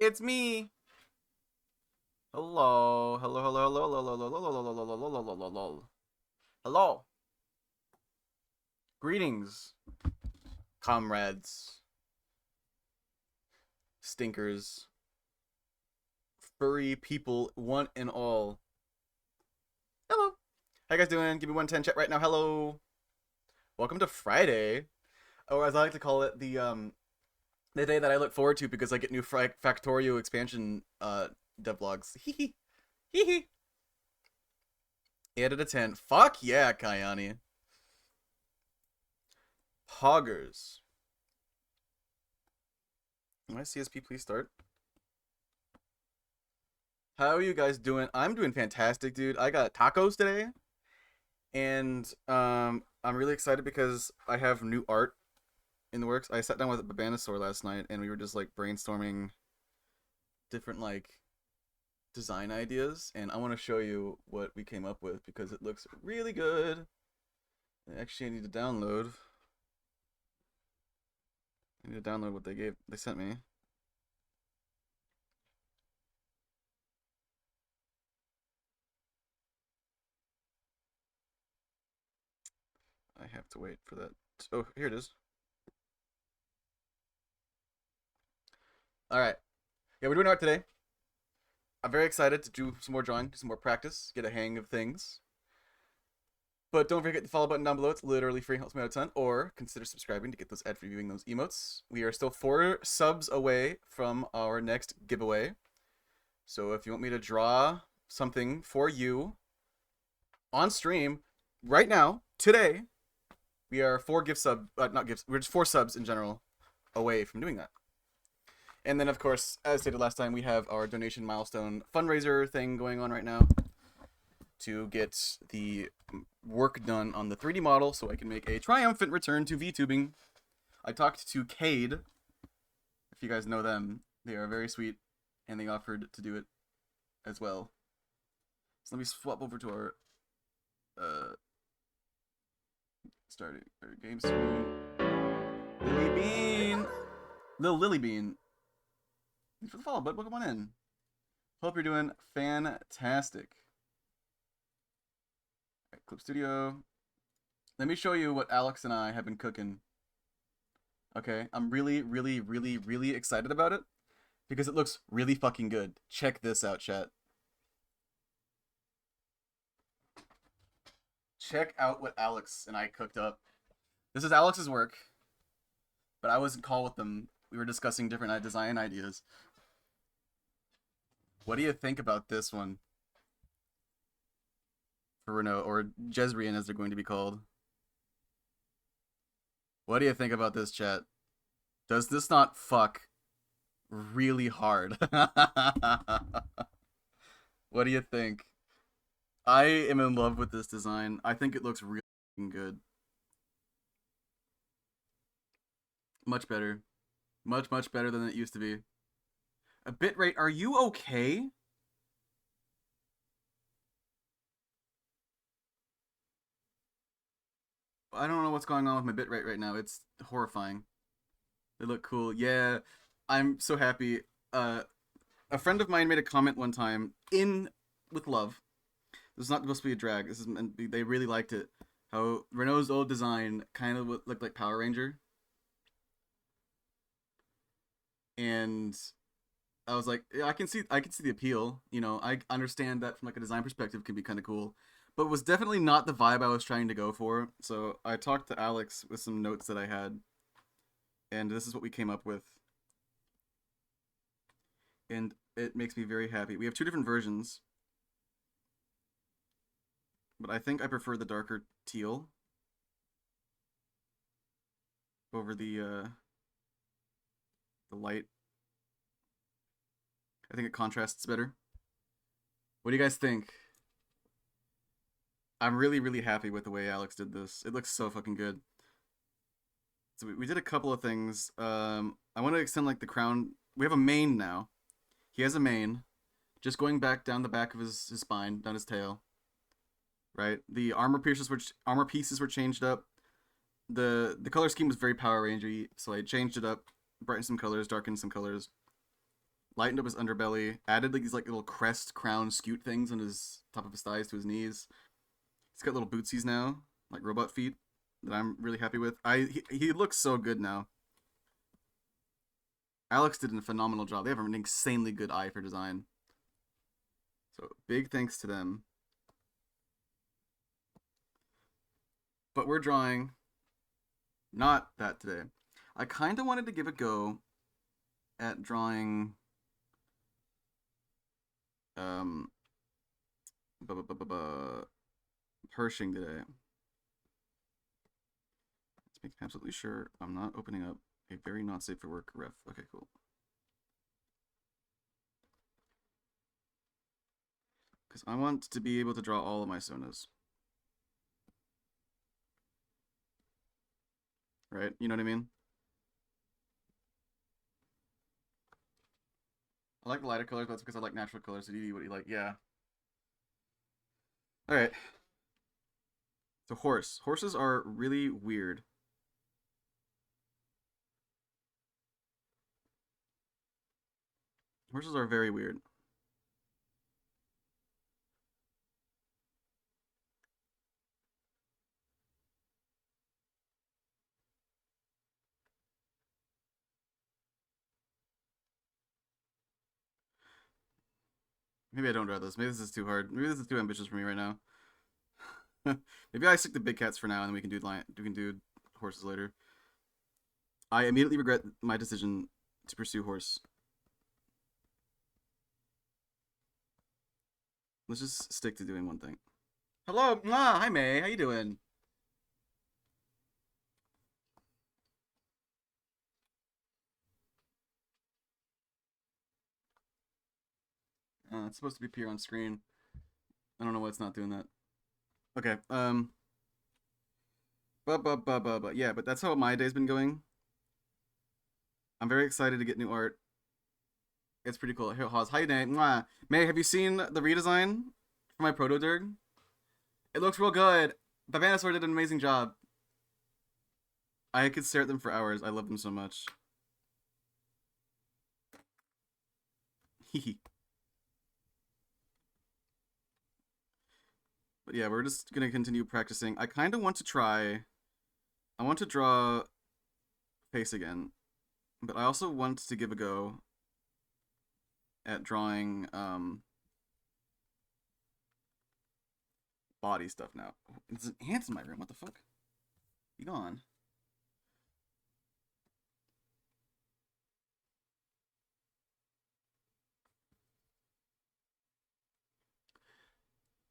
It's me. Hello. Hello, hello, hello, hello, hello, hello, hello, hello, hello, hello, hello, hello. Hello. Greetings, comrades, stinkers, furry people, one and all. Hello. How you guys doing? Give me 110 chat right now. Hello. Welcome to Friday. Or as I like to call it, the day that I look forward to because I get new Factorio expansion devlogs. Hee hee. Hee hee. 8 out of 10. Fuck yeah, Kayani. Poggers. My CSP, please start. How are you guys doing? I'm doing fantastic, dude. I got tacos today, and I'm really excited because I have new art in the works. I sat down with Babanasaur last night, and we were just like brainstorming different like design ideas, and I want to show you what we came up with because it looks really good. Actually, I need to download. I need to download what they sent me. I have to wait for that. Oh, here it is. All right. Yeah, we're doing art today. I'm very excited to do some more drawing, do some more practice, get a hang of things. But don't forget the follow button down below. It's literally free, helps me out a ton. Or consider subscribing to get those ad-free viewing those emotes. We are still 4 subs away from our next giveaway. So if you want me to draw something for you on stream right now, today, we are 4 gift sub, not gifts, we're just 4 subs in general away from doing that. And then, of course, as stated last time, we have our donation milestone fundraiser thing going on right now to get the work done on the 3D model so I can make a triumphant return to VTubing. I talked to Cade, if you guys know them. They are very sweet, and they offered to do it as well. So let me swap over to our starting our game screen. Lily Bean! Little Lily Bean. Thanks for the follow, bud. Welcome on in. Hope you're doing fantastic. All right, Clip Studio. Let me show you what Alex and I have been cooking. Okay, I'm really, really, really, really excited about it because it looks really fucking good. Check this out, chat. Check out what Alex and I cooked up. This is Alex's work, but I was in call with them. We were discussing different design ideas. What do you think about this one? For Renault, or Jezrien as they're going to be called. What do you think about this, chat? Does this not fuck really hard? What do you think? I am in love with this design. I think it looks really good. Much better. Much, much better than it used to be. A bitrate, are you okay? I don't know what's going on with my bitrate right now. It's horrifying. They look cool. Yeah, I'm so happy. A friend of mine made a comment one time in with love. This is not supposed to be a drag. This is they really liked it. How Renault's old design kind of looked like Power Ranger, and I was like, yeah, I can see the appeal. You know, I understand that from like a design perspective can be kind of cool, but it was definitely not the vibe I was trying to go for. So I talked to Alex with some notes that I had, and this is what we came up with, and it makes me very happy. We have 2 different versions, but I think I prefer the darker teal over the light. I think it contrasts better. What do you guys think? I'm really, really happy with the way Alex did this. It looks so fucking good. So we did a couple of things. I want to extend like the crown. We have a mane now. He has a mane, just going back down the back of his spine, down his tail. Right. The armor pieces were changed up. The color scheme was very Power Ranger-y, so I changed it up, brightened some colors, darkened some colors. lightened up his underbelly, added like these like little crest crown scute things on his top of his thighs to his knees. He's got little bootsies now, like robot feet that I'm really happy with. He looks so good now. Alex did a phenomenal job. They have an insanely good eye for design. So big thanks to them. But we're drawing not that today. I kind of wanted to give a go at drawing um Pershing today. Let's make absolutely sure I'm not opening up a very not safe for work ref. Okay, cool. Because I want to be able to draw all of my Sonas. Right? You know what I mean? I like the lighter colors, but that's because I like natural colors. So you what you like? Yeah. All right. So horse. Horses are really weird. Horses are very weird. Maybe I don't draw this. Maybe this is too hard. Maybe this is too ambitious for me right now. Maybe I stick to big cats for now, and then we can do horses later. I immediately regret my decision to pursue horse. Let's just stick to doing one thing. Hello, Mwah! Hi May, how you doing? It's supposed to be appear on screen. I don't know why it's not doing that. Okay, yeah, but that's how my day's been going. I'm very excited to get new art. It's pretty cool. Here, Haas, how you doing? Mwah. May, have you seen the redesign for my Proto Derg? It looks real good. The Venusaur did an amazing job. I could stare at them for hours. I love them so much. But yeah, we're just gonna continue practicing. I kind of want to try. I want to draw face again, but I also want to give a go at drawing body stuff now. There's an ant in my room. What the fuck? Be gone.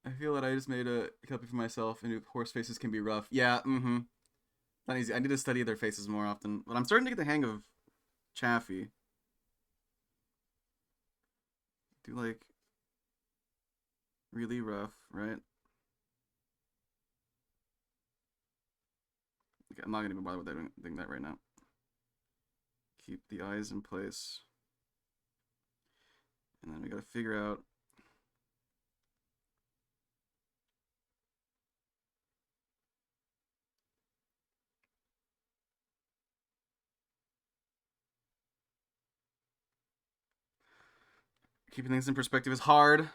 I feel that I just made a copy for myself, and horse faces can be rough. Yeah, mm-hmm. Not easy. I need to study their faces more often. But I'm starting to get the hang of Chaffee. Do like really rough, right? Okay, I'm not gonna even bother with doing that right now. Keep the eyes in place. And then we gotta figure out keeping things in perspective is hard.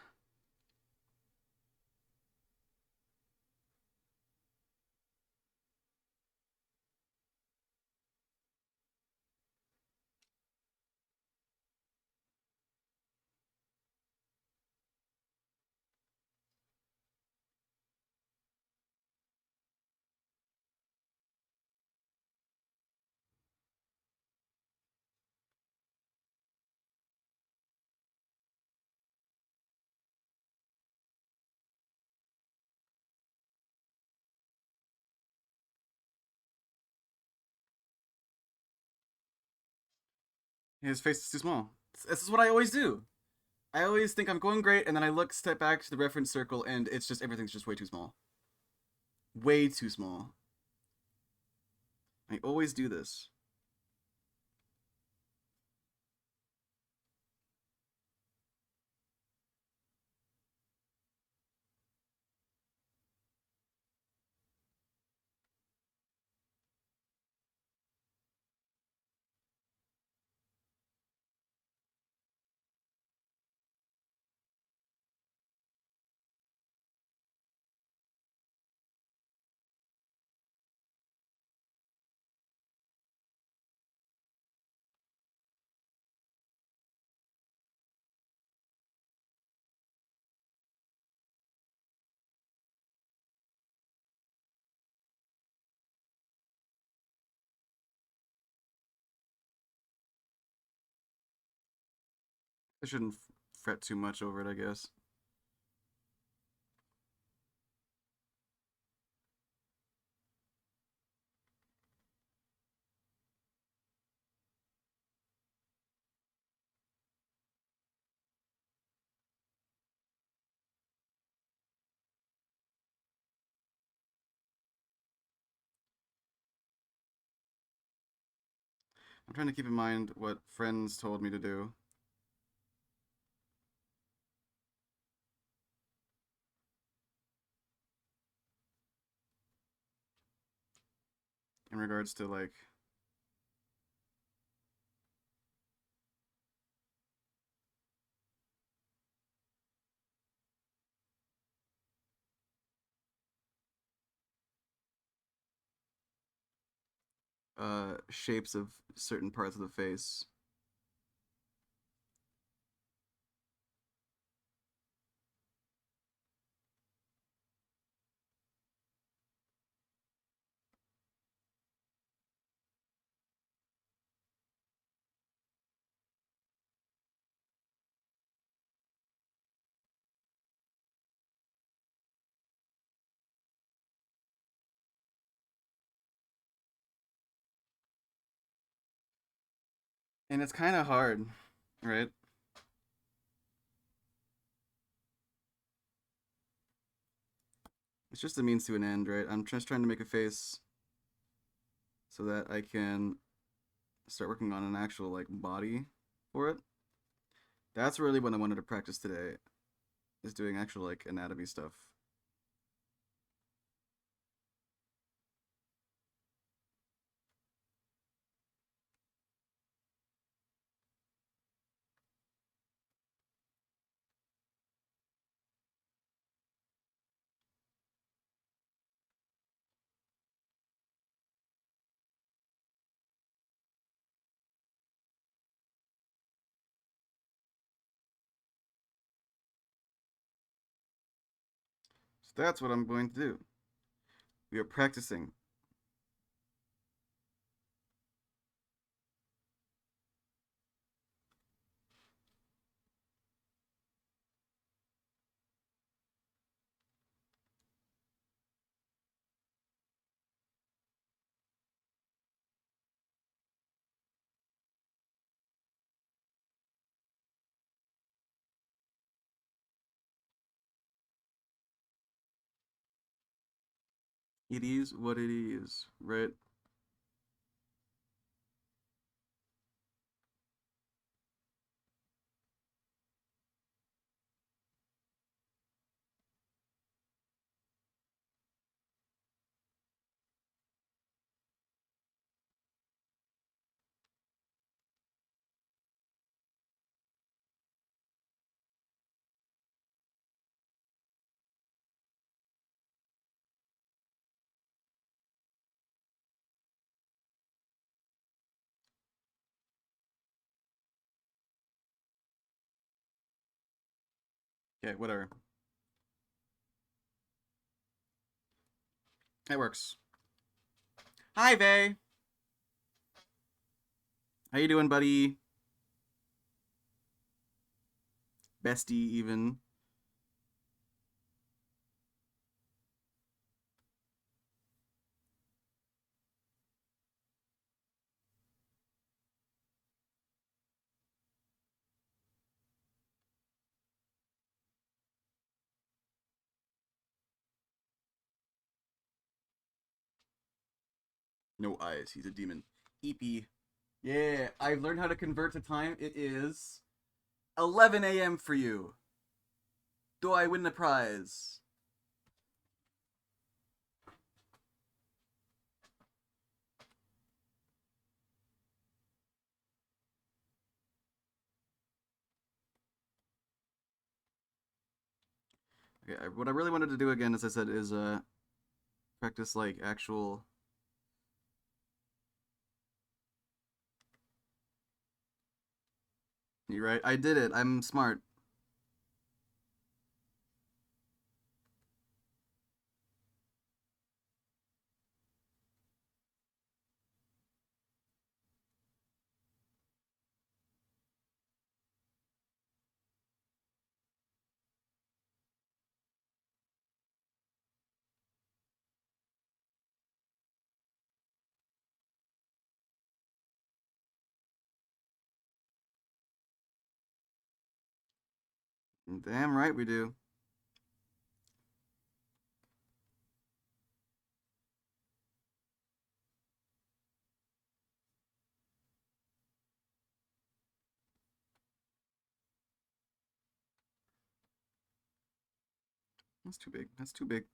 His face is too small. This is what I always do. I always think I'm going great, and then I step back to the reference circle, and it's just everything's just way too small. Way too small. I always do this. I shouldn't fret too much over it, I guess. I'm trying to keep in mind what friends told me to do. In regards to like shapes of certain parts of the face. And it's kind of hard, right? It's just a means to an end, right? I'm just trying to make a face so that I can start working on an actual like body for it. That's really what I wanted to practice today, is doing actual like anatomy stuff. So that's what I'm going to do. We are practicing. It is what it is, right? Okay, whatever. It works. Hi, Vay. How you doing, buddy? Bestie, even. No eyes. He's a demon. EP. Yeah, I've learned how to convert to time. It is 11 a.m. for you. Do I win the prize? Okay, what I really wanted to do again, as I said, is practice like actual. You're right. I did it. I'm smart. Damn right we do. That's too big. That's too big.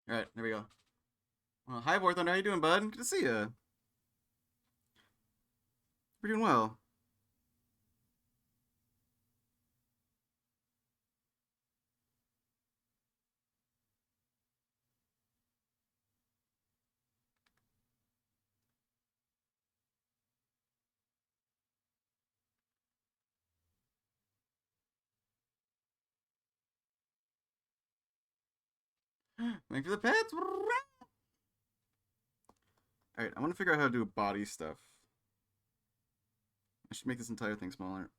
All right, there we go. Well, hi, War Thunder. How you doing, bud? Good to see you. We're doing well. Thank you for the pets. All right, I want to figure out how to do body stuff. I should make this entire thing smaller.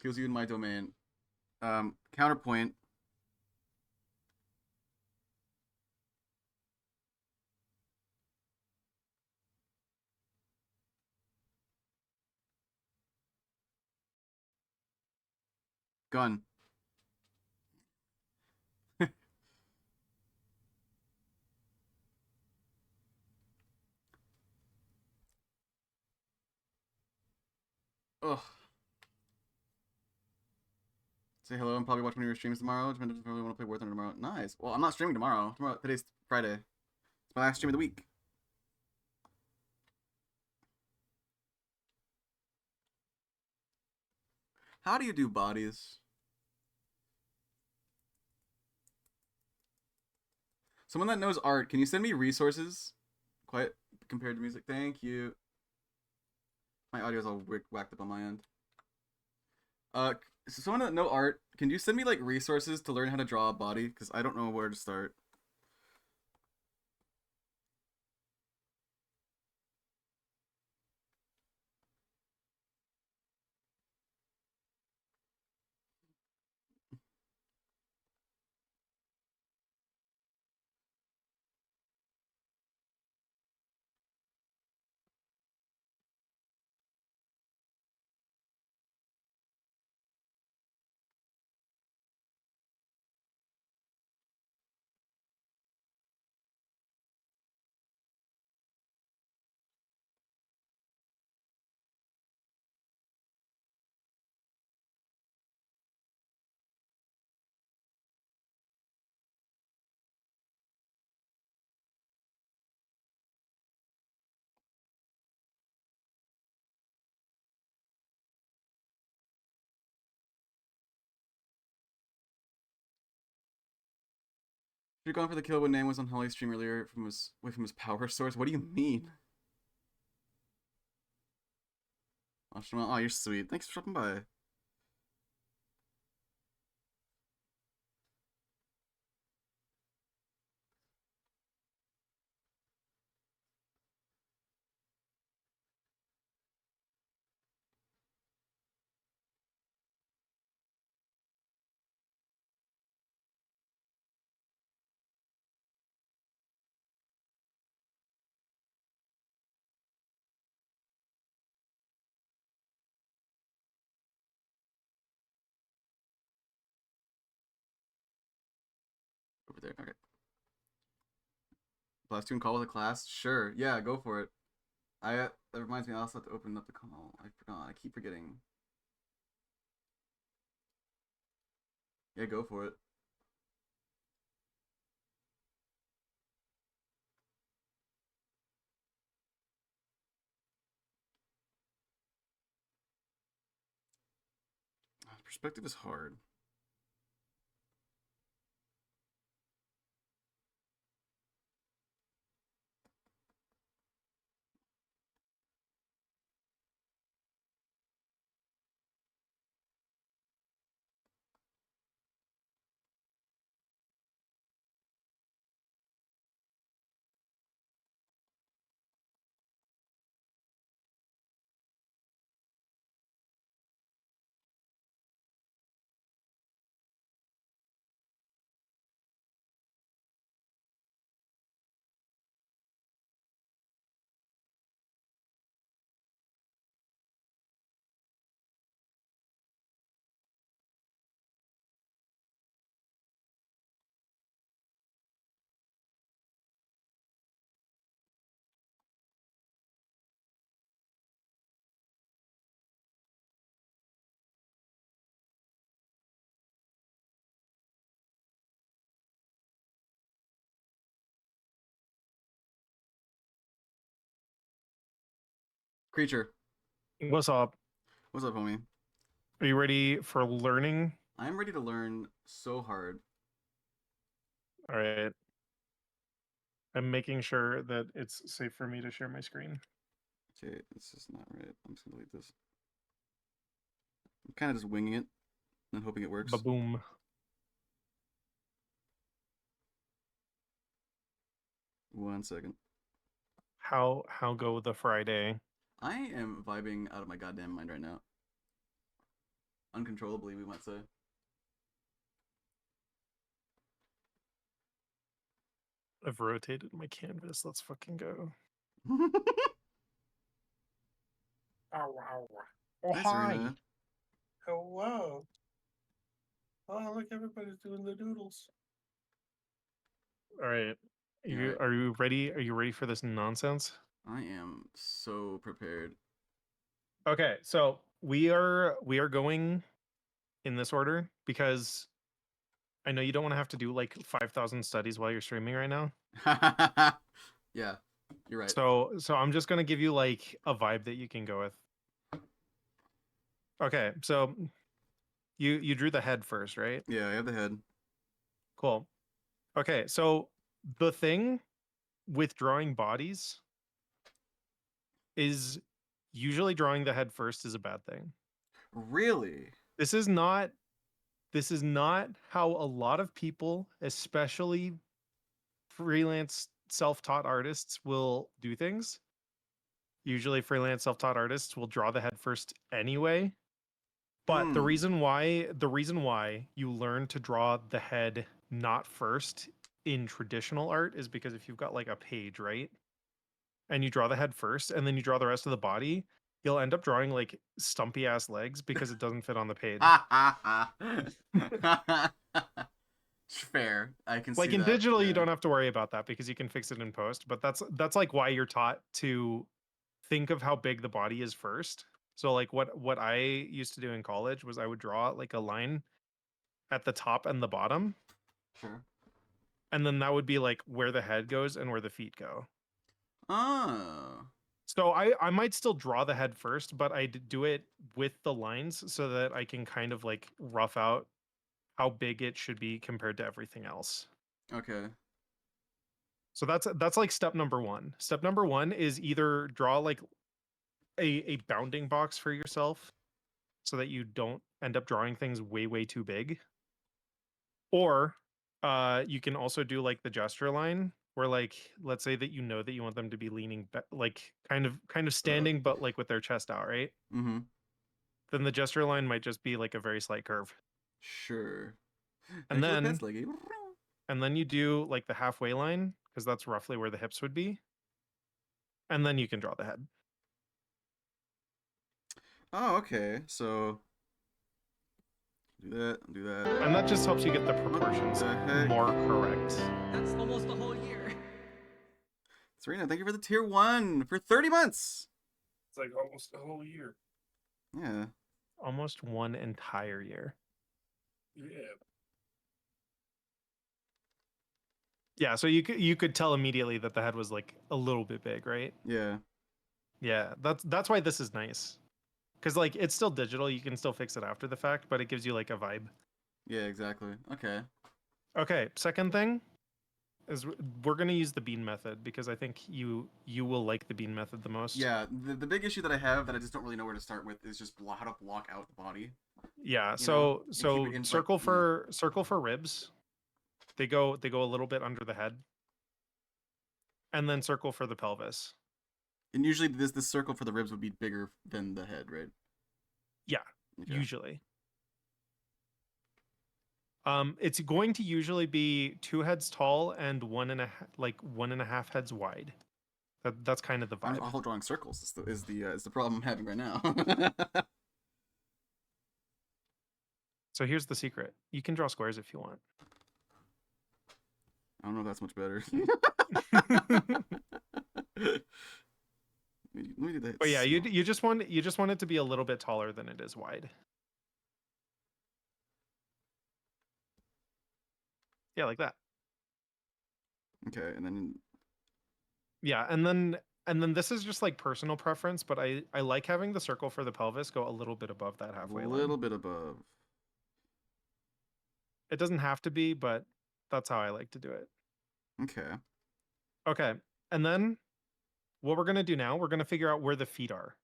Kills you in my domain. Counterpoint. Gun. Ugh. Say hello and probably watch one of your streams tomorrow. Depends if I really want to play War Thunder tomorrow. Nice. Well, I'm not streaming tomorrow. Today's Friday. It's my last stream of the week. How do you do bodies? Someone that knows art, can you send me resources? Quite compared to music. Thank you. My audio's all whacked up on my end. So someone that know art, can you send me like resources to learn how to draw a body? Because I don't know where to start. You're going for the kill when Nam was on Holly's stream earlier from his away from his power source. What do you mean? Oh, you're sweet. Thanks for stopping by. there. Okay. Plus 2 and call with a class? Sure. Yeah, go for it. That reminds me, I also have to open up the call. I forgot. I keep forgetting. Yeah, go for it. Perspective is hard. Creature. What's up? What's up, homie? Are you ready for learning? I'm ready to learn so hard. All right. I'm making sure that it's safe for me to share my screen. Okay, this is not right. I'm just gonna delete this. I'm kind of just winging it and hoping it works. Ba-boom. One second. How go the Friday? I am vibing out of my goddamn mind right now. Uncontrollably, we might say. I've rotated my canvas. Let's fucking go. Ow, ow. Oh, Hi, hi. Serena. Hello. Oh, look, everybody's doing the doodles. All right. Yeah, all right. Are you ready? Are you ready for this nonsense? I am so prepared. Okay, so we are going in this order because I know you don't want to have to do like 5,000 studies while you're streaming right now. Yeah, you're right. So I'm just gonna give you like a vibe that you can go with. Okay, so you drew the head first, right? Yeah, I have the head. Cool. Okay, so the thing with drawing bodies is usually drawing the head first is a bad thing. Really? This is not this is not how a lot of people, especially freelance self-taught artists, will do things. Usually freelance self-taught artists will draw the head first anyway. But Hmm. the reason why you learn to draw the head not first in traditional art is because if you've got like a page, right? And you draw the head first and then you draw the rest of the body, you'll end up drawing like stumpy ass legs because it doesn't fit on the page. Fair. I can Like see in that. digital, you Yeah. don't have to worry about that because you can fix it in post, but that's like why you're taught to think of how big the body is first. So like what I used to do in college was I would draw like a line at the top and the bottom, Sure. and then that would be like where the head goes and where the feet go. Oh. So I might still draw the head first, but I do it with the lines so that I can kind of like rough out how big it should be compared to everything else. Okay. So that's like step number one. Step number one is either draw like a bounding box for yourself so that you don't end up drawing things way too big. Or you can also do like the gesture line where like let's say that you know that you want them to be leaning like kind of standing but like with their chest out, right? Mm-hmm. Then the gesture line might just be like a very slight curve. Sure. And Thanks for the pets, then Leggy. and then you do like the halfway line because that's roughly where the hips would be. And then you can draw the head. Oh, okay. So Do that. Do that. And that just helps you get the proportions the heck? more correct. That's almost a whole year. Serena, thank you for the tier 1 for 30 months. It's like almost a whole year. Yeah. Almost one entire year. Yeah. Yeah, so you could tell immediately that the head was like a little bit big, right? Yeah. Yeah, that's why this is nice. Cuz like it's still digital, you can still fix it after the fact, but it gives you like a vibe. Yeah, exactly. Okay. Okay, second thing is we're going to use the bean method because I think you will like the bean method the most. Yeah, the big issue that I have that I just don't really know where to start with is just how to block out the body. Yeah, know, so and keep so it in, like, circle for ribs. They go a little bit under the head. And then circle for the pelvis. And usually this circle for the ribs would be bigger than the head, right? Yeah, Okay. usually. It's going to usually be 2 heads tall and 1.5 heads wide. That's kind of the I'm vibe. also drawing circles. Is the problem I'm having right now. So here's the secret. You can draw squares if you want. I don't know if that's much better. Let me do that. But yeah, you just want it to be a little bit taller than it is wide. Yeah, like that. Okay, and then Yeah, and then this is just like personal preference, but I like having the circle for the pelvis go a little bit above that halfway a line. little bit above. It doesn't have to be, but that's how I like to do it. Okay. Okay. And then what we're going to do now, we're going to figure out where the feet are.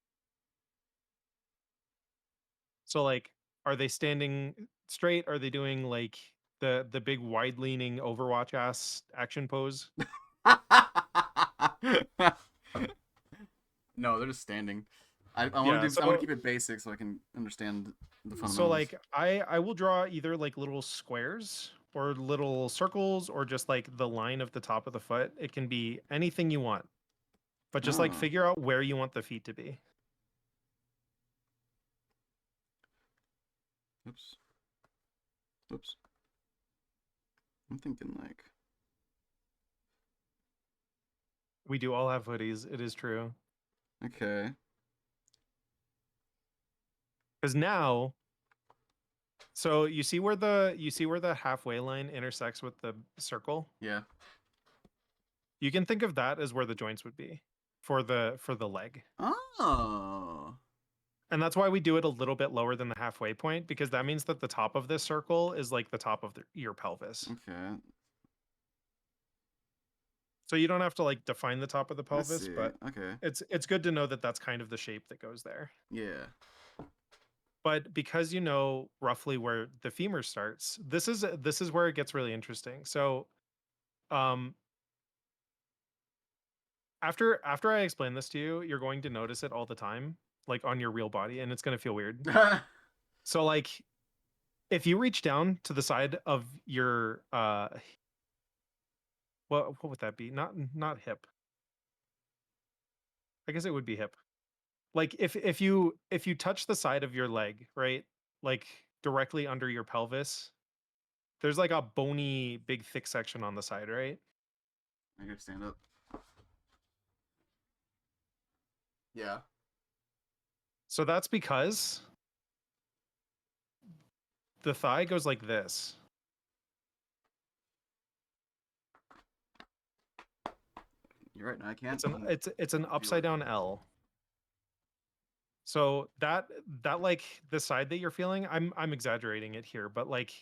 So like, are they standing straight? Are they doing like the big wide leaning Overwatch ass action pose? No, they're just standing. I want Yeah, to so- I want to keep it basic so I can understand the fundamentals. So like I will draw either like little squares or little circles or just like the line of the top of the foot. It can be anything you want. But just like Oh. figure out where you want the feet to be. Oops. Oops. I'm thinking like We do all have hoodies, it is true. okay. Because now, so you see where the halfway line intersects with the circle? Yeah. You can think of that as where the joints would be for the leg. Oh. And that's why we do it a little bit lower than the halfway point, because that means that the top of this circle is like the top of your pelvis. Okay. So you don't have to like define the top of the Let's pelvis, see. but Okay. it's good to know that that's kind of the shape that goes there. Yeah. But because you know roughly where the femur starts, this is where it gets really interesting. So after I explain this to you, you're going to notice it all the time, like on your real body, and it's going to feel weird. So like if you reach down to the side of your what would that be? Not hip. I guess it would be hip. Like if you touch the side of your leg, right? Like directly under your pelvis, there's like a bony big thick section on the side, right? I gotta stand up. Yeah. So that's because the thigh goes like this. You're right. No, I can't. It's an upside down L. So that like the side that you're feeling, I'm exaggerating it here, but like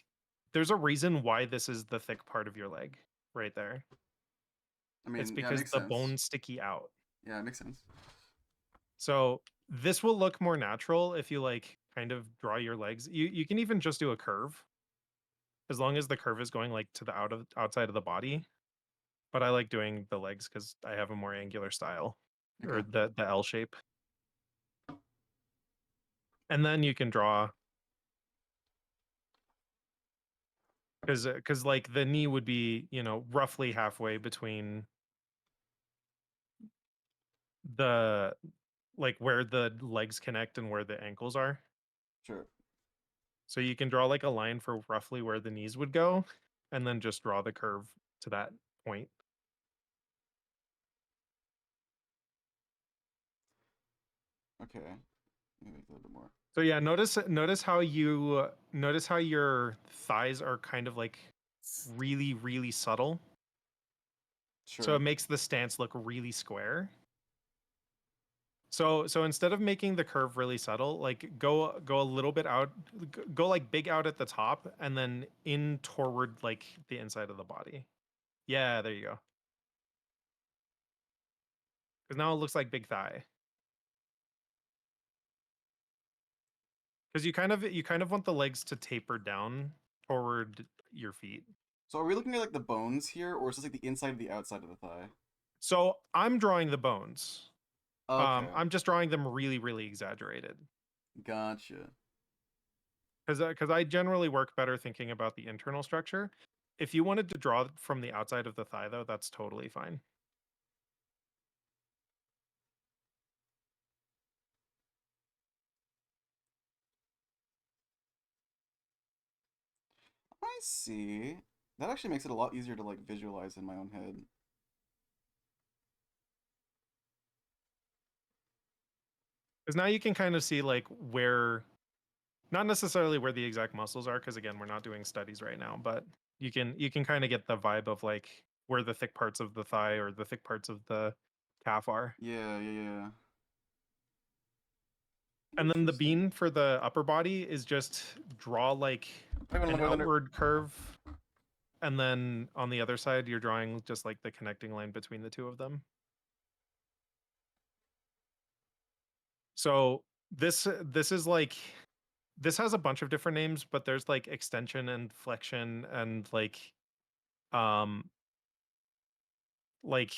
there's a reason why this is the thick part of your leg right there. I mean, It's yeah, it because makes the sense. bone's sticky out. Yeah, it makes sense. So this will look more natural if you like kind of draw your legs. You can even just do a curve, as long as the curve is going like to the outside of the body. But I like doing the legs because I have a more angular style, or Okay. the L shape. And then you can draw, because like the knee would be, you know, roughly halfway between the like where the legs connect and where the ankles are. Sure. So you can draw like a line for roughly where the knees would go, and then just draw the curve to that point. Okay. Maybe a little bit more. So yeah, notice how your thighs are kind of like really, really subtle. Sure. So it makes the stance look really square. So instead of making the curve really subtle, like go a little bit out, go like big out at the top, and then in toward like the inside of the body. Yeah, there you go. Because now it looks like big thigh. Because you kind of want the legs to taper down toward your feet. So are we looking at like the bones here, or is this like the inside of the outside of the thigh? So I'm drawing the bones. Okay. I'm just drawing them really, really exaggerated. Gotcha. Because I generally work better thinking about the internal structure. If you wanted to draw from the outside of the thigh, though, that's totally fine. I see. That actually makes it a lot easier to like visualize in my own head. Because now you can kind of see like where, not necessarily where the exact muscles are, because again, we're not doing studies right now, but you can kind of get the vibe of like where the thick parts of the thigh or the thick parts of the calf are. Yeah. And then the Interesting. bean for the upper body is just draw like I went a an little bit under- outward curve. And then on the other side, you're drawing just like the connecting line between the two of them. So this is like, this has a bunch of different names, but there's like extension and flexion and um like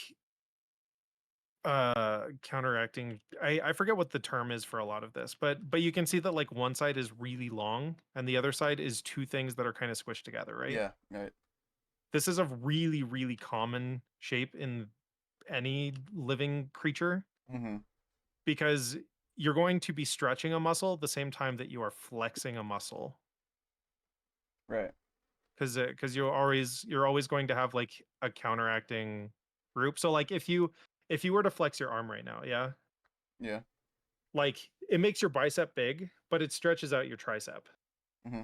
counteracting. I forget what the term is for a lot of this, but you can see that like one side is really long and the other side is two things that are kind of squished together, right? Yeah, right. This is a really, really common shape in any living creature Mm-hmm. because you're going to be stretching a muscle the same time that you are flexing a muscle. Right. Because you're always going to have like a counteracting group. So like if you were to flex your arm right now, yeah, Yeah. like it makes your bicep big, but it stretches out your tricep. Mm-hmm.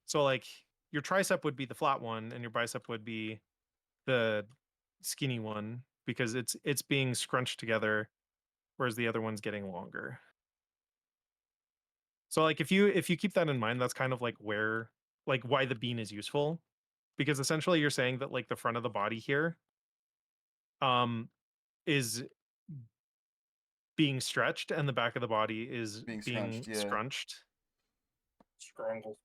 So like your tricep would be the flat one and your bicep would be the skinny one because it's being scrunched together, whereas the other one's getting longer. So like if you keep that in mind, that's kind of like where, like why the bean is useful, because essentially you're saying that like the front of the body here is being stretched and the back of the body is Being being scrunched, yeah. scrunched. Strangle.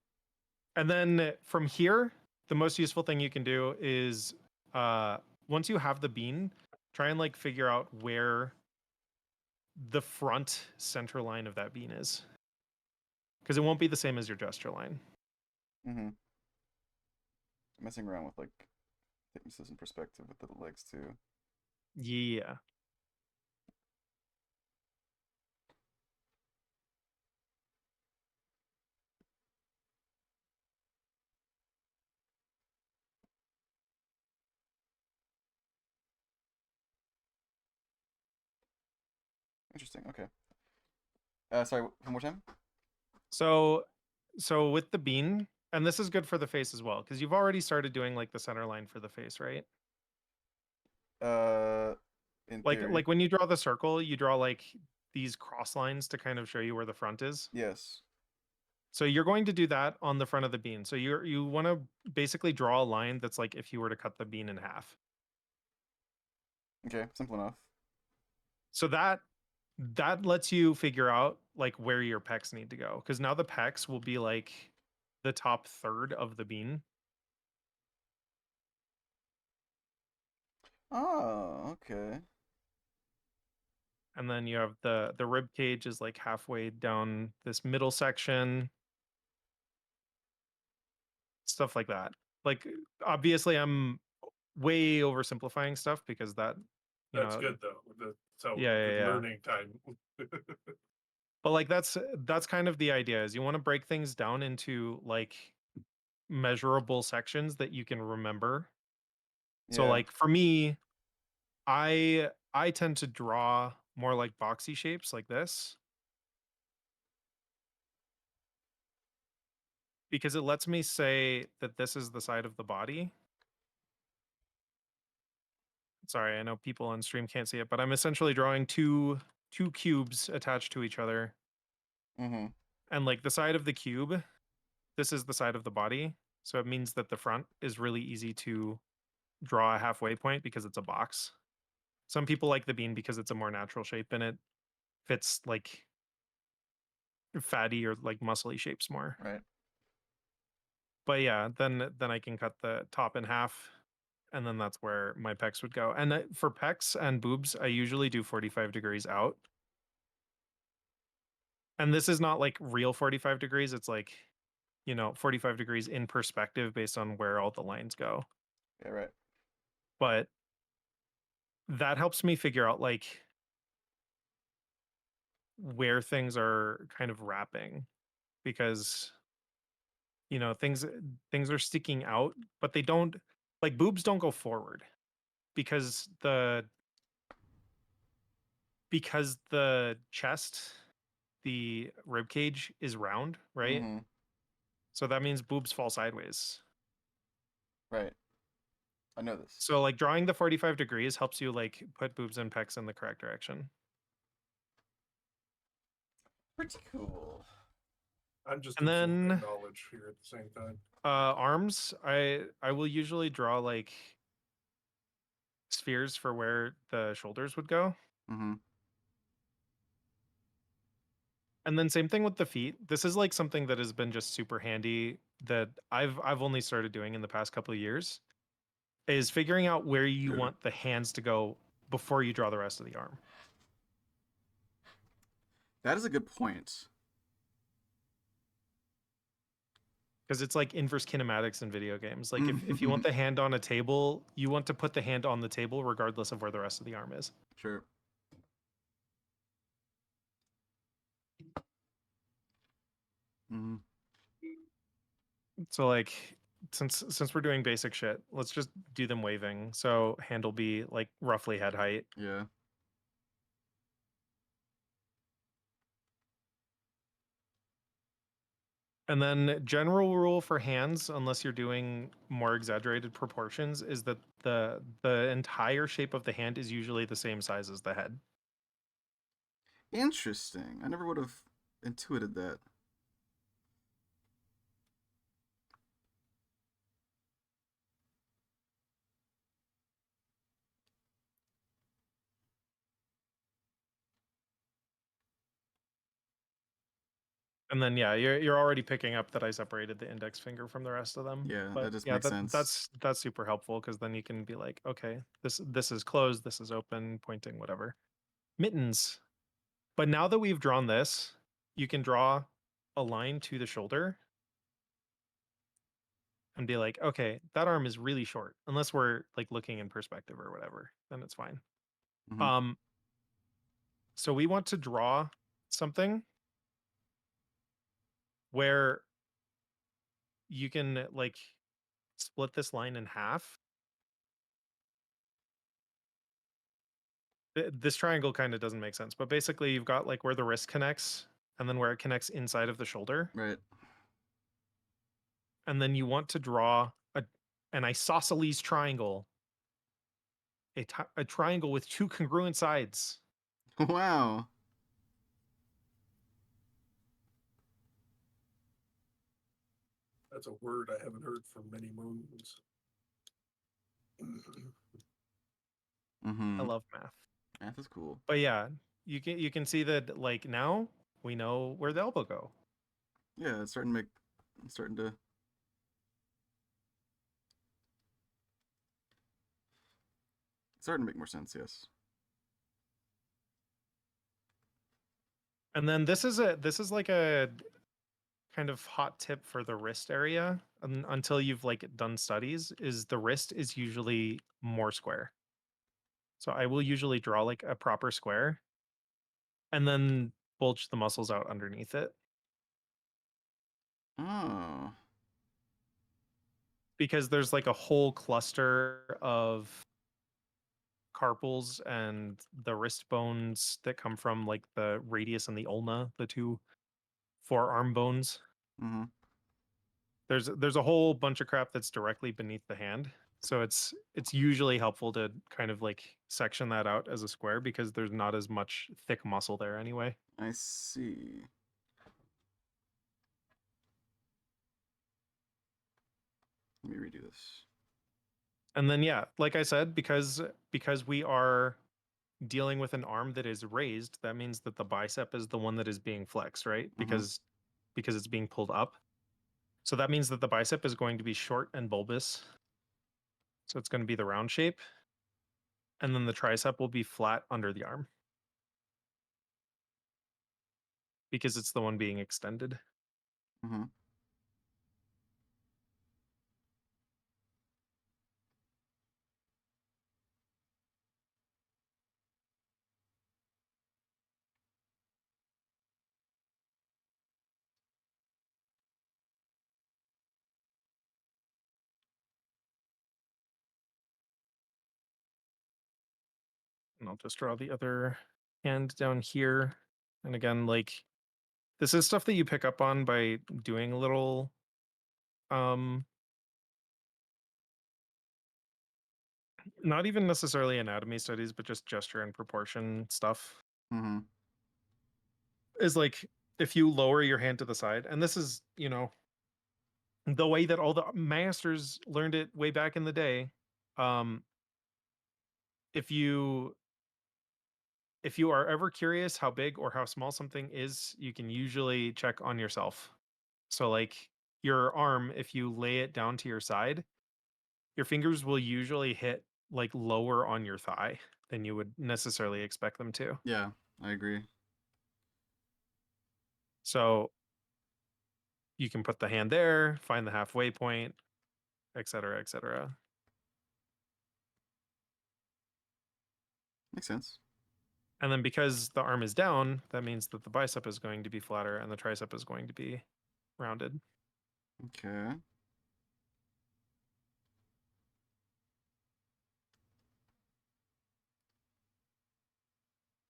And then from here, the most useful thing you can do is once you have the bean, try and like figure out where the front center line of that bean is. Because it won't be the same as your gesture line. Mm-hmm. Messing around with like thicknesses and perspective with the legs too. Yeah. Interesting. Okay. Sorry, one more time. So with the bean, and this is good for the face as well, because you've already started doing like the center line for the face, right? In Like theory. when you draw the circle, you draw like these cross lines to kind of show you where the front is. Yes. So you're going to do that on the front of the bean. So you want to basically draw a line that's like if you were to cut the bean in half. Okay, simple enough. So that lets you figure out like where your pecs need to go, because now the pecs will be like the top third of the bean. Oh, okay. And then you have the rib cage is like halfway down this middle section. Stuff like that. Like obviously I'm way oversimplifying stuff because that, That's good though. That's how Yeah, good yeah. learning time. But like that's kind of the idea is you want to break things down into like measurable sections that you can remember. So Yeah. like for me, I tend to draw more like boxy shapes like this because it lets me say that this is the side of the body. Sorry, I know people on stream can't see it, but I'm essentially drawing two cubes attached to each other. Mm-hmm. And like the side of the cube, this is the side of the body. So it means that the front is really easy to draw a halfway point because it's a box. Some people like the bean because it's a more natural shape and it fits like fatty or like muscly shapes more. Right. But yeah, then I can cut the top in half and then that's where my pecs would go. And for pecs and boobs, I usually do 45 degrees out. And this is not like real 45 degrees. It's like, 45 degrees in perspective based on where all the lines go. Yeah. Right. But that helps me figure out like where things are kind of wrapping because things are sticking out, but they don't like boobs don't go forward because the chest, the rib cage is round, right? Mm-hmm. So that means boobs fall sideways. Right. I know this. So like drawing the 45 degrees helps you like put boobs and pecs in the correct direction. Pretty cool. I'm just And absorbing then knowledge here at the same time. arms, I will usually draw like spheres for where the shoulders would go. Mm-hmm. And then same thing with the feet. This is like something that has been just super handy that I've only started doing in the past couple of years is figuring out where you want the hands to go before you draw the rest of the arm. That is a good point. Because it's like inverse kinematics in video games. Like if you want the hand on a table, you want to put the hand on the table regardless of where the rest of the arm is. Sure. Mm-hmm. So like since we're doing basic shit, let's just do them waving. So hand will be like roughly head height. Yeah. And then general rule for hands, unless you're doing more exaggerated proportions, is that the entire shape of the hand is usually the same size as the head. Interesting. I never would have intuited that. And then yeah, you're already picking up that I separated the index finger from the rest of them. Yeah, But that just yeah, makes sense. that's super helpful because then you can be like, okay, this is closed, this is open, pointing, whatever. Mittens. But now that we've drawn this, you can draw a line to the shoulder and be like, okay, that arm is really short, unless we're like looking in perspective or whatever, then it's fine. Mhm. So we want to draw something where you can like split this line in half. This triangle kind of doesn't make sense, but basically you've got like where the wrist connects and then where it connects inside of the shoulder. Right. And then you want to draw an isosceles triangle, a triangle with two congruent sides. Wow. That's a word I haven't heard for many moons. Mm-hmm. I love math. Math is cool. But yeah, you can see that like now we know where the elbow go. Yeah, it's starting to make. It's starting to. It's starting to make more sense. Yes. And then this is like a kind of hot tip for the wrist area until you've like done studies is the wrist is usually more square. So I will usually draw like a proper square. And then bulge the muscles out underneath it. Oh. Because there's like a whole cluster of carpals and the wrist bones that come from like the radius and the ulna, the two forearm bones. Mm-hmm. There's a whole bunch of crap that's directly beneath the hand. So it's usually helpful to kind of like section that out as a square because there's not as much thick muscle there anyway. I see. Let me redo this. And then yeah, like I said, because we are dealing with an arm that is raised, that means that the bicep is the one that is being flexed, right? Because it's being pulled up. So that means that the bicep is going to be short and bulbous. So it's going to be the round shape. And then the tricep will be flat under the arm. Because it's the one being extended. Mm-hmm. And I'll just draw the other hand down here. And again, like this is stuff that you pick up on by doing a little not even necessarily anatomy studies, but just gesture and proportion stuff. Mm-hmm. Is like if you lower your hand to the side, and this is, you know, the way that all the masters learned it way back in the day. If you are ever curious how big or how small something is, you can usually check on yourself. So like your arm, if you lay it down to your side, your fingers will usually hit like lower on your thigh than you would necessarily expect them to. Yeah, I agree. So you can put the hand there, find the halfway point, et cetera, et cetera. Makes sense. And then because the arm is down, that means that the bicep is going to be flatter and the tricep is going to be rounded. Okay.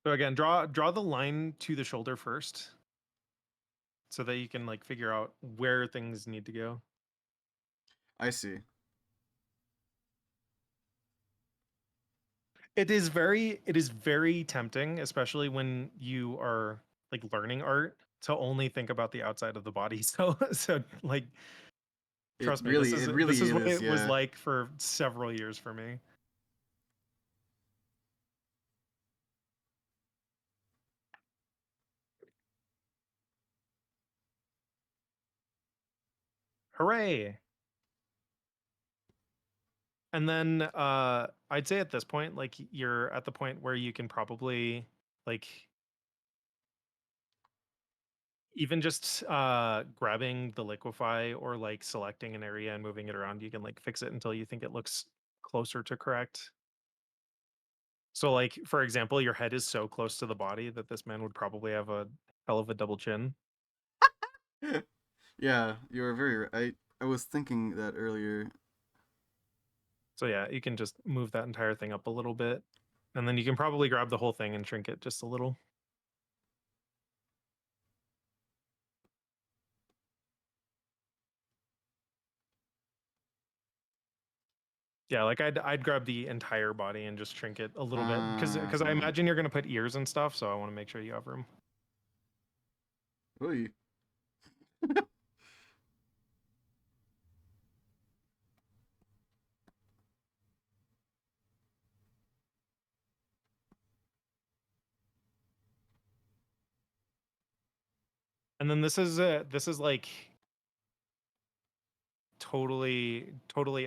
So again, draw the line to the shoulder first so that you can like figure out where things need to go. I see. It is very tempting, especially when you are like learning art, to only think about the outside of the body. So like trust me, It really this is what is, it was yeah. like for several years for me. Hooray. And then I'd say at this point, like you're at the point where you can probably like even just grabbing the liquefy or like selecting an area and moving it around, you can like fix it until you think it looks closer to correct. So like for example, your head is so close to the body that this man would probably have a hell of a double chin. Yeah, you were very right. I was thinking that earlier. So yeah, you can just move that entire thing up a little bit. And then you can probably grab the whole thing and shrink it just a little. Yeah, like I'd grab the entire body and just shrink it a little bit because I Uh-huh. imagine you're gonna put ears and stuff, so I want to make sure you have room. Oy. And then this is like totally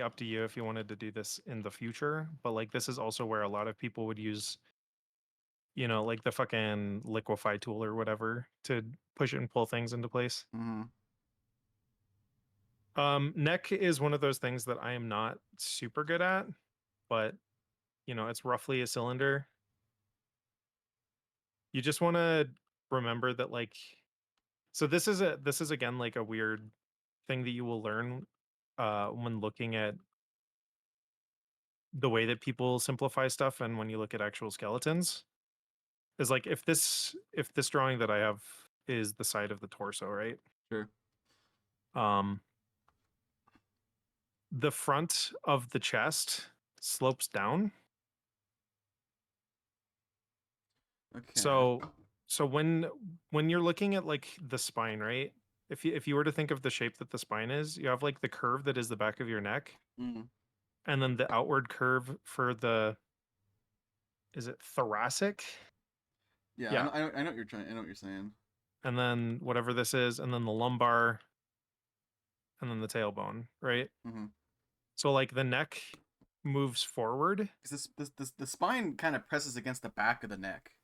up to you if you wanted to do this in the future, but like this is also where a lot of people would use, you know, like the fucking liquefy tool or whatever to push it and pull things into place. Mm-hmm. Neck is one of those things that I am not super good at, but you know, it's roughly a cylinder. You just want to remember that like so this is again like a weird thing that you will learn when looking at the way that people simplify stuff and when you look at actual skeletons is like if this drawing that I have is the side of the torso, right? Sure. Um the front of the chest slopes down. Okay. So when you're looking at like the spine, right? If you were to think of the shape that the spine is, you have like the curve that is the back of your neck, Mhm. and then the outward curve for the is it thoracic? Yeah, Yeah. I know what you're trying. I know what you're saying. And then whatever this is, and then the lumbar, and then the tailbone, right? Mm-hmm. So like the neck moves forward. Because the spine kind of presses against the back of the neck.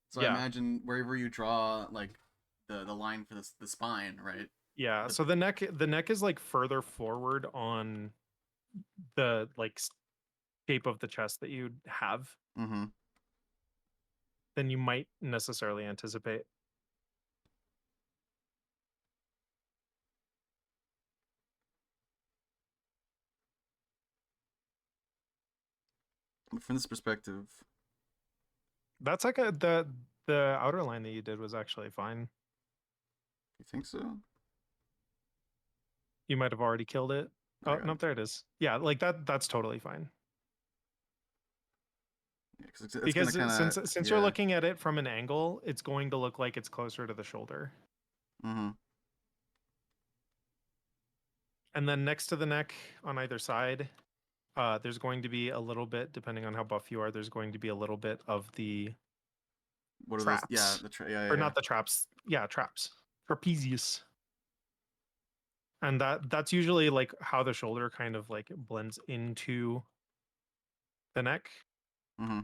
So I Yeah. imagine wherever you draw like the line for the spine, right? Yeah. The- So the neck is like further forward on the like shape of the chest that you have Mm-hmm. than you might necessarily anticipate. From this perspective, That's like the outer line that you did was actually fine. you think so? You might have already killed it. Oh, Okay. nope, there it is. Yeah, like that's totally fine. Yeah, because it's Because gonna kind of since you're looking at it from an angle, it's going to look like it's closer to the shoulder. Mm-hmm. And then next to the neck on either side, there's going to be a little bit, depending on how buff you are, there's going to be a little bit of the What are those? traps. Yeah, yeah, Or yeah. not the traps. Yeah, traps. Trapezius. And that's usually like how the shoulder kind of like blends into the neck. Mm-hmm.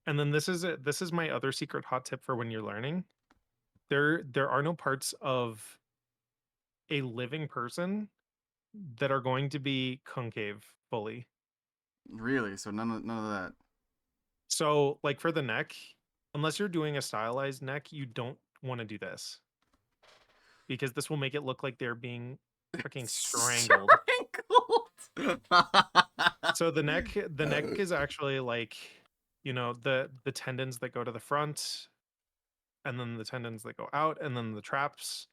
And then this is my other secret hot tip for when you're learning. There are no parts of a living person that are going to be concave fully. Really? So none of that. So like for the neck, unless you're doing a stylized neck, you don't want to do this because this will make it look like they're being fucking strangled. Strangled. So the neck is actually like, you know, the tendons that go to the front, and then the tendons that go out, and then the traps,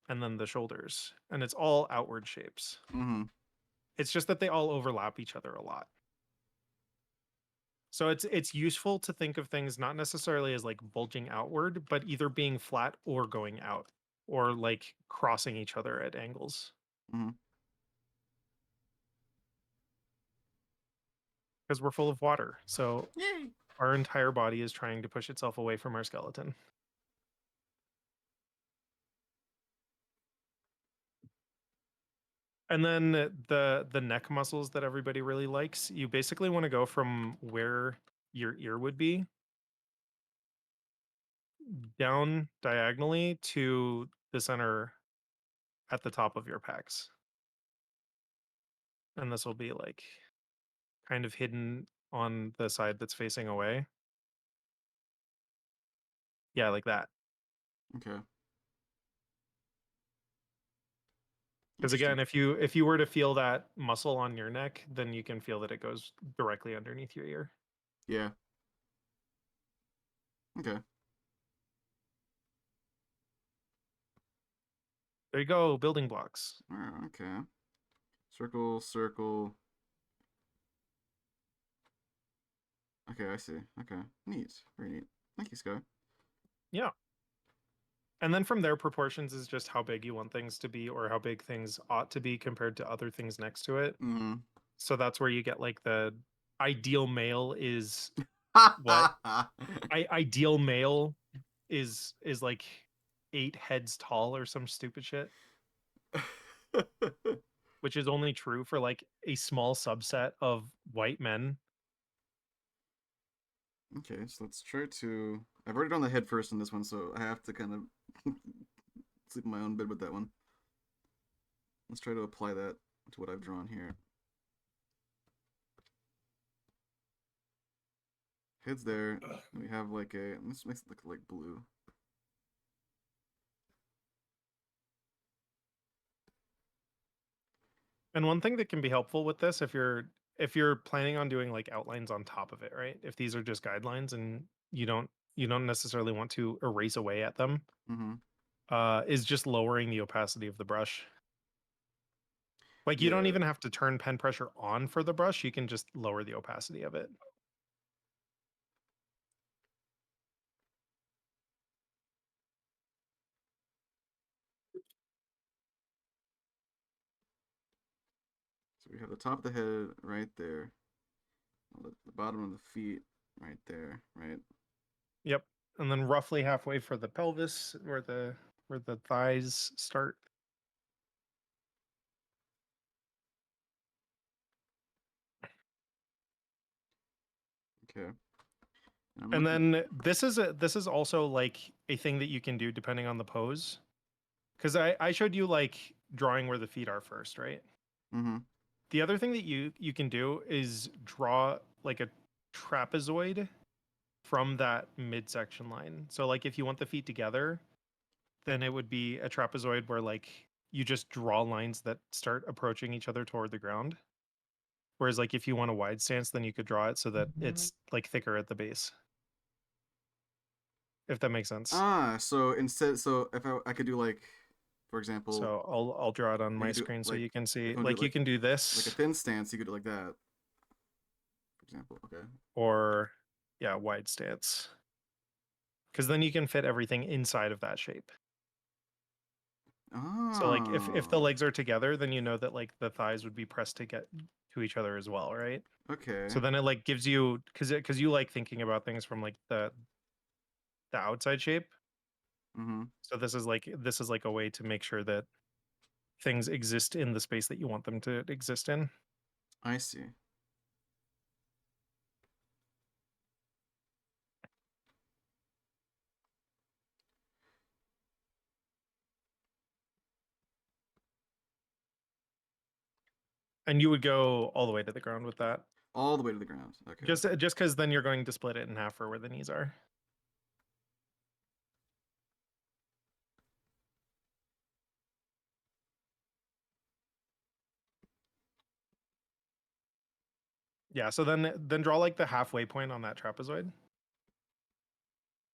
and then the shoulders, and it's all outward shapes. Mm-hmm. It's just that they all overlap each other a lot. So it's useful to think of things not necessarily as like bulging outward, but either being flat or going out, or like crossing each other at angles. Mm-hmm. Because we're full of water. So Yay. our entire body is trying to push itself away from our skeleton. And then the neck muscles that everybody really likes, you basically want to go from where your ear would be down diagonally to the center at the top of your pecs. And this will be like kind of hidden on the side that's facing away. Yeah, like that. Okay. Because again, if you were to feel that muscle on your neck, then you can feel that it goes directly underneath your ear. Yeah. Okay. There you go, building blocks. Okay. Circle, circle. Okay, I see. Okay. Neat. Very neat. Thank you, Sky. Yeah. And then from there, proportions is just how big you want things to be or how big things ought to be compared to other things next to it. Mm-hmm. So that's where you get like the ideal male is what? Ideal male is like 8 heads tall or some stupid shit, which is only true for like a small subset of white men. Okay, so let's try to. I've already done the head first in this one, so I have to kind of sleep in my own bed with that one. Let's try to apply that to what I've drawn here. Head's there. And we have like a. This makes it look like blue. And one thing that can be helpful with this, if you're planning on doing like outlines on top of it, right? If these are just guidelines and you don't necessarily want to erase away at them, Mm-hmm. is just lowering the opacity of the brush. Like you don't Yeah. even have to turn pen pressure on for the brush, you can just lower the opacity of it. So we have the top of the head right there. The bottom of the feet right there, right? Yep. And then roughly halfway for the pelvis where the thighs start. Okay. I'm And looking. then this is also like a thing that you can do depending on the pose. Because I showed you like drawing where the feet are first, right? Mm-hmm. The other thing that you can do is draw like a trapezoid from that midsection line. So like if you want the feet together, then it would be a trapezoid where like you just draw lines that start approaching each other toward the ground. Whereas like if you want a wide stance, then you could draw it so that it's like thicker at the base. If that makes sense. So instead, so if I could do like, for example, So I'll draw it on you my could do screen so like you can see. if I do Like you can do like a this thin stance, you could do like that, for example. Okay. or yeah, wide stance. Because then you can fit everything inside of that shape. So like if the Oh. legs are together, then you know that like the thighs would be pressed to get to each other as well, right? Okay. So then it like gives you because you like thinking about things from like the outside shape. Mm-hmm. So this is like a way to make sure that things exist in the space that you want them to exist in. I see. And you would go all the way to the ground with that. All the way to the ground. Okay. Just because then you're going to split it in half for where the knees are. Yeah, so then draw like the halfway point on that trapezoid.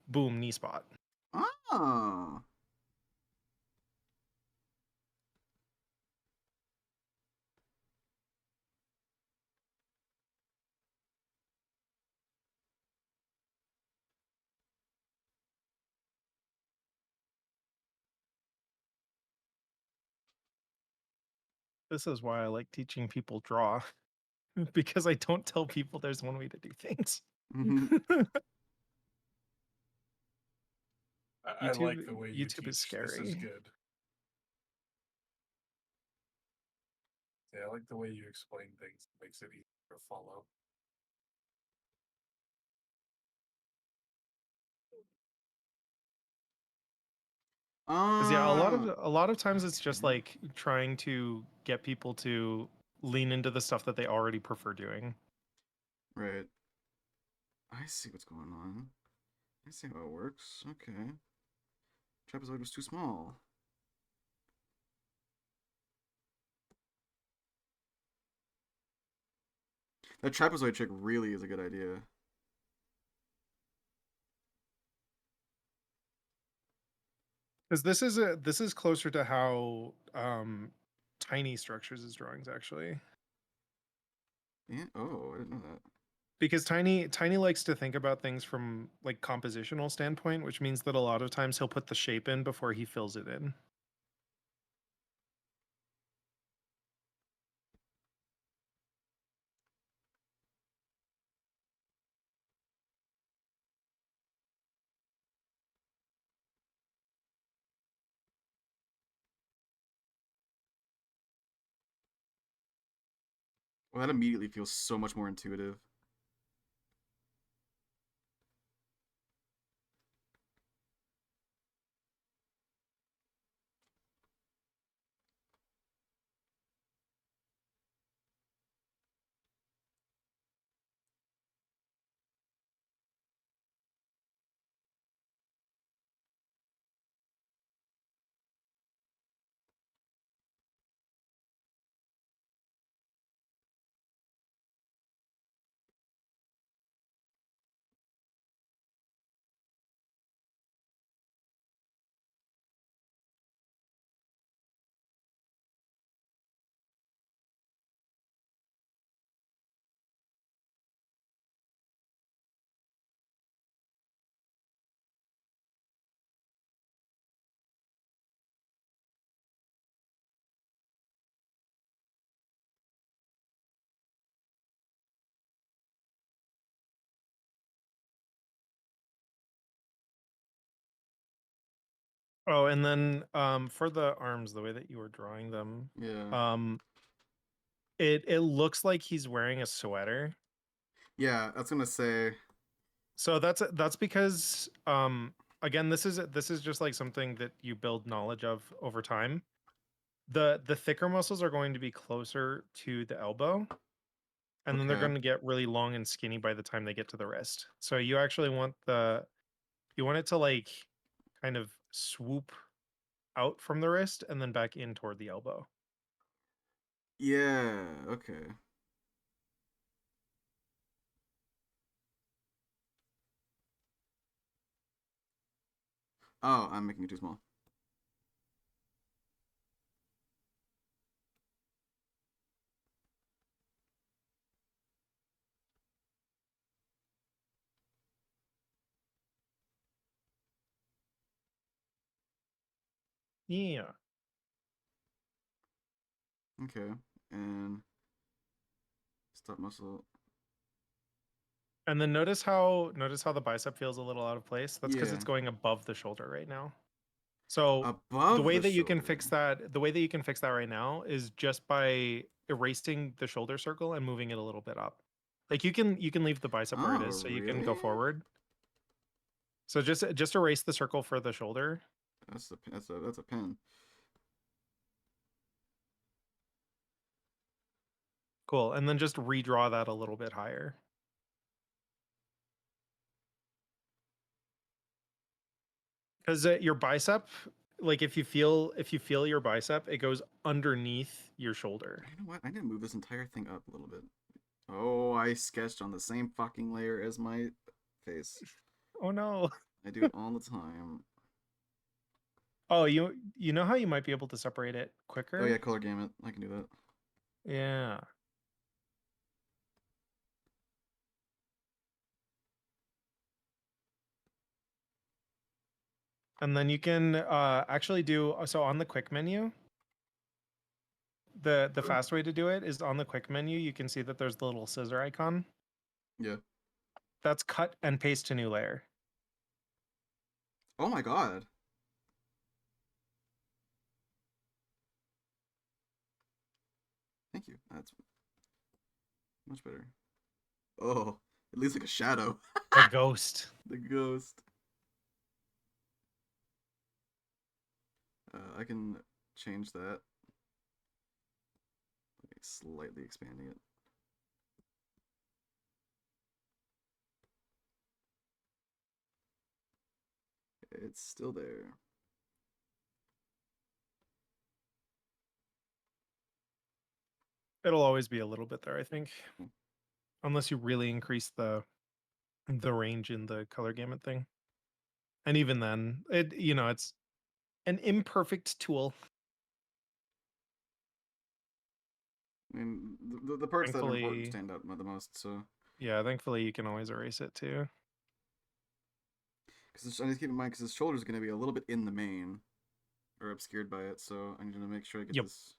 Boom, knee spot. Oh. This is why I like teaching people draw because I don't tell people there's one way to do things. Mm-hmm. I like the way you YouTube is teach. This is scary. good. Yeah, I like the way you explain things. It makes it easier to follow. Because yeah, Ah. a lot of times it's just Okay. like trying to get people to lean into the stuff that they already prefer doing. Right. I see what's going on. I see how it works. Okay. Trapezoid was too small. That trapezoid trick really is a good idea. Because this is closer to how Tiny structures his drawings actually. Yeah. Oh, I didn't know that. Because Tiny likes to think about things from like compositional standpoint, which means that a lot of times he'll put the shape in before he fills it in. Well, that immediately feels so much more intuitive. Oh, and then for the arms, the way that you were drawing them, Yeah. it looks like he's wearing a sweater. Yeah, that's gonna say. So that's because again, this is just like something that you build knowledge of over time. The thicker muscles are going to be closer to the elbow, and then they're Okay. going to get really long and skinny by the time they get to the wrist. So you actually want it to like kind of swoop out from the wrist and then back in toward the elbow. Yeah. Okay. Oh, I'm making it too small. Yeah. Okay. And stop muscle. And then notice how the bicep feels a little out of place. That's because Yeah. it's going above the shoulder right now. So the Above way the that you can shoulder. fix that, the way that you can fix that right now is just by erasing the shoulder circle and moving it a little bit up. Like you can leave the bicep where it Oh, is, so you can really? go forward. So just erase the circle for the shoulder. That's a pin. Cool. And then just redraw that a little bit higher. Because your bicep, like if you feel your bicep, it goes underneath your shoulder. You know what? I need to move this entire thing up a little bit. Oh, I sketched on the same fucking layer as my face. Oh no. I do it all the time. Oh, you know how you might be able to separate it Oh quicker? yeah, color gamut. I can do that. Yeah. And then you can actually do so on the quick menu. The fast way to do it is on the quick menu. You can see that there's the little scissor icon. Yeah. That's cut and paste to new layer. Oh my god. Thank you. That's much better. Oh, it leaves like a shadow. The ghost. The ghost. I can change that. Slightly expanding it. It's still there. It'll always be a little bit there, I think. Unless you really increase the range in the color gamut thing. And even then, it's an imperfect tool. I mean, the parts that are important Thankfully, stand out the most. So, yeah, thankfully you can always erase it too. because I need to keep in mind because his shoulder is going to be a little bit in the main, or obscured by it. So I need to make sure I get Yep. this.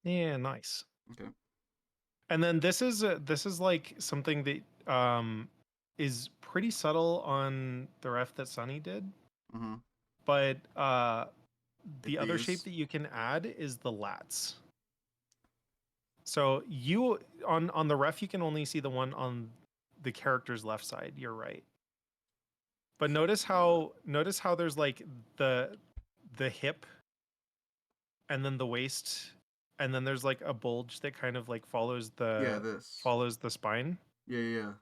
Yeah, nice. Okay. And then this is like something that is pretty subtle on the ref that Sunny did, Mm-hmm. but the Like other shape these. that you can add is the lats. So you on the ref you can only see the one on the character's left side. You're right. But notice how there's like the hip and then the waist and then there's like a bulge that kind of like follows Yeah, this. the spine. Yeah, yeah.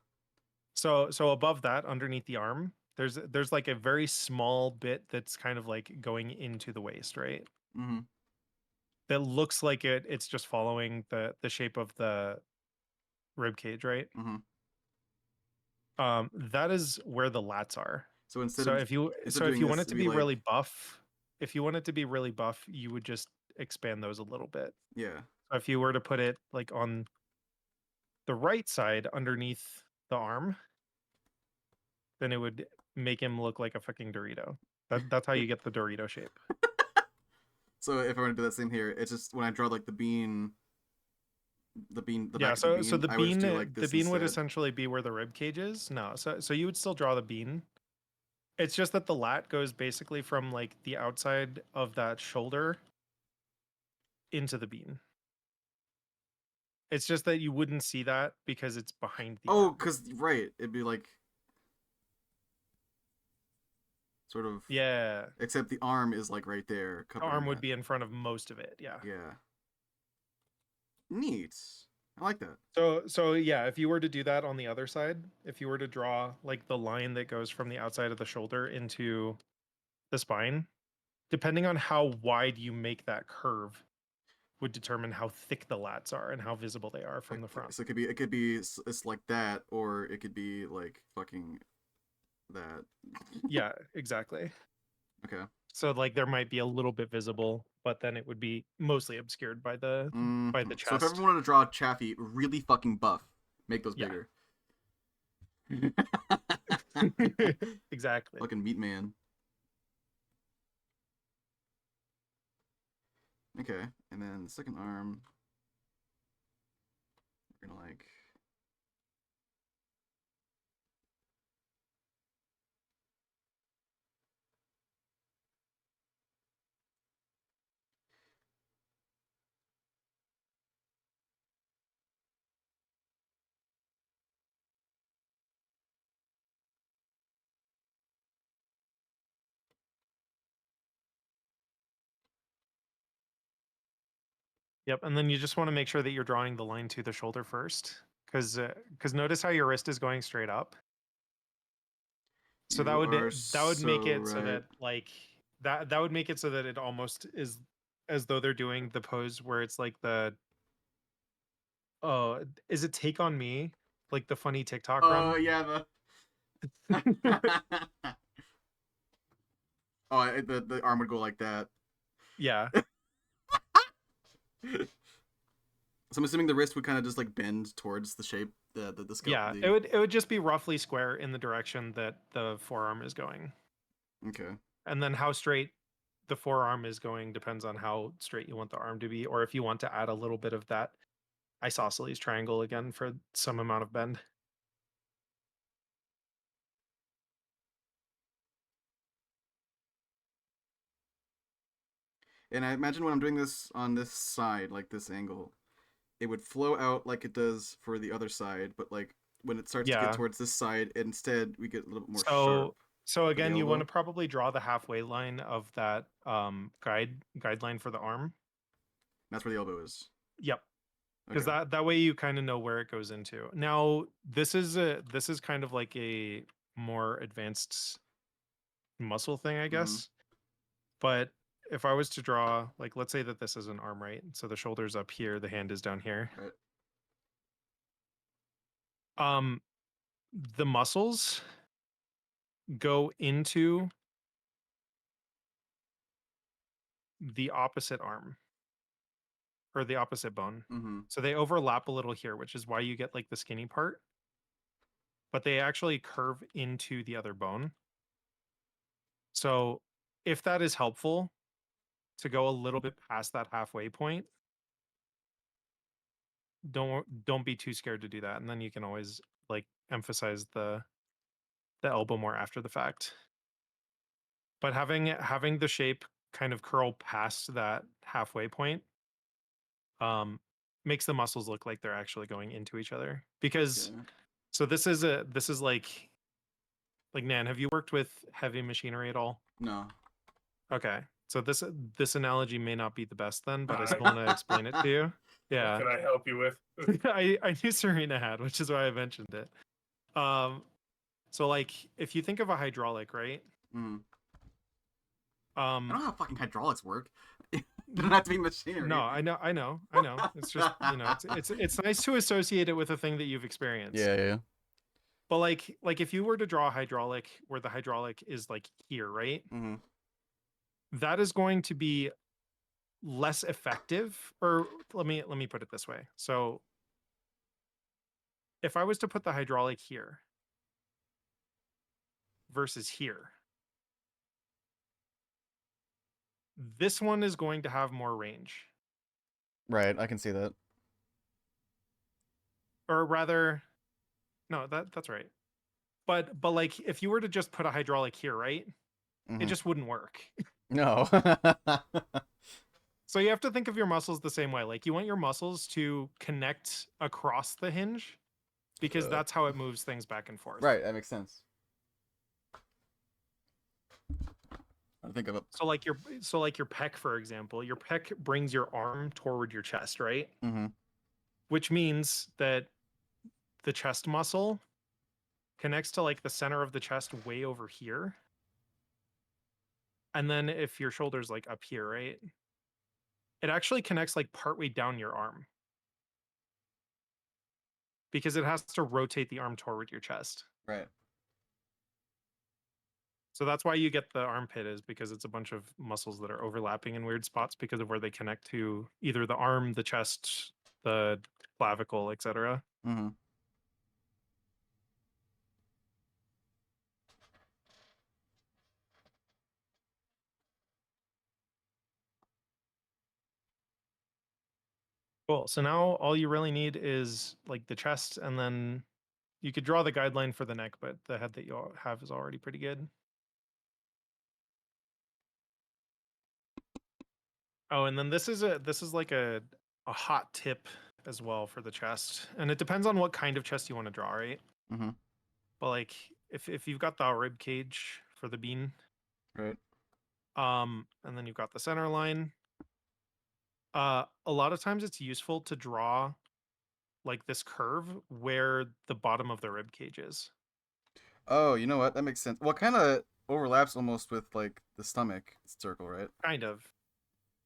So above that, underneath the arm, there's like a very small bit that's kind of like going into the waist, right? Mm-hmm. That looks like it's just following the shape of the rib cage, right? Mm-hmm. That is where the lats are. So instead So of if you doing want this, it to it'd be like, really buff, if you want it to be really buff, you would just expand those a little bit. yeah. So if you were to put it like on the right side underneath the arm, then it would make him look like a fucking Dorito. That's how you get the Dorito shape. So if I were to do that same here, it's just when I draw like the bean, the Yeah, back of the so bean, the I would just bean do like the this bean would instead. essentially be where the rib cage is. No, so you would still draw the bean, It's just that the lat goes basically from like the outside of that shoulder into the bean. It's just that you wouldn't see that because it's behind the Oh, arm. cause right, it'd be like sort of. Yeah. Except the arm is like right there, The covering arm would that. be in front of most of it. Yeah. Yeah. Neat. I like that. So yeah, if you were to do that on the other side, if you were to draw like the line that goes from the outside of the shoulder into the spine, depending on how wide you make that curve would determine how thick the lats are and how visible they are from the front. So it could be it's like that, or it could be like fucking that. Yeah, exactly. Okay. So like there might be a little bit visible, but then it would be mostly obscured by the Mhm. So if chest. everyone wanted to draw Chaffee really fucking buff, make those Yeah. bigger. Exactly. Fucking meat man. Okay, and then the second arm, we're gonna like. Yep, and then you just want to make sure that you're drawing the line to the shoulder first, because notice how your wrist is going straight up. So You are that would make so it so right. that like that would make it so that it almost is as though they're doing the pose where it's like the is it Take on Me, like the funny TikTok run? Yeah, the arm would go like that. Yeah. So I'm assuming the wrist would kind of just like bend towards the shape, the scale. Yeah, it would just be roughly square in the direction that the forearm is going. Okay. And then how straight the forearm is going depends on how straight you want the arm to be, or if you want to add a little bit of that isosceles triangle again for some amount of bend. And I imagine when I'm doing this on this side, like this angle, it would flow out like it does for the other side, but like when it starts to get Yeah. towards this side, instead we get a little bit more So sharp. so the again, you want to elbow. probably draw the halfway line of that guideline for the arm. That's where the elbow is. Yep. Because Okay. that way you kind of know where it goes into. Now this is kind of like a more advanced muscle thing, I guess. But if I was to draw, like, let's say that this is an arm, right? So the shoulder's up here, the hand is down here. Right. The muscles go into the opposite arm or the opposite bone. Mm-hmm. So they overlap a little here, which is why you get like the skinny part. But they actually curve into the other bone. So if that is helpful to go a little bit past that halfway point, don't be too scared to do that. And then you can always like emphasize the elbow more after the fact. But having the shape kind of curl past that halfway point makes the muscles look like they're actually going into each other. Because Okay. so this is like Nan, have you worked with heavy machinery at all? No. Okay. So this analogy may not be the best then, but I still want to explain it to you. Yeah. What can I help you with? I knew Serena had, which is why I mentioned it. So like if you think of a hydraulic, right? Mm. I don't know how fucking hydraulics work. It doesn't have to be machinery. No, I know. It's just it's nice to associate it with a thing that you've experienced. Yeah. But like if you were to draw a hydraulic where the hydraulic is like here, right? Mm-hmm. That is going to be less effective. Or let me put it this way. So if I was to put the hydraulic here versus here, this one is going to have more range. Right, I can see that. Or rather, no, that's right. but like if you were to just put a hydraulic here, right? It Mhm. just wouldn't work. No. So you have to think of your muscles the same way. Like you want your muscles to connect across the hinge because that's how it moves things back and forth. Right, that makes sense. I think of it. So like your pec, for example, your pec brings your arm toward your chest, right? Mm-hmm. Which means that the chest muscle connects to like the center of the chest way over here. And then if your shoulder's like up here, right? It actually connects like partway down your arm. Because it has to rotate the arm toward your chest. Right. So that's why you get the armpit is because it's a bunch of muscles that are overlapping in weird spots because of where they connect to either the arm, the chest, the clavicle, etc. Mm-hmm. Cool. So now all you really need is like the chest, and then you could draw the guideline for the neck, but the head that you have is already pretty good. Oh, and then this is like a hot tip as well for the chest, and it depends on what kind of chest you want to draw, right? Mm-hmm. But like if you've got the rib cage for the bean, Right. and then you've got the center line. A lot of times it's useful to draw like this curve where the bottom of the rib cage is. Oh, you know what? That makes sense. Well, kind of overlaps almost with like the stomach circle, right? Kind of.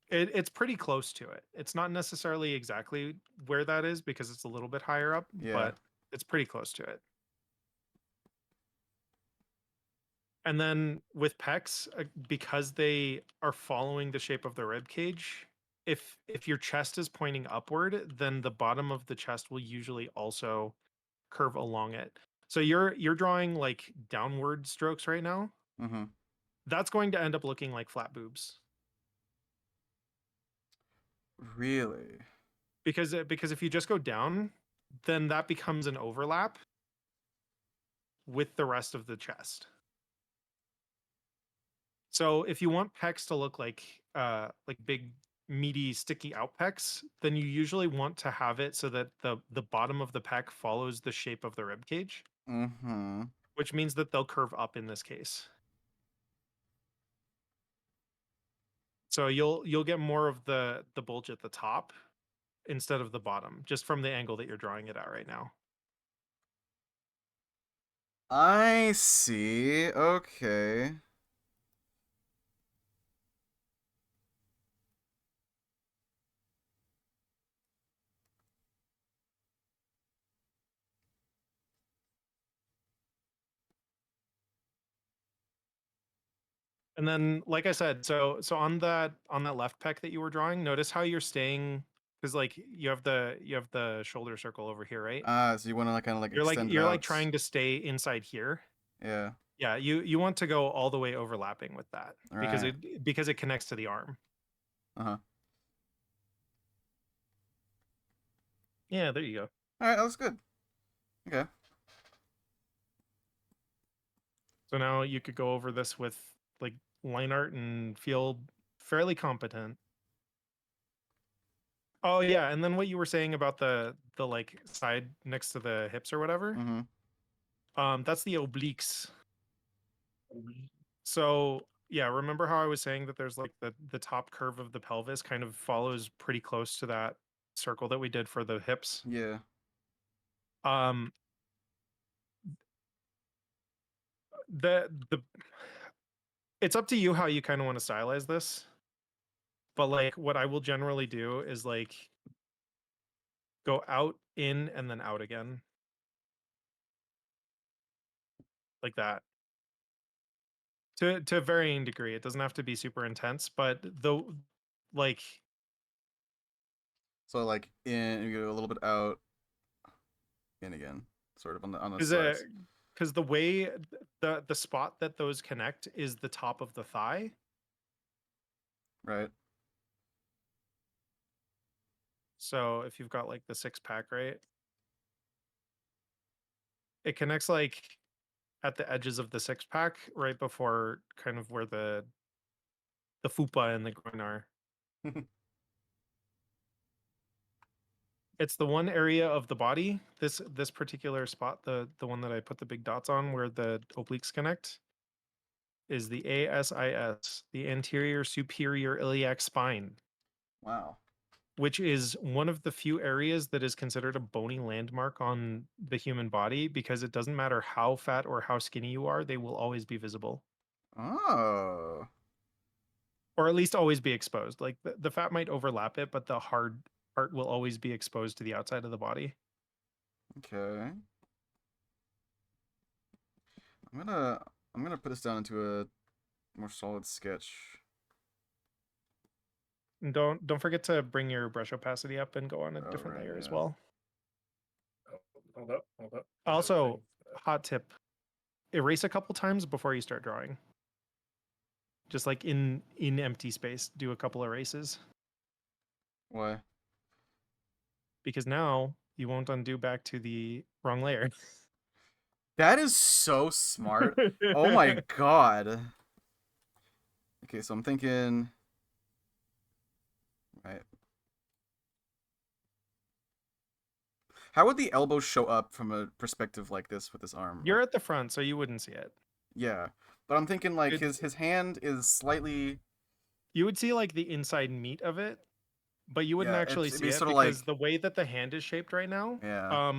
It's pretty close to it. It's not necessarily exactly where that is because it's a little bit higher up, Yeah. but it's pretty close to it. And then with pecs, because they are following the shape of the rib cage, if your chest is pointing upward, then the bottom of the chest will usually also curve along it. So you're drawing like downward strokes right now. Mm-hmm. That's going to end up looking like flat boobs Really? because if you just go down, then that becomes an overlap with the rest of the chest. So if you want pecs to look like big meaty sticky out pecs, then you usually want to have it so that the bottom of the pec follows the shape of the rib cage, Mm-hmm. which means that they'll curve up in this case. So you'll get more of the bulge at the top instead of the bottom, just from the angle that you're drawing it at right now. I see. Okay. And then, like I said, so on that left pec that you were drawing, notice how you're staying because like you have the shoulder circle over here, right? So you want to like kind of like extend it You're like out. trying to stay inside here. Yeah. Yeah, you want to go all the way overlapping with that All because right. it connects to the arm. Uh-huh. Yeah, there you go. All right, that was good. Okay. So now you could go over this with like line art and feel fairly competent. Oh yeah, and then what you were saying about the like side next to the hips or whatever, Mm-hmm. that's the obliques. So yeah, remember how I was saying that there's like the top curve of the pelvis kind of follows pretty close to that circle that we did for the hips. Yeah. Um, the it's up to you how you kind of want to stylize this, but like what I will generally do is like go out, in, and then out again, like that. To a varying degree, it doesn't have to be super intense, but the like So like in, you go a little bit out, in again, sort of on the is sides. because the way the spot that those connect is the top of the thigh. Right. So if you've got like the six pack, right? It connects like at the edges of the six pack, right before kind of where the fupa and the groin are. It's the one area of the body, this particular spot, the one that I put the big dots on where the obliques connect, is the ASIS, the anterior superior iliac spine, Wow. which is one of the few areas that is considered a bony landmark on the human body because it doesn't matter how fat or how skinny you are, they will always be visible. Oh. Or at least always be exposed. Like the fat might overlap it, but the hard part will always be exposed to the outside of the body. Okay. I'm gonna put this down into a more solid sketch. And don't forget to bring your brush opacity up and go on a Oh, different right, layer as yeah. well. Oh, hold up, hold up. I got a Also, thing. hot tip: erase a couple times before you start drawing. Just like in empty space, do a couple erases Why? because now you won't undo back to the wrong layer. That is so smart. Oh my god. Okay, so I'm thinking. Right. How would the elbow show up from a perspective like this with this arm? You're Like, at the front, so you wouldn't see it. yeah, but I'm thinking like It- his hand is slightly. You would see like the inside meat of it, but you wouldn't Yeah, actually it'd see be it sorta because like- the way that the hand is shaped right now. Yeah.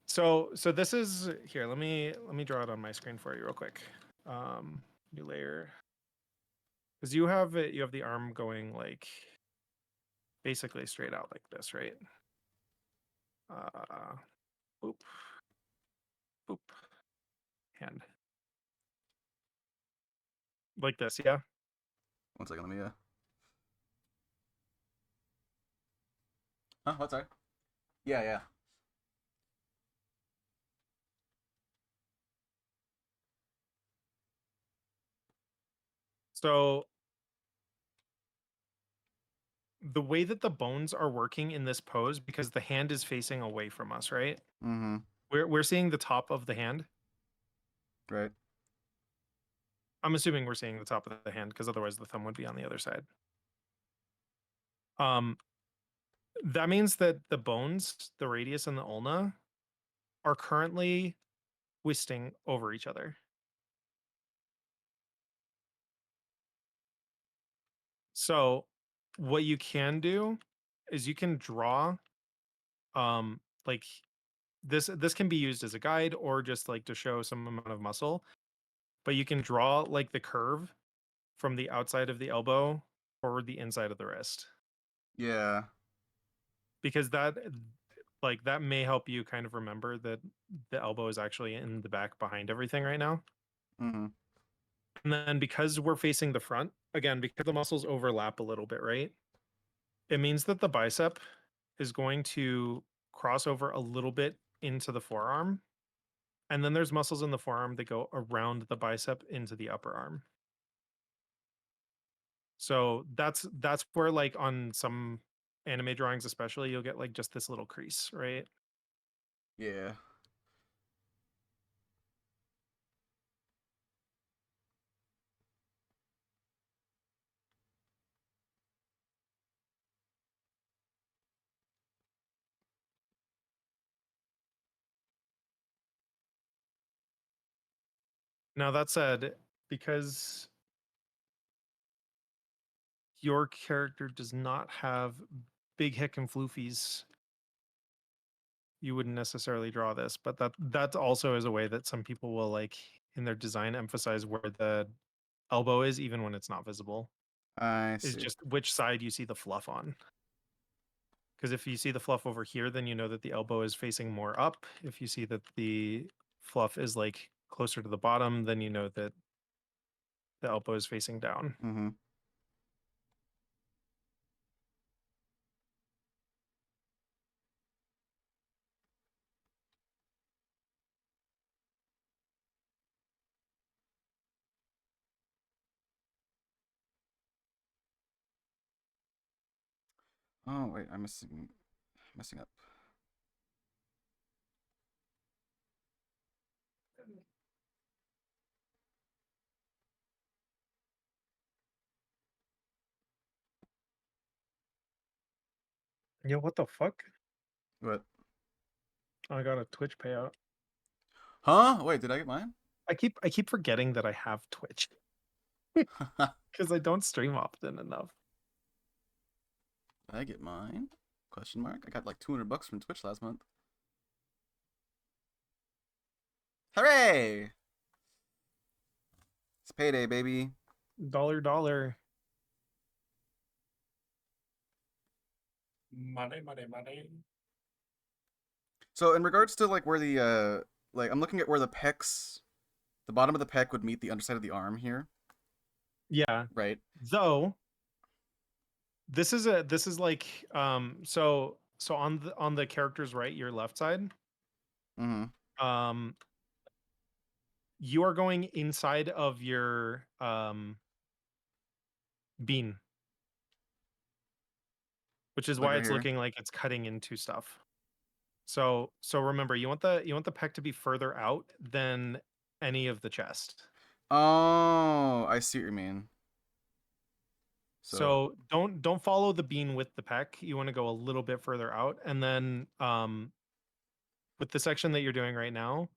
So this is here. Let me draw it on my screen for you real quick. New layer. Because you have it, you have the arm going like basically straight out like this, right? Boop, boop, hand, like this, yeah. One second, let me. Huh? What's that? Yeah, yeah. So the way that the bones are working in this pose, because the hand is facing away from us, right? Mm-hmm. We're seeing the top of the hand. Right. I'm assuming we're seeing the top of the hand because otherwise the thumb would be on the other side. That means that the bones, the radius and the ulna, are currently twisting over each other. So what you can do is you can draw like this can be used as a guide or just like to show some amount of muscle, but you can draw like the curve from the outside of the elbow toward the inside of the wrist Yeah. because that may help you kind of remember that the elbow is actually in the back behind everything right now. Mm-hmm. And then because we're facing the front, again, because the muscles overlap a little bit, right? It means that the bicep is going to cross over a little bit into the forearm. And then there's muscles in the forearm that go around the bicep into the upper arm. So that's where like on some anime drawings especially you'll get like just this little crease, right? Yeah. Now that said, because your character does not have big hick and floofies, you wouldn't necessarily draw this, but that also is a way that some people will like in their design emphasize where the elbow is even when it's not visible. I Is see. just which side you see the fluff on. Because if you see the fluff over here, then you know that the elbow is facing more up. If you see that the fluff is like closer to the bottom, then you know that the elbow is facing down. Mm-hmm. Oh wait, I'm messing up. Yeah, what the fuck? What? I got a Twitch payout. Huh? Wait, did I get mine? I keep forgetting that I have Twitch because I don't stream often enough. Did I get mine? Question mark. I got like $200 from Twitch last month. Hooray! It's payday, baby. Dollar. Money, money, money. So in regards to like where the like I'm looking at where the pecs, the bottom of the pec would meet the underside of the arm here, Yeah. right? Though this is like so on the character's right, your left side, Mm-hmm. you are going inside of your bean, which is Like why right it's here. looking like it's cutting into stuff. So remember, you want the pec to be further out than any of the chest. Oh, I see what you mean. So don't follow the bean with the pec. You want to go a little bit further out, and then with the section that you're doing right now,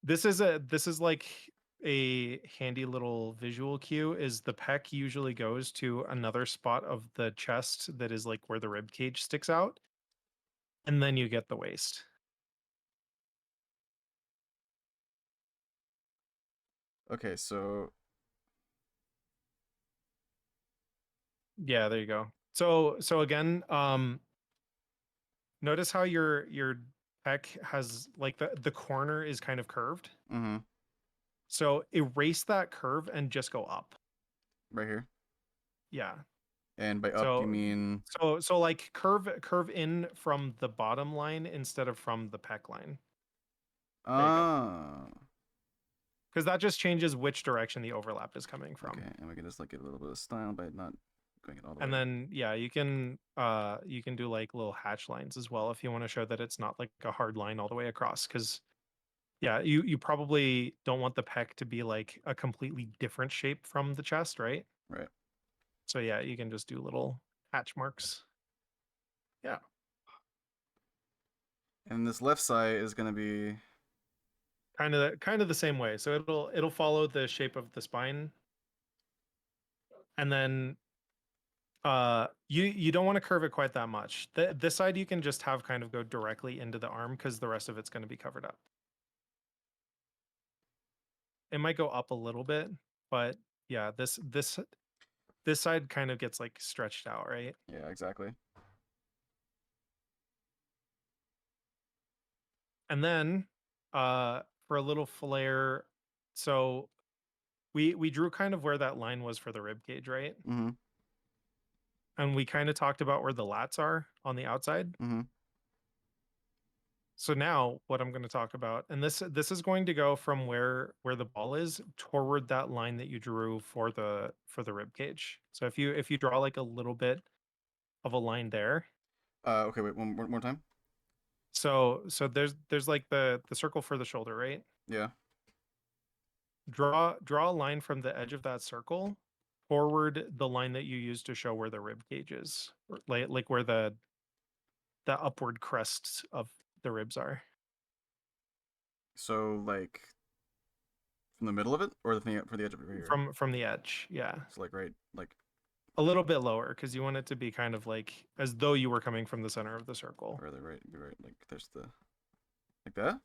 this is like a handy little visual cue. Is the pec usually goes to another spot of the chest that is like where the rib cage sticks out, and then you get the waist. okay, so Yeah, there you go. So again, notice how your pec has like the corner is kind of curved. mm-hmm. So erase that curve and just go up. Right here. Yeah. And by up you So mean so like curve in from the bottom line instead of from the pec line. There you go. ah. Because that just changes which direction the overlap is coming from. Okay, and we can just like get a little bit of style by not going it all the And way. then yeah, you can do like little hatch lines as well if you want to show that it's not like a hard line all the way across. Because yeah, you probably don't want the pec to be like a completely different shape from the chest, right? Right. So yeah, you can just do little hatch marks. Yeah. And this left side is gonna be Kind of the same way. So it'll follow the shape of the spine. And then you don't want to curve it quite that much. This side you can just have kind of go directly into the arm because the rest of it's going to be covered up. It might go up a little bit, but yeah, this side kind of gets like stretched out, right? yeah, exactly. And then for a little flare, so we drew kind of where that line was for the rib cage, right? Mm-hmm. And we kind of talked about where the lats are on the outside. Mm-hmm. So now what I'm going to talk about, and this is going to go from where the ball is toward that line that you drew for the rib cage. So if you draw like a little bit of a line there, Okay, wait, one more time. so there's like the circle for the shoulder, right? Yeah. Draw a line from the edge of that circle forward the line that you used to show where the rib cage is, like where the upward crests of the ribs are. So like from the middle of it, or the thing for the edge of it right here. From the edge, yeah. So like right, like A little bit lower because you want it to be kind of like as though you were coming from the center of the circle. or the right, be right. Like there's the like that.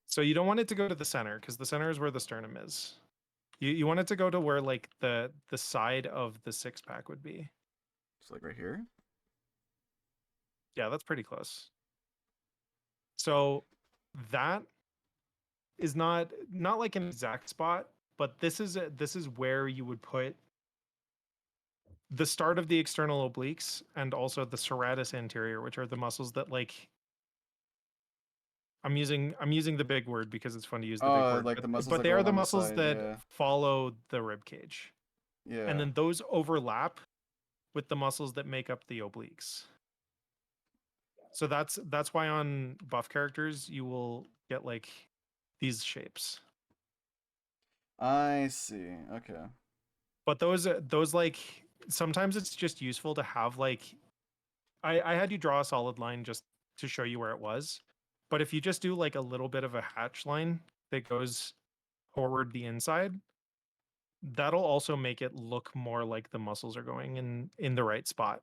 So you don't want it to go to the center because the center is where the sternum is. You want it to go to where like the side of the six pack would be. So like right here. Yeah, that's pretty close. So that is not like an exact spot, but this is where you would put the start of the external obliques and also the serratus anterior, which are the muscles that like I'm using the big word because it's fun to use the big word. Like the muscles but that they go are the along the muscles side, that yeah. follow the rib cage. Yeah. And then those overlap with the muscles that make up the obliques. So that's why on buff characters you will get like these shapes. I see. Okay. But those like sometimes it's just useful to have like I had you draw a solid line just to show you where it was. But if you just do like a little bit of a hatch line that goes forward the inside, that'll also make it look more like the muscles are going in the right spot.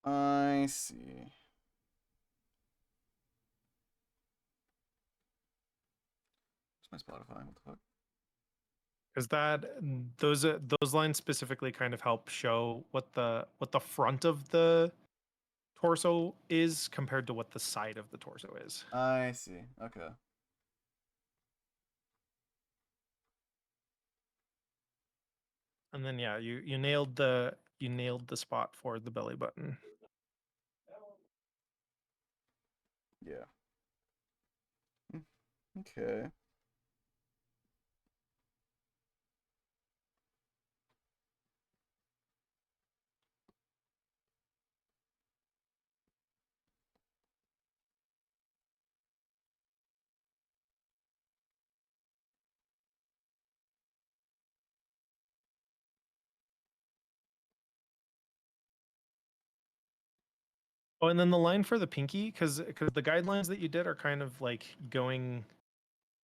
I see. Where's my Spotify? What the fuck? Because those lines specifically kind of help show what the front of the torso is compared to what the side of the torso is. I see. Okay. And then yeah, you nailed the spot for the belly button. Yeah. Mm, okay. Oh, and then the line for the pinky, because the guidelines that you did are kind of like going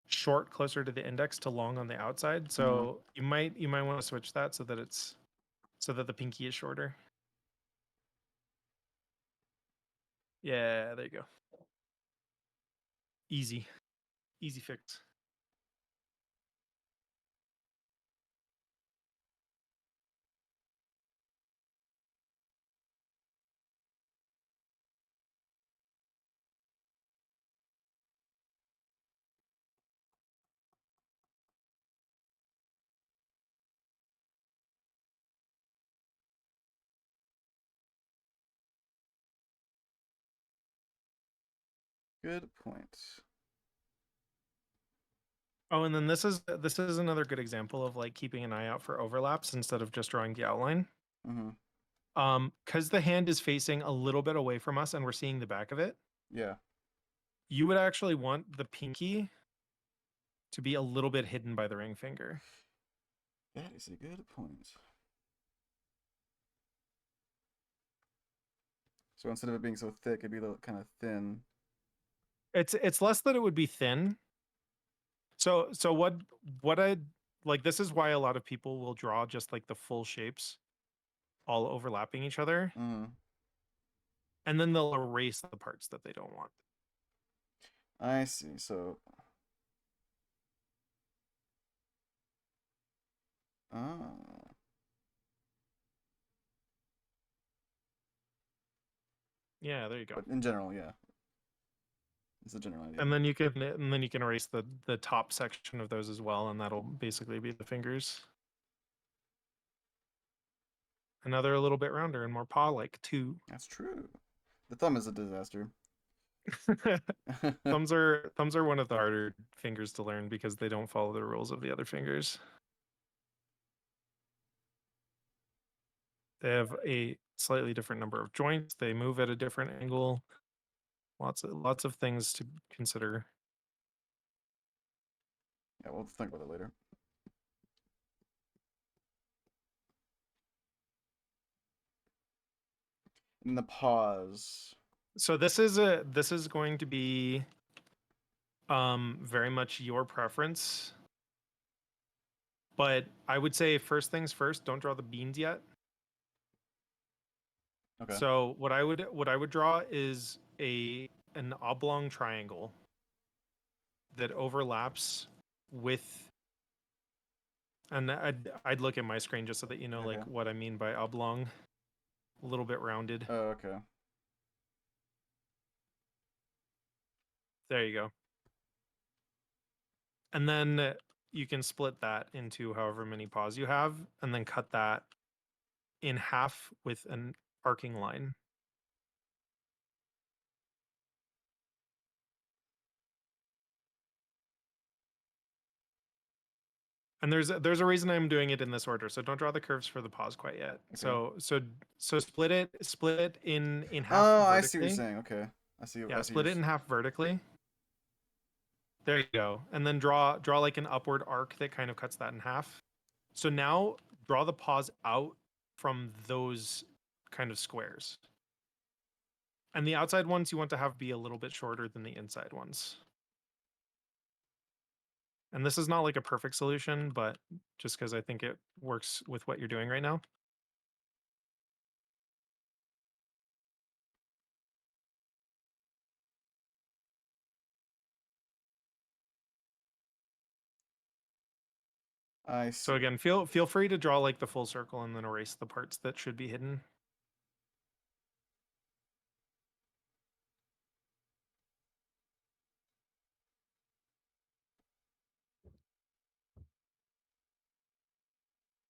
short closer to the index to long on the outside. So you might want to switch that so that the pinky is shorter. Yeah, there you go. Easy fix. Good point. Oh, and then this is another good example of like keeping an eye out for overlaps instead of just drawing the outline. Mm-hmm. Because the hand is facing a little bit away from us and we're seeing the back of it, Yeah. you would actually want the pinky to be a little bit hidden by the ring finger. That is a good point. So instead of it being so thick, it'd be a little kind of thin. It's less that it would be thin. So what I like, this is why a lot of people will draw just like the full shapes all overlapping each other, Mm-hmm. and then they'll erase the parts that they don't want. I see. So. Ah. Yeah, there you go. But in general, yeah. It's a general idea. And then you can erase the top section of those as well, and that'll basically be the fingers. Another a little bit rounder and more paw-like too. That's true. The thumb is a disaster. Thumbs are one of the harder fingers to learn because they don't follow the rules of the other fingers. They have a slightly different number of joints. They move at a different angle. Lots of things to consider. Yeah, we'll think about it later. And the pause. So this is going to be very much your preference. But I would say first things first, don't draw the beans yet. Okay. So what I would draw is an oblong triangle that overlaps with, and I'd look at my screen just so that you know like Okay. what I mean by oblong, a little bit rounded. Oh, okay. There you go. And then you can split that into however many paws you have, and then cut that in half with an arcing line. And there's a reason I'm doing it in this order, so don't draw the curves for the paws quite yet. Okay. So split it in half. Oh, vertically. I see what you're saying. Okay. I see. Yeah, I see split it in half vertically. There you go. And then draw like an upward arc that kind of cuts that in half. So now draw the paws out from those kind of squares. And the outside ones you want to have be a little bit shorter than the inside ones. And this is not like a perfect solution, but just because I think it works with what you're doing right now. I see. So again, feel free to draw like the full circle and then erase the parts that should be hidden.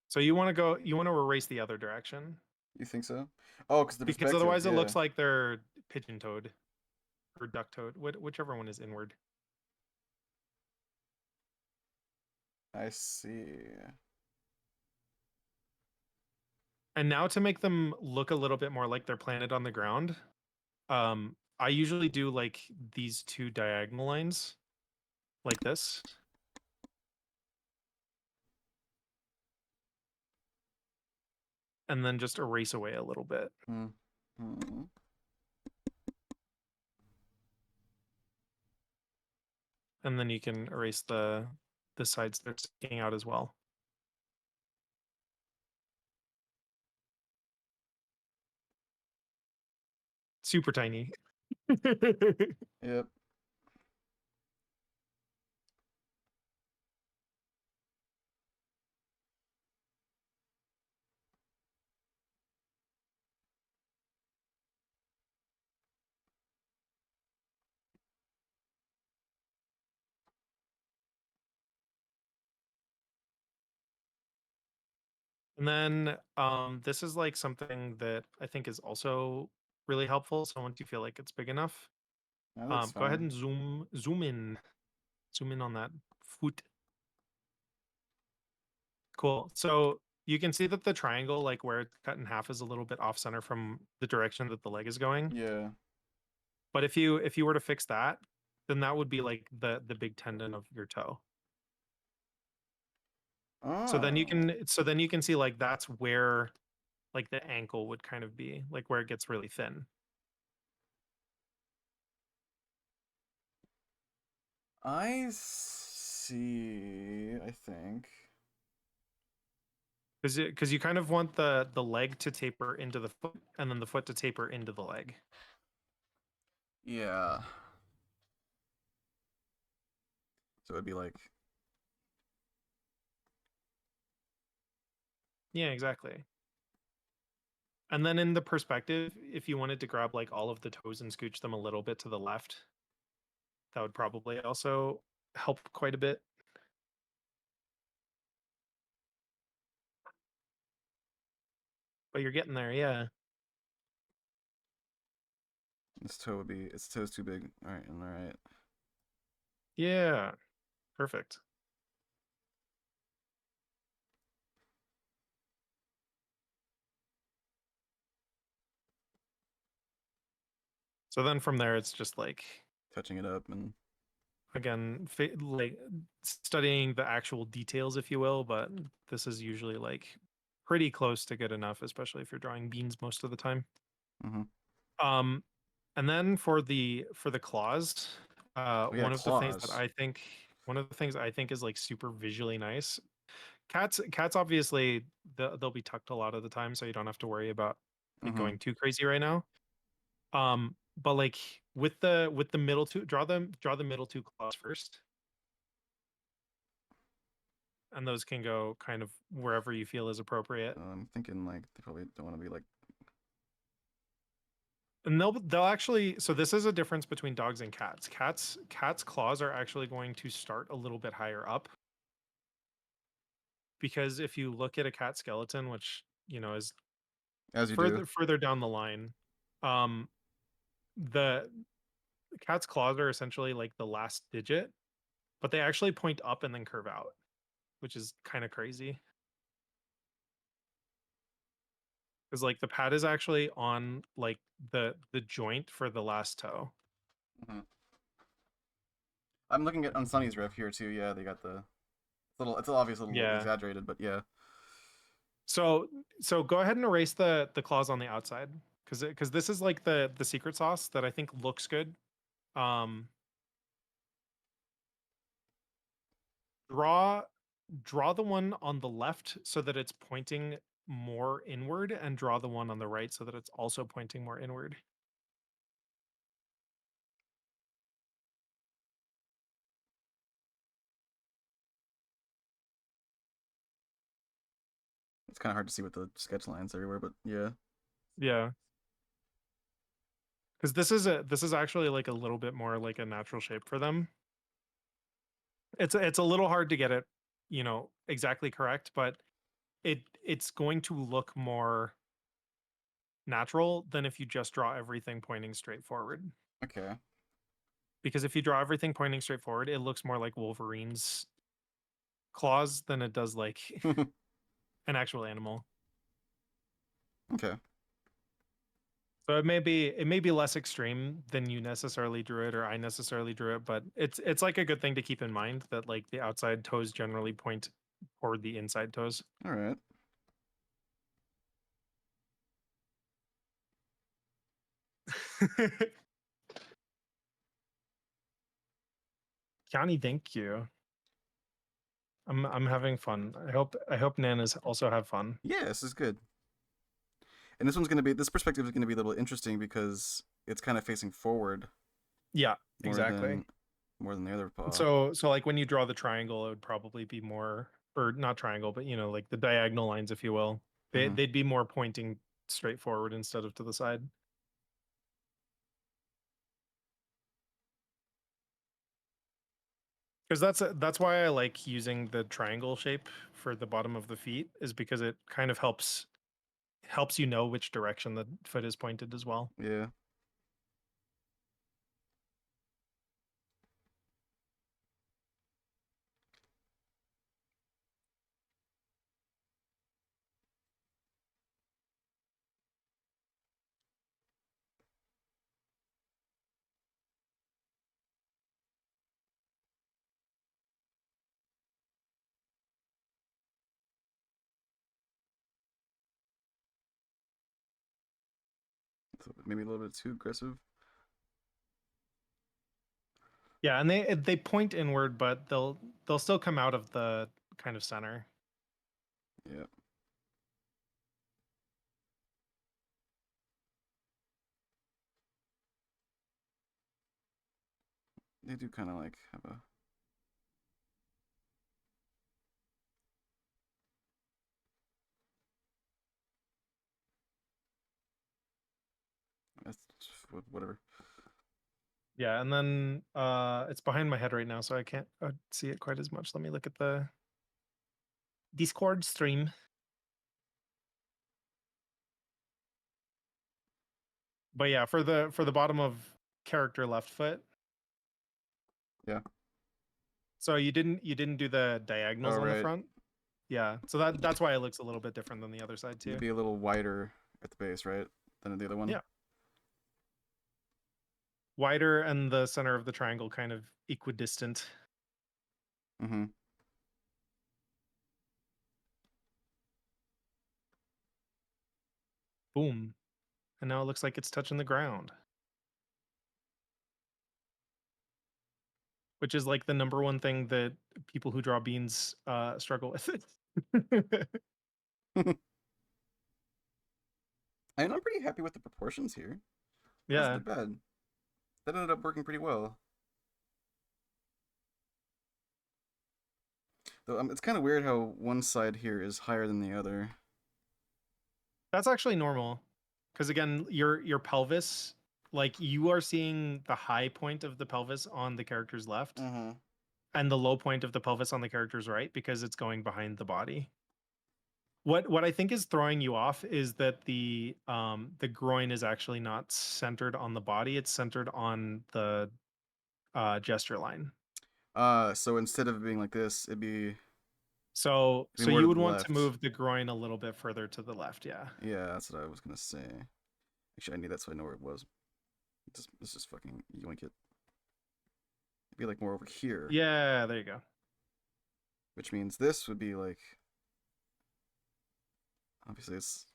So you want to erase the other direction You think so? Oh, because the because perspective. otherwise it yeah. looks like they're pigeon toed or duck toed, whichever one is inward. I see. And now to make them look a little bit more like they're planted on the ground, I usually do like these two diagonal lines like this. And then just erase away a little bit. Mm-hmm. And then you can erase the sides that are sticking out as well. Super tiny. Yep. And then this is like something that I think is also really helpful. So once you feel like it's big enough, No, that's go ahead fine. and zoom in on that foot. Cool. So you can see that the triangle, like where it's cut in half, is a little bit off center from the direction that the leg is going. Yeah. But if you were to fix that, then that would be like the big tendon of your toe. Oh. So then you can see like that's where like the ankle would kind of be, like where it gets really thin. I see. I think. Because you kind of want the leg to taper into the foot and then the foot to taper into the leg. Yeah. So it'd be like. Yeah, exactly. And then in the perspective, if you wanted to grab like all of the toes and scooch them a little bit to the left, that would probably also help quite a bit. But you're getting there, yeah. This toe would be. Its toe's too big. All right. All right. Yeah. Perfect. So then from there, it's just like, Touching it up and. again, like studying the actual details, if you will, but this is usually like pretty close to good enough, especially if you're drawing beans most of the time. Mm-hmm. And then for the claws, Oh, yeah, one of the things that claws. I think is like super visually nice. Cats obviously they'll be tucked a lot of the time, so you don't have to worry about like Mm-hmm. going too crazy right now. But like with the middle two, draw the middle two claws first. And those can go kind of wherever you feel is appropriate. I'm thinking like they probably don't want to be like. And they'll actually, so this is a difference between dogs and cats. Cats claws are actually going to start a little bit higher up. Because if you look at a cat skeleton, which, you know, is As you do. further down the line, the cat's claws are essentially like the last digit, but they actually point up and then curve out, which is kind of crazy. Because like the pad is actually on like the joint for the last toe. Mm-hmm. I'm looking at on Sunny's ref here too. Yeah, they got the little. It's obviously a little Yeah. exaggerated, but yeah. So go ahead and erase the claws on the outside because this is like the secret sauce that I think looks good. Um, draw draw the one on the left so that it's pointing more inward, and draw the one on the right so that it's also pointing more inward. It's kind of hard to see with the sketch lines everywhere, but yeah. Yeah. Because this is actually like a little bit more like a natural shape for them. It's a little hard to get it, exactly correct, but it's going to look more natural than if you just draw everything pointing straight forward. Okay. Because if you draw everything pointing straight forward, it looks more like Wolverine's claws than it does like an actual animal. Okay. So it may be less extreme than you necessarily drew it or I necessarily drew it, but it's like a good thing to keep in mind that like the outside toes generally point toward the inside toes. All right. Johnny, thank you. I'm having fun. I hope Nanas also have fun. Yeah, this is good. And this perspective is gonna be a little interesting because it's kind of facing forward Yeah, more exactly. than more than the other paw. So like when you draw the triangle, it would probably be more, or not triangle, but like the diagonal lines, if you will. Mhm. They'd be more pointing straight forward instead of to the side. Because that's why I like using the triangle shape for the bottom of the feet, is because it kind of helps you know which direction the foot is pointed as well. Yeah. So maybe a little bit too aggressive. Yeah, and they point inward, but they'll still come out of the kind of center. Yeah. They do kind of like have a. That's whatever. Yeah, and then it's behind my head right now, so I can't see it quite as much. Let me look at the Discord stream. But yeah, for the bottom of character left foot. Yeah. So you didn't do the diagonals Oh, on the right. front? Yeah. So that's why it looks a little bit different than the other side too. It'd be a little wider at the base, right? Than the other one. Yeah. Wider and the center of the triangle kind of equidistant. Mm-hmm. Boom. And now it looks like it's touching the ground. Which is like the number one thing that people who draw beans struggle with. And I'm pretty happy with the proportions here. That's Yeah. not bad. That ended up working pretty well. Though it's kind of weird how one side here is higher than the other. That's actually normal. Because again, your pelvis, like you are seeing the high point of the pelvis on the character's left Mm-hmm. and the low point of the pelvis on the character's right because it's going behind the body. What I think is throwing you off is that the groin is actually not centered on the body, it's centered on the gesture line. So instead of being like this, it'd be So be so more you to would the want to left. move the groin a little bit further to the left, yeah. Yeah, that's what I was gonna say. Actually, I need that so I know where it was. Let's just fucking yoink it. It'd be like more over here, Yeah, there you go. which means this would be like Obviously, it's.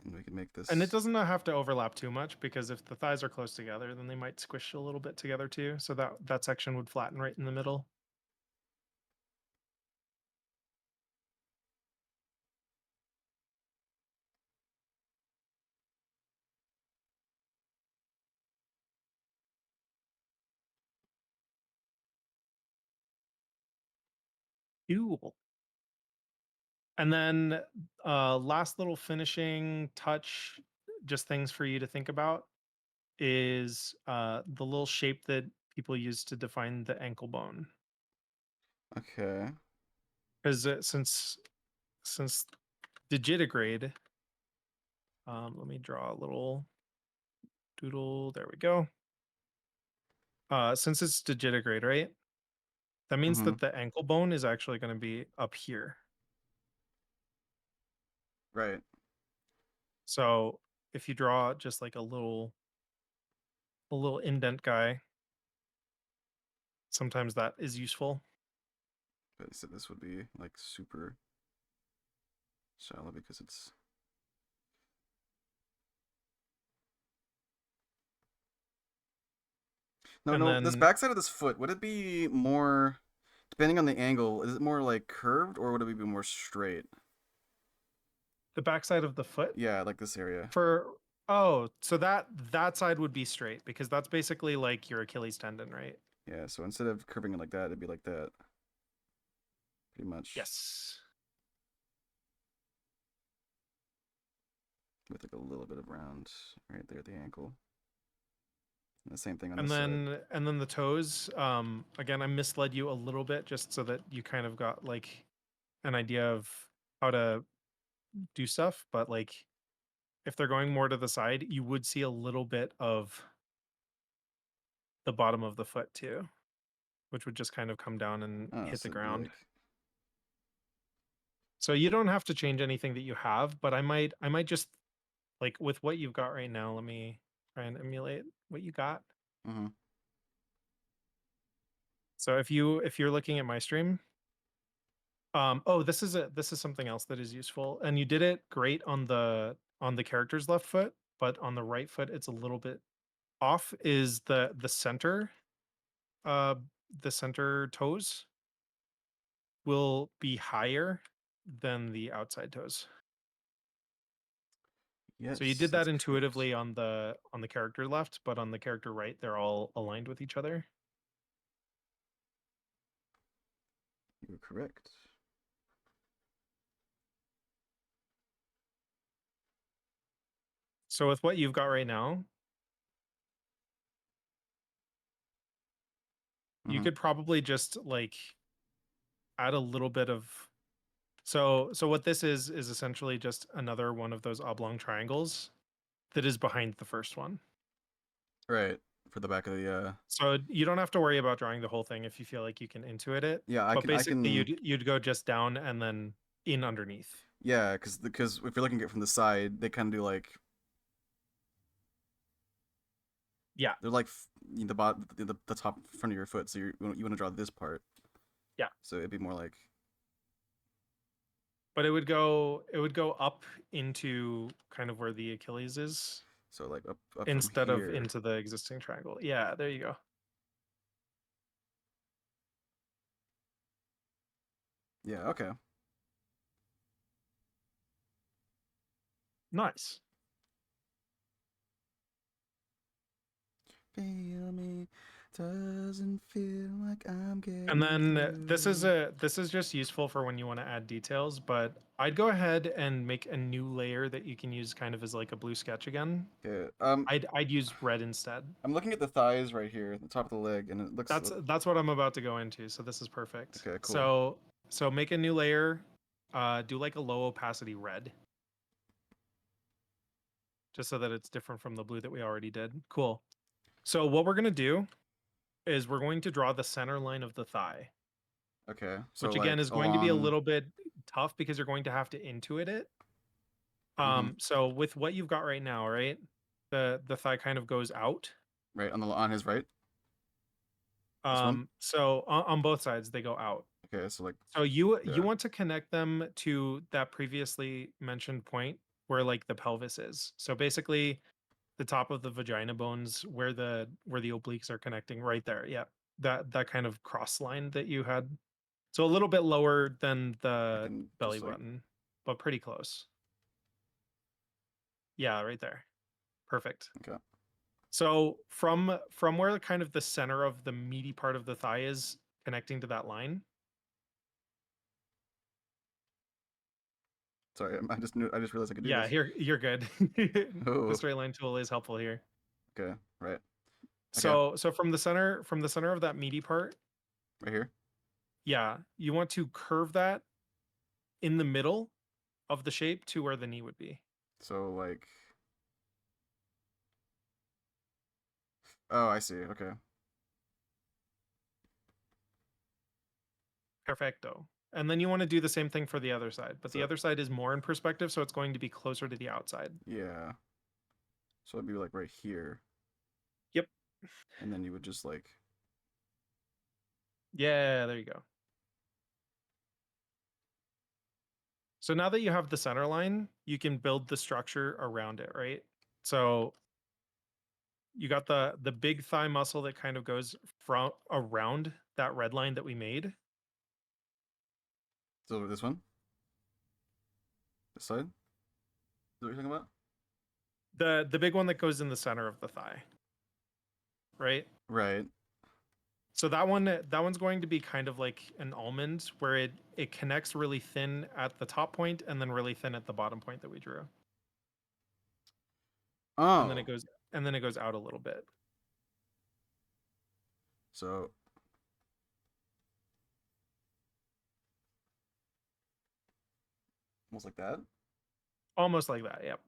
And we can make this. And it doesn't have to overlap too much because if the thighs are close together, then they might squish a little bit together too. So that section would flatten right in the middle. Cool. And then last little finishing touch, just things for you to think about, is the little shape that people use to define the ankle bone. Okay. Because since digitigrade, let me draw a little doodle. There we go. Since it's digitigrade, right? That means Mhm. that the ankle bone is actually going to be up here. Right. So if you draw just like a little indent guy, sometimes that is useful. But so this would be like super shallow because it's. No, And no. This then backside of this foot, would it be more, depending on the angle, is it more like curved or would it be more straight? the backside of the foot Yeah, like this area. so that side would be straight because that's basically like your Achilles tendon, right? Yeah, so instead of curving it like that, it'd be like that. Pretty much. Yes. With like a little bit of round right there at the ankle. And the same thing on And this side. then the toes, again, I misled you a little bit just so that you kind of got like an idea of how to do stuff, but like if they're going more to the side, you would see a little bit of the bottom of the foot too, which would just kind of come down and Oh, hit so the it'd be ground. like, So you don't have to change anything that you have, but I might just like with what you've got right now, let me try and emulate what you got. mm-hmm. So if you're looking at my stream, this is something else that is useful. And you did it great on the character's left foot, but on the right foot it's a little bit off is uh the center toes will be higher than the outside toes. Yes, So you did that's that correct. intuitively on the character left, but on the character right, they're all aligned with each other. You were correct. So with what you've got right now, you Mm-hmm. could probably just like add a little bit of so what this is essentially just another one of those oblong triangles that is behind the first one. Right. For the back of the So you don't have to worry about drawing the whole thing if you feel like you can intuit it. yeah, I But can basically you'd go just down and then in underneath. yeah, because if you're looking at it from the side, they kind of do like Yeah. they're like the bottom, the top front of your foot. So you want to draw this part. Yeah. So it'd be more like But it would go up into kind of where the Achilles is so like up instead from of here. into the existing triangle. Yeah, there you go. Yeah. Okay. Nice. Feel me, doesn't feel like I'm getting. And then this through. is just useful for when you want to add details, but I'd go ahead and make a new layer that you can use kind of as like a blue sketch again. Okay. I'd use red instead. I'm looking at the thighs right here, the top of the leg, and it looks. That's what I'm about to go into, so this is perfect. Okay, cool. So make a new layer, do like a low opacity red. Just so that it's different from the blue that we already did. Cool. So what we're gonna do is we're going to draw the center line of the thigh. Okay. So Which again like is going to be a along. little bit tough because you're going to have to intuit it. Mhm. So with what you've got right now, right? The thigh kind of goes out. Right on his right. one? So on both sides they go out. Okay, so like So you there. want to connect them to that previously mentioned point where like the pelvis is. So basically the top of the vagina bones where the obliques are connecting right there. Yeah. That kind of cross line that you had. So a little bit lower than the can belly just, like- button, but pretty close. Yeah, right there. Perfect. Okay. So from where kind of the center of the meaty part of the thigh is connecting to that line. Sorry, I just realized I could do Yeah, this. here you're good. The Oh. straight line tool is helpful here. Okay, right. So from the center of that meaty part, Right here. yeah, you want to curve that in the middle of the shape to where the knee would be. So like. Oh, I see. Okay. Perfecto. And then you want to do the same thing for the other side, but the So- other side is more in perspective, so it's going to be closer to the outside. Yeah. So it'd be like right here. Yep. And then you would just like. Yeah, there you go. So now that you have the center line, you can build the structure around it, right? So you got the big thigh muscle that kind of goes from around that red line that we made. So this one. This side. Is that what you're talking about? The big one that goes in the center of the thigh. Right? Right. So that one's going to be kind of like an almond where it connects really thin at the top point and then really thin at the bottom point that we drew. Oh. And then it goes out a little bit. So. Almost like that. Almost like that, yep.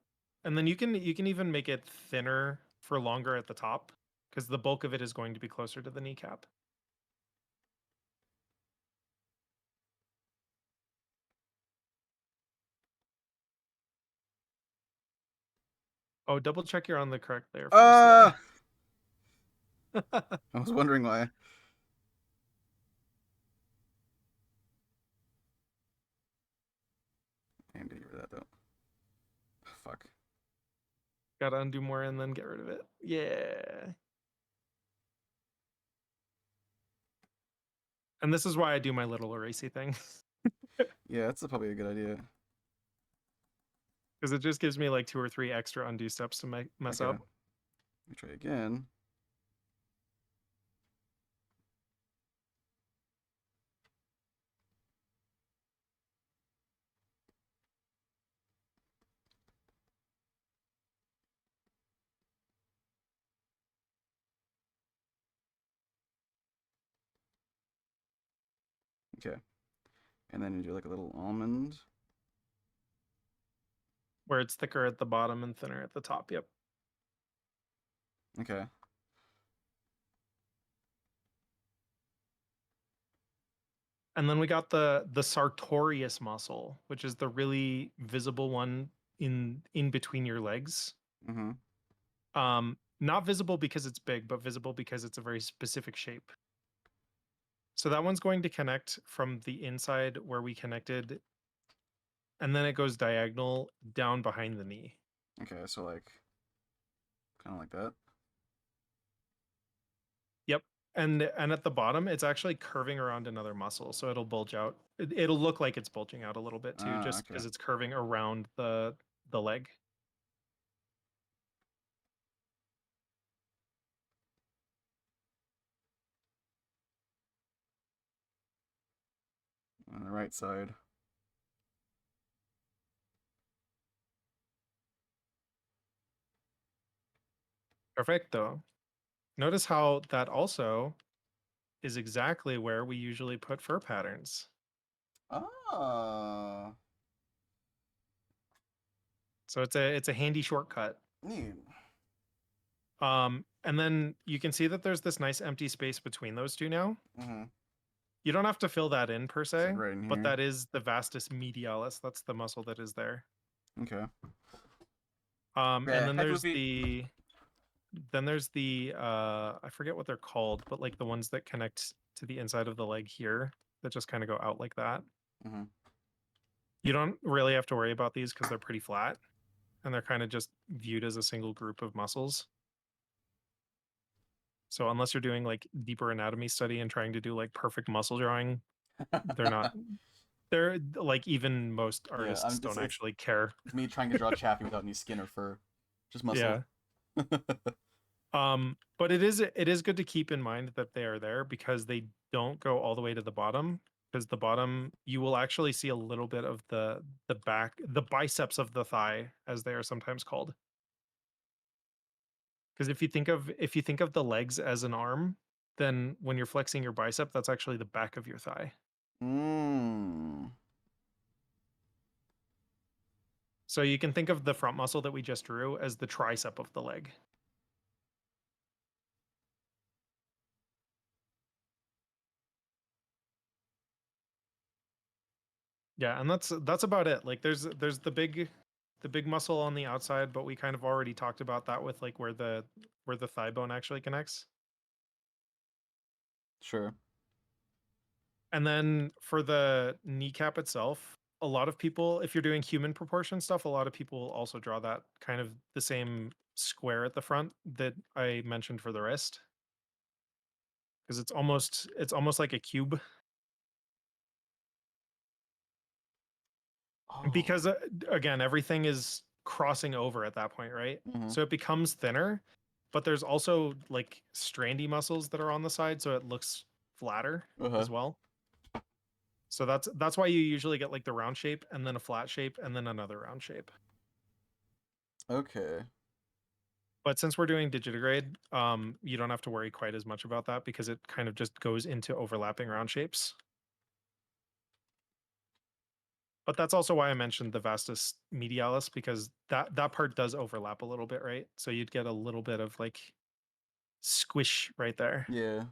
And then you can even make it thinner for longer at the top because the bulk of it is going to be closer to the kneecap. Oh, double check you're on the correct layer first. Yeah. I was wondering why. And get rid of that though. Fuck. Gotta undo more and then get rid of it. Yeah. And this is why I do my little erasey thing. Yeah, that's probably a good idea. Because it just gives me like 2 or 3 extra undo steps to mess Okay. up. Let me try again. Okay. And then you do like a little almond. Where it's thicker at the bottom and thinner at the top. Yep. Okay. And then we got the sartorius muscle, which is the really visible one in between your legs. Mm-hmm. Not visible because it's big, but visible because it's a very specific shape. So that one's going to connect from the inside where we connected, and then it goes diagonal down behind the knee. Okay, so like kind of like that. Yep. And at the bottom, it's actually curving around another muscle, so it'll bulge out. It'll look like it's bulging out a little bit too, Ah, just okay. because it's curving around the leg. On the right side. Perfecto. Notice how that also is exactly where we usually put fur patterns. Ah, So it's a handy shortcut. neat. And then you can see that there's this nice empty space between those two now. Mm-hmm. You don't have to fill that in per se, like right in but here. that is the vastus medialis. That's the muscle that is there. Okay. And Yeah, then heck there's would be- then there's the I forget what they're called, but like the ones that connect to the inside of the leg here that just kind of go out like that. Mhm. You don't really have to worry about these because they're pretty flat and they're kind of just viewed as a single group of muscles. So unless you're doing like deeper anatomy study and trying to do like perfect muscle drawing, they're not. They're like even most Yeah, artists don't it's actually care. it's me trying to draw Chappie without any skin or fur, just muscle. Yeah. But it is good to keep in mind that they are there because they don't go all the way to the bottom. Because the bottom, you will actually see a little bit of the back, the biceps of the thigh, as they are sometimes called. Because if you think of the legs as an arm, then when you're flexing your bicep, that's actually the back of your thigh. Mm. So you can think of the front muscle that we just drew as the tricep of the leg. Yeah, and that's about it. Like there's the big muscle on the outside, but we kind of already talked about that with like where the thigh bone actually connects. Sure. And then for the kneecap itself, a lot of people, if you're doing human proportion stuff, a lot of people also draw that kind of the same square at the front that I mentioned for the wrist. Because it's almost like a cube. Oh. Because again, everything is crossing over at that point, right? Mhm. So it becomes thinner, but there's also like strandy muscles that are on the side, so it looks flatter Uh-huh. as well. So that's why you usually get like the round shape and then a flat shape and then another round shape. Okay. But since we're doing digitigrade, you don't have to worry quite as much about that because it kind of just goes into overlapping round shapes. But that's also why I mentioned the vastus medialis because that part does overlap a little bit, right? So you'd get a little bit of like squish right there. Yeah.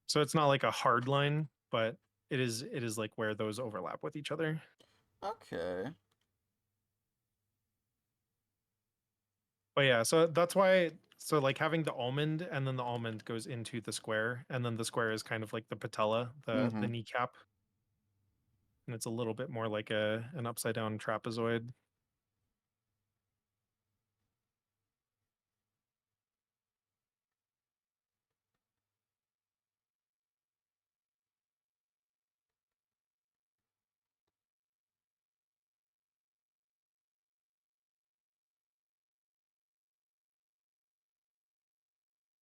So it's not like a hard line, but it is like where those overlap with each other. Okay. But yeah, so that's why so like having the almond and then the almond goes into the square and then the square is kind of like the patella, the Mhm. kneecap. And it's a little bit more like an upside down trapezoid.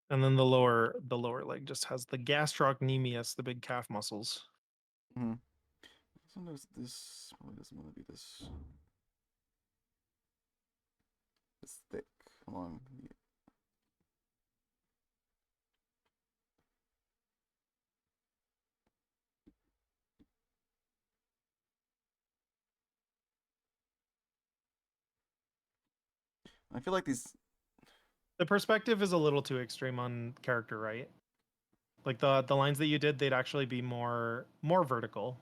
And then the lower leg just has the gastrocnemius, the big calf muscles. Mhm. Sometimes this probably doesn't want to be this thick along the. I feel like these. The perspective is a little too extreme on character, right? Like the lines that you did, they'd actually be more vertical,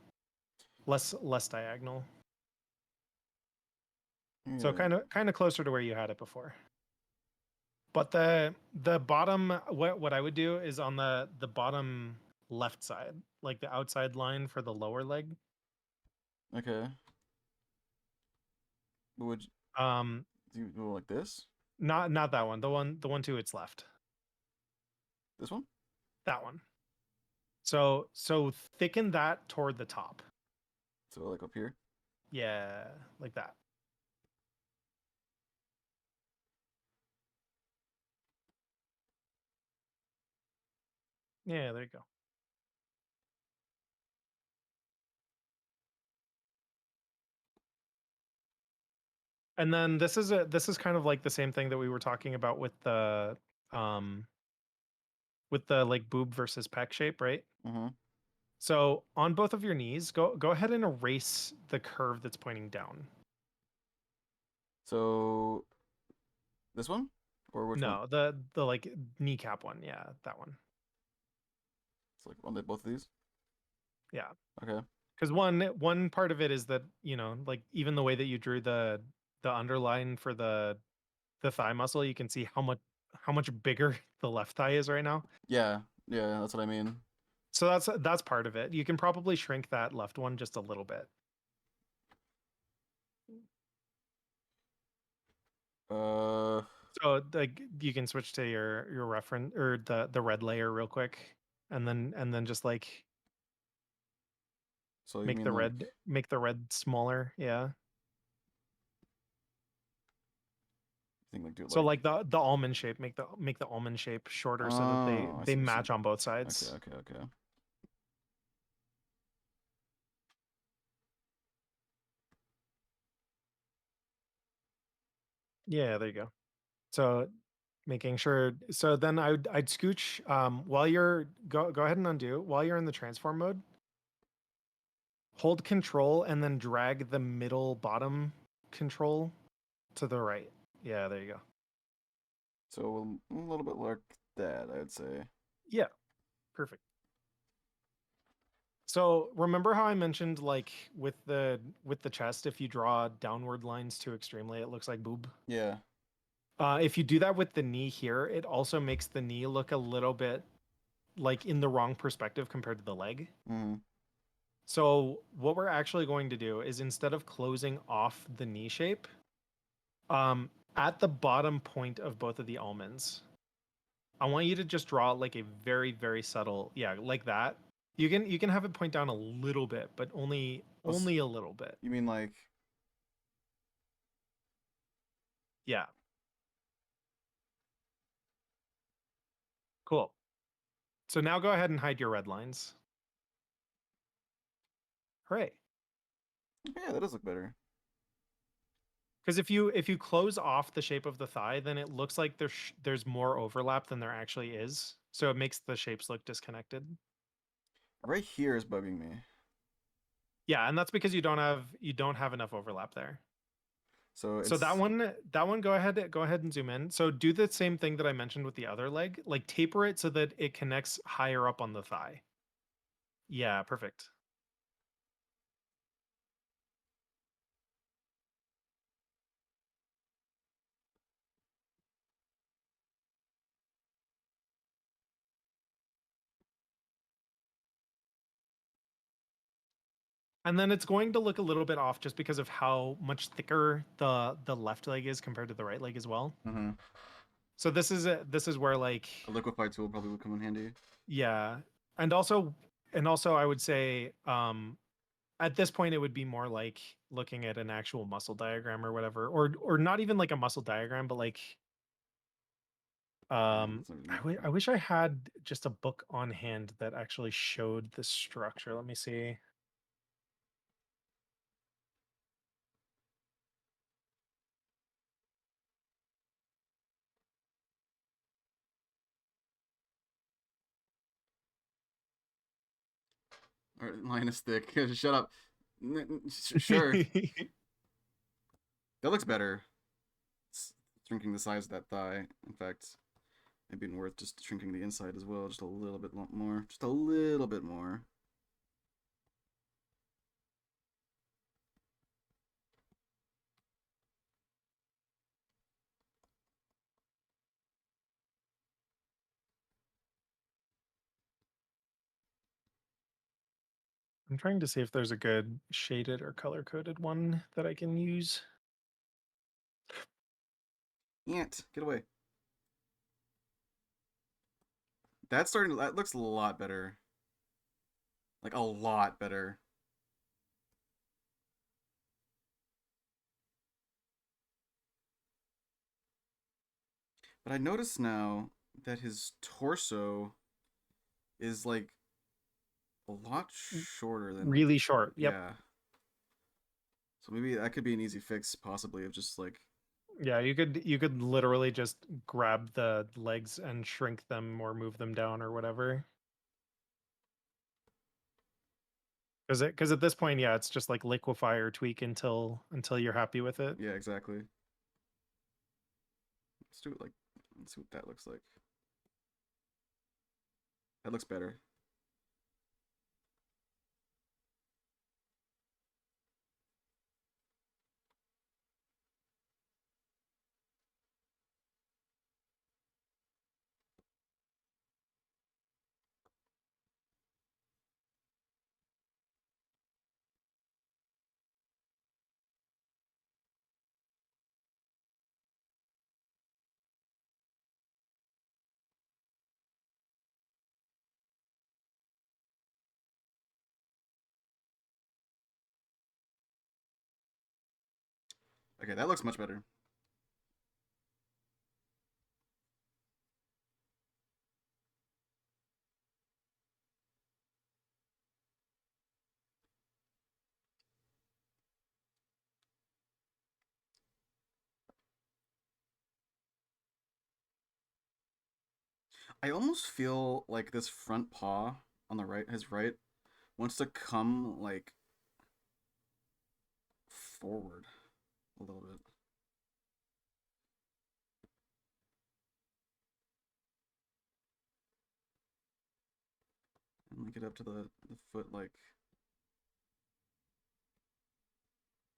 less diagonal. So Yeah. kind of closer to where you had it before. But the bottom, what I would do is on the bottom left side, like the outside line for the lower leg. Okay. But would Um, you go like this? not that one. The one to its left. This one? That one. So thicken that toward the top. So like up here? Yeah, like that. Yeah, there you go. And then this is kind of like the same thing that we were talking about um with the like boob versus pec shape, right? Mm-hmm. So on both of your knees, go ahead and erase the curve that's pointing down. So this one? Or which one? No, the like kneecap one. Yeah, that one. It's like on the both of these? Yeah. Okay. Because one part of it is that, like even the way that you drew the underline for the the thigh muscle, you can see how much bigger the left thigh is right now. Yeah, yeah, that's what I mean. So that's part of it. You can probably shrink that left one just a little bit. So like you can switch to your reference or the red layer real quick, and then just like so you mean like, make the red smaller. Yeah. I think like do it So like, the almond shape, make the almond shape shorter so that oh, I see they what you're match saying. on both sides. Okay. Yeah, there you go. So making sure. So then I'd scooch while you're go ahead and undo while you're in the transform mode. Hold control and then drag the middle bottom control to the right. Yeah, there you go. So a little bit like that, I would say. Yeah, perfect. So remember how I mentioned like with the chest, if you draw downward lines too extremely, it looks like boob. Yeah. If you do that with the knee here, it also makes the knee look a little bit like in the wrong perspective compared to the leg. Mm-hmm. So what we're actually going to do is instead of closing off the knee shape, at the bottom point of both of the almonds, I want you to just draw like a very, very subtle, yeah, like that. You can have it point down a little bit, but only a little bit. You mean like, Yeah. Cool. So now go ahead and hide your red lines. Hooray. yeah, that does look better. Because if you close off the shape of the thigh, then it looks like there's more overlap than there actually is. So it makes the shapes look disconnected. Right here is bugging me. Yeah, and that's because you don't have enough overlap there. So So that one go ahead and zoom in. So do the same thing that I mentioned with the other leg, like taper it so that it connects higher up on the thigh. Yeah, perfect. And then it's going to look a little bit off just because of how much thicker the left leg is compared to the right leg as well. Mm-hmm. So this is where like A liquefy tool probably would come in handy. yeah. And also I would say at this point it would be more like looking at an actual muscle diagram or whatever, or not even like a muscle diagram, but like That's not really- I wish I had just a book on hand that actually showed the structure. Let me see. All right, line is thick. Shut up. Sure. That looks better. It's shrinking the size of that thigh. In fact, maybe even worth just shrinking the inside as well, just a little bit more. Just a little bit more. I'm trying to see if there's a good shaded or color coded one that I can use. Ant, get away. That looks a lot better. Like a lot better. But I notice now that his torso is like a lot shorter than like, Really short. Yep. yeah. So maybe that could be an easy fix, possibly, of just like, Yeah, you could literally just grab the legs and shrink them or move them down or whatever. Because at this point, yeah, it's just like liquefy or tweak until you're happy with it. yeah, exactly. Let's do it like, let's see what that looks like. That looks better. Okay, that looks much better. I almost feel like this front paw on the right, his right, wants to come like forward a little bit. And link it up to the foot like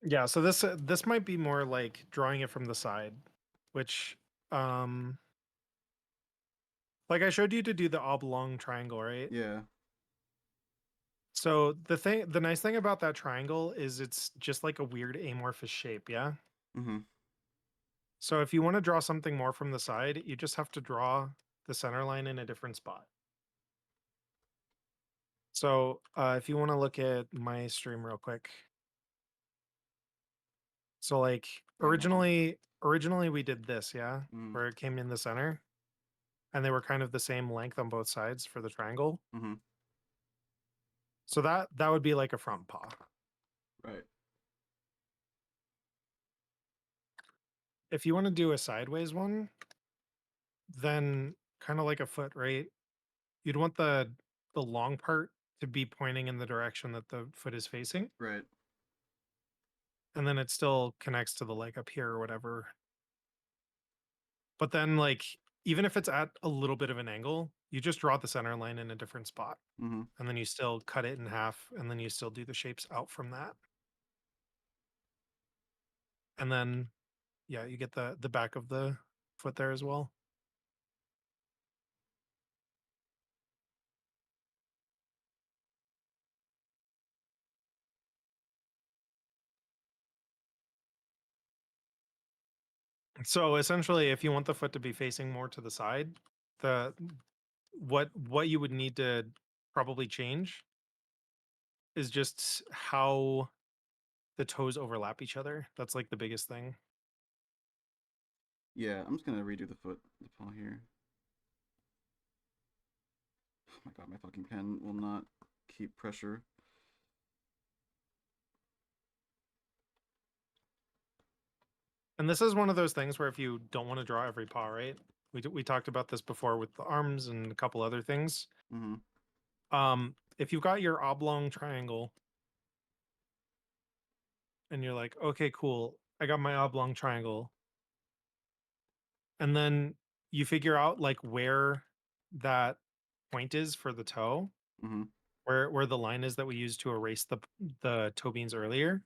Yeah, so this might be more like drawing it from the side, which like I showed you to do the oblong triangle, right? yeah. So the nice thing about that triangle is it's just like a weird amorphous shape, yeah? Mm-hmm. So if you want to draw something more from the side, you just have to draw the center line in a different spot. So if you want to look at my stream real quick. So like Right now. originally we did this, yeah? Mm. Where it came in the center. And they were kind of the same length on both sides for the triangle. Mm-hmm. So that would be like a front paw. Right. If you want to do a sideways one, then kind of like a foot, right? You'd want the long part to be pointing in the direction that the foot is facing, Right. and then it still connects to the leg up here or whatever. But then like even if it's at a little bit of an angle, you just draw the center line in a different spot, Mm-hmm. and then you still cut it in half, and then you still do the shapes out from that. And then yeah, you get the back of the foot there as well. So essentially, if you want the foot to be facing more to the side, the what you would need to probably change is just how the toes overlap each other. That's like the biggest thing. Yeah, I'm just gonna redo the paw here. Oh my god, my fucking pen will not keep pressure. And this is one of those things where if you don't want to draw every paw, right? We talked about this before with the arms and a couple other things. Mm-hmm. If you've got your oblong triangle and you're like, okay, cool, I got my oblong triangle. And then you figure out like where that point is for the toe, Mm-hmm. where the line is that we used to erase the toe beans earlier.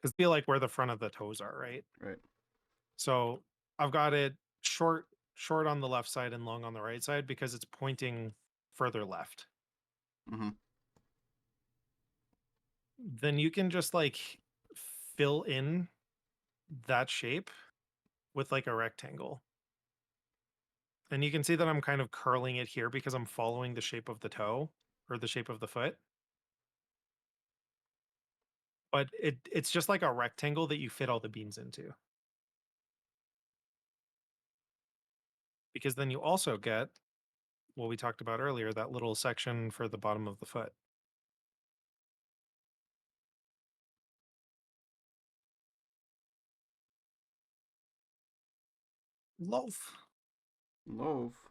Because feel like where the front of the toes are, right? Right. So I've got it short on the left side and long on the right side because it's pointing further left. Mm-hmm. Then you can just like fill in that shape with like a rectangle. And you can see that I'm kind of curling it here because I'm following the shape of the toe or the shape of the foot. But it's just like a rectangle that you fit all the beans into. Because then you also get what we talked about earlier, that little section for the bottom of the foot. Loaf. Loaf.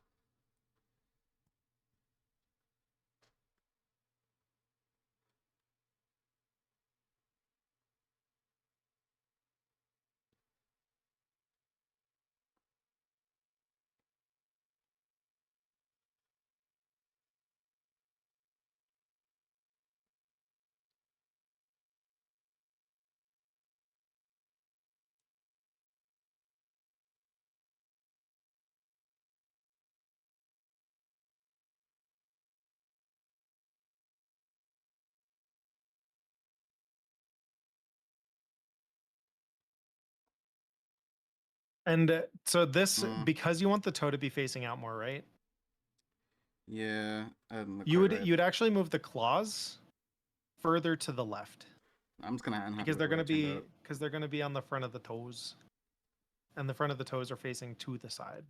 And so this, Mm. because you want the toe to be facing out more, right? Yeah, I didn't look You quite would right. you'd actually move the claws further to the left I'm just gonna have because the they're going to right turned be out. because they're going to be on the front of the toes. And the front of the toes are facing to the side.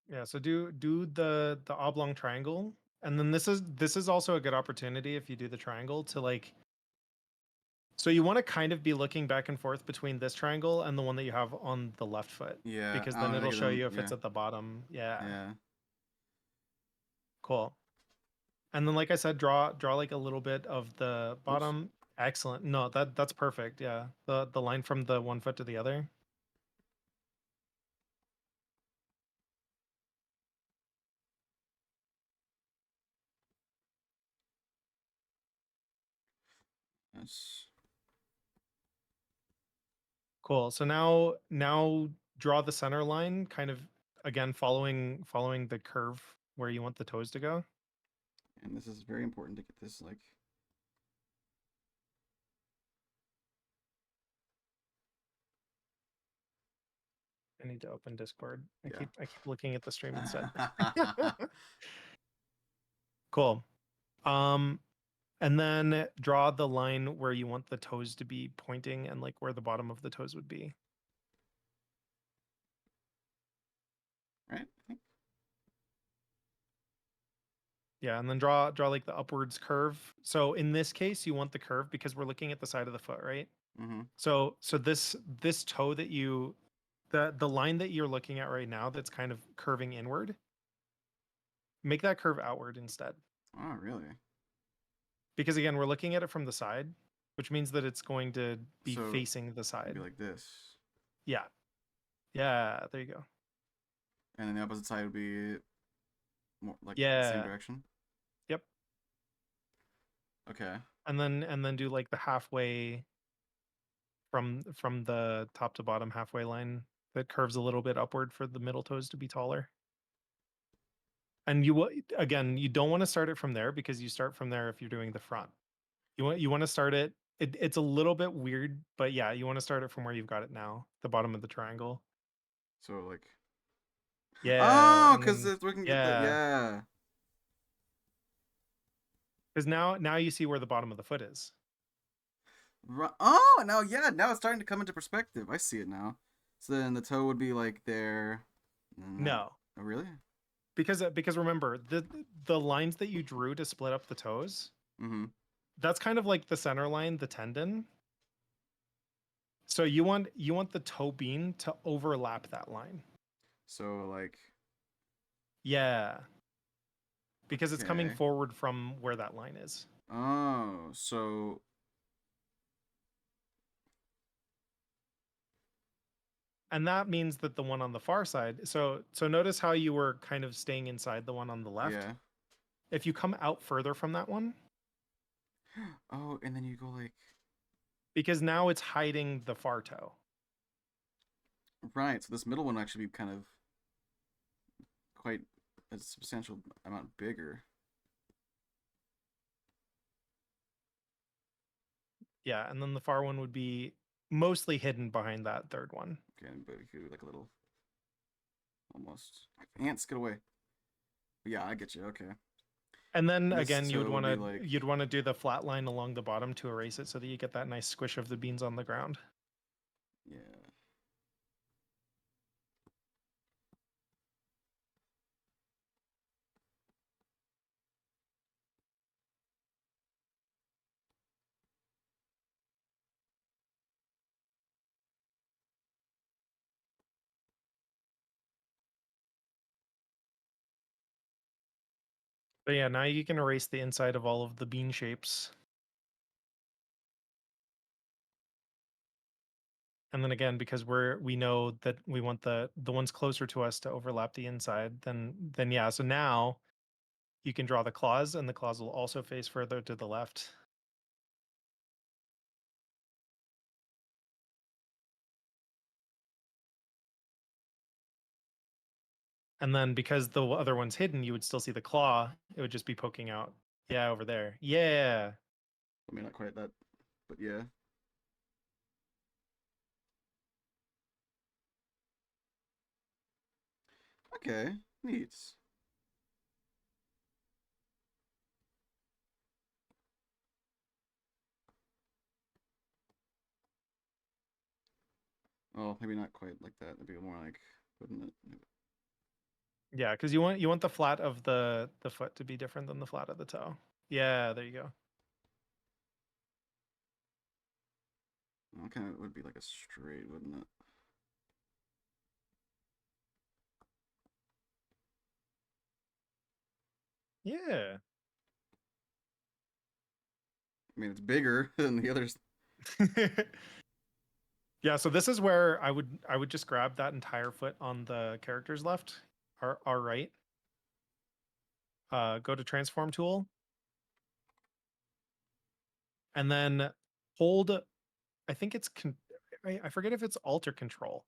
Yeah, so do the oblong triangle, and then this is also a good opportunity if you do the triangle to like. So you want to kind of be looking back and forth between this triangle and the one that you have on the left foot, Yeah. because I then wanna it'll get show them- you if it's yeah, at the bottom. Yeah, Yeah. cool. And then, like I said, draw like a little bit of the bottom. Excellent. No, that's perfect. Yeah, the line from the one foot to the other. That's Cool. So now draw the center line, kind of again following the curve where you want the toes to go. and this is very important to get this like. I need to open Discord. Yeah. I keep looking at the stream instead. Cool. And then draw the line where you want the toes to be pointing and like where the bottom of the toes would be. Right. I think. Yeah, and then draw like the upwards curve. So in this case, you want the curve because we're looking at the side of the foot, right? Mm-hmm. So this toe that you the line that you're looking at right now that's kind of curving inward, make that curve outward instead. Oh, really? Because again, we're looking at it from the side, which means that it's going to be So, facing the It'd side. be like this, Yeah. Yeah, there you go. and then the opposite side would be more like the same Yeah. direction. Yep. Okay. And then do like the halfway from the top to bottom halfway line that curves a little bit upward for the middle toes to be taller. And again, you don't want to start it from there because you start from there if you're doing the front. You want to start it's a little bit weird, but yeah, you want to start it from where you've got it now, the bottom of the triangle. So like. Yeah. Oh, and because then- we can get the yeah. Because now you see where the bottom of the foot is. Oh, now it's starting to come into perspective. I see it now. So then the toe would be like there. No. Oh, really? Because remember, the lines that you drew to split up the toes, Mm-hmm. that's kind of like the center line, the tendon. So you want the toe bean to overlap that line. So like. Yeah. Because it's coming Okay. forward from where that line is. Oh, so. And that means that the one on the far side, so notice how you were kind of staying inside the one on the left. Yeah. If you come out further from that one, Oh, and then you go like. because now it's hiding the far toe. Right. So this middle one will actually be kind of quite a substantial amount bigger. Yeah, and then the far one would be mostly hidden behind that third one. Okay, but we could do like a little. Almost. Ants, get away. But yeah, I get you. Okay. And then This again, you would toe want would to be like- you'd want to do the flat line along the bottom to erase it so that you get that nice squish of the beans on the ground. Yeah. But yeah, now you can erase the inside of all of the bean shapes. And then again, because we know that we want the ones closer to us to overlap the inside, then yeah. So now you can draw the claws, and the claws will also face further to the left. And then because the other one's hidden, you would still see the claw. It would just be poking out. Yeah, over there. Yeah. I mean, not quite that, but yeah. Okay, neat. Oh, maybe not quite like that. Maybe more like, wouldn't it? Yeah, because you want the flat of the foot to be different than the flat of the toe. Yeah, there you go. Well, kind of would be like a straight, wouldn't it? Yeah. I mean, it's bigger than the others. Yeah, so this is where I would just grab that entire foot on the character's left, or right. Go to transform tool, and then hold. I think it's I forget if it's alt or control.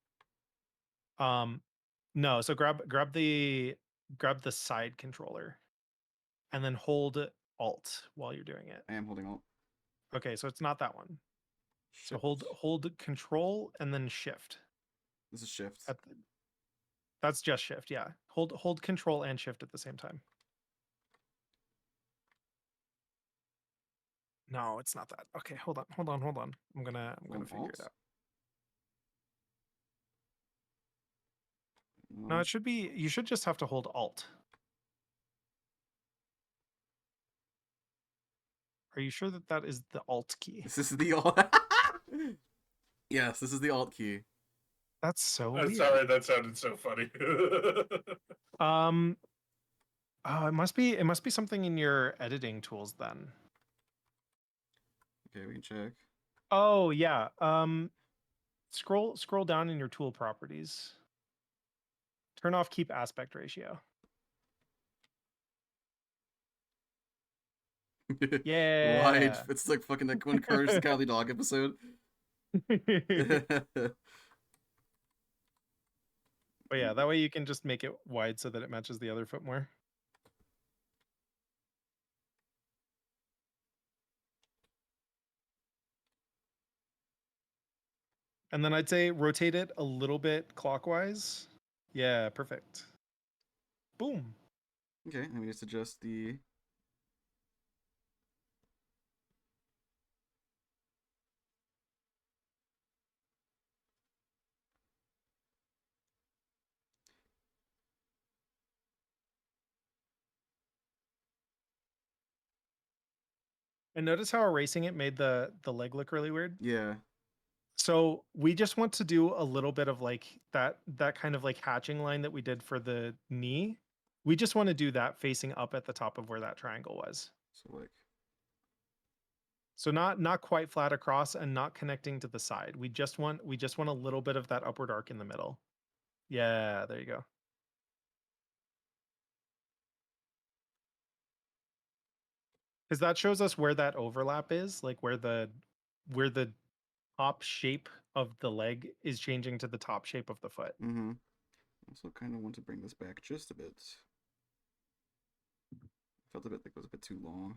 No, so grab the side controller, and then hold alt while you're doing it. I am holding alt. Okay, so it's not that one. So Shift. hold control and then shift. This is shift. That's just shift, yeah. Hold control and shift at the same time. No, it's not that. Okay, hold on. I'm gonna Hold figure alt? it out. No, No. it should be. You should just have to hold alt. Are you sure that that is the alt key? This is the alt. Yes, this is the alt key. That's so I'm weird. sorry, that sounded so funny. Oh, it must be something in your editing tools then. Okay, we can check. Oh yeah. Scroll down in your tool properties. Turn off keep aspect ratio. Yeah. Wide. It's like fucking that one Courage the Cowardly Dog episode. But yeah, that way you can just make it wide so that it matches the other foot more. And then I'd say rotate it a little bit clockwise. Yeah, perfect. Boom. Okay, let me just adjust the. And notice how erasing it made the leg look really weird. Yeah. So we just want to do a little bit of like that kind of like hatching line that we did for the knee. We just want to do that facing up at the top of where that triangle was. So like. So not quite flat across and not connecting to the side. We just want a little bit of that upward arc in the middle. Yeah, there you go. Because that shows us where that overlap is, like where the top shape of the leg is changing to the top shape of the foot. Mm-hmm. Also, kind of want to bring this back just a bit. Felt a bit like it was a bit too long.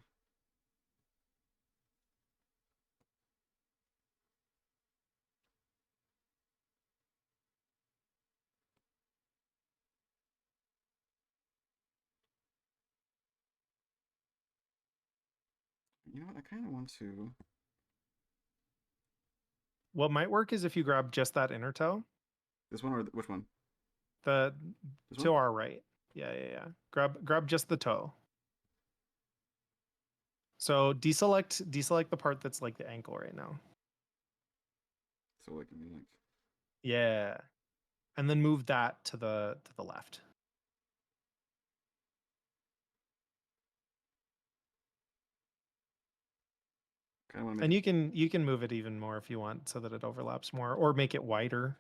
You know what? I kind of want to. What might work is if you grab just that inner toe, This one or which one? the This to one? our right. Yeah. Grab just the toe. So deselect the part that's like the ankle right now. So like, I mean, like. Yeah. And then move that to the left. Kind of want to make. And you can move it even more if you want so that it overlaps more or make it wider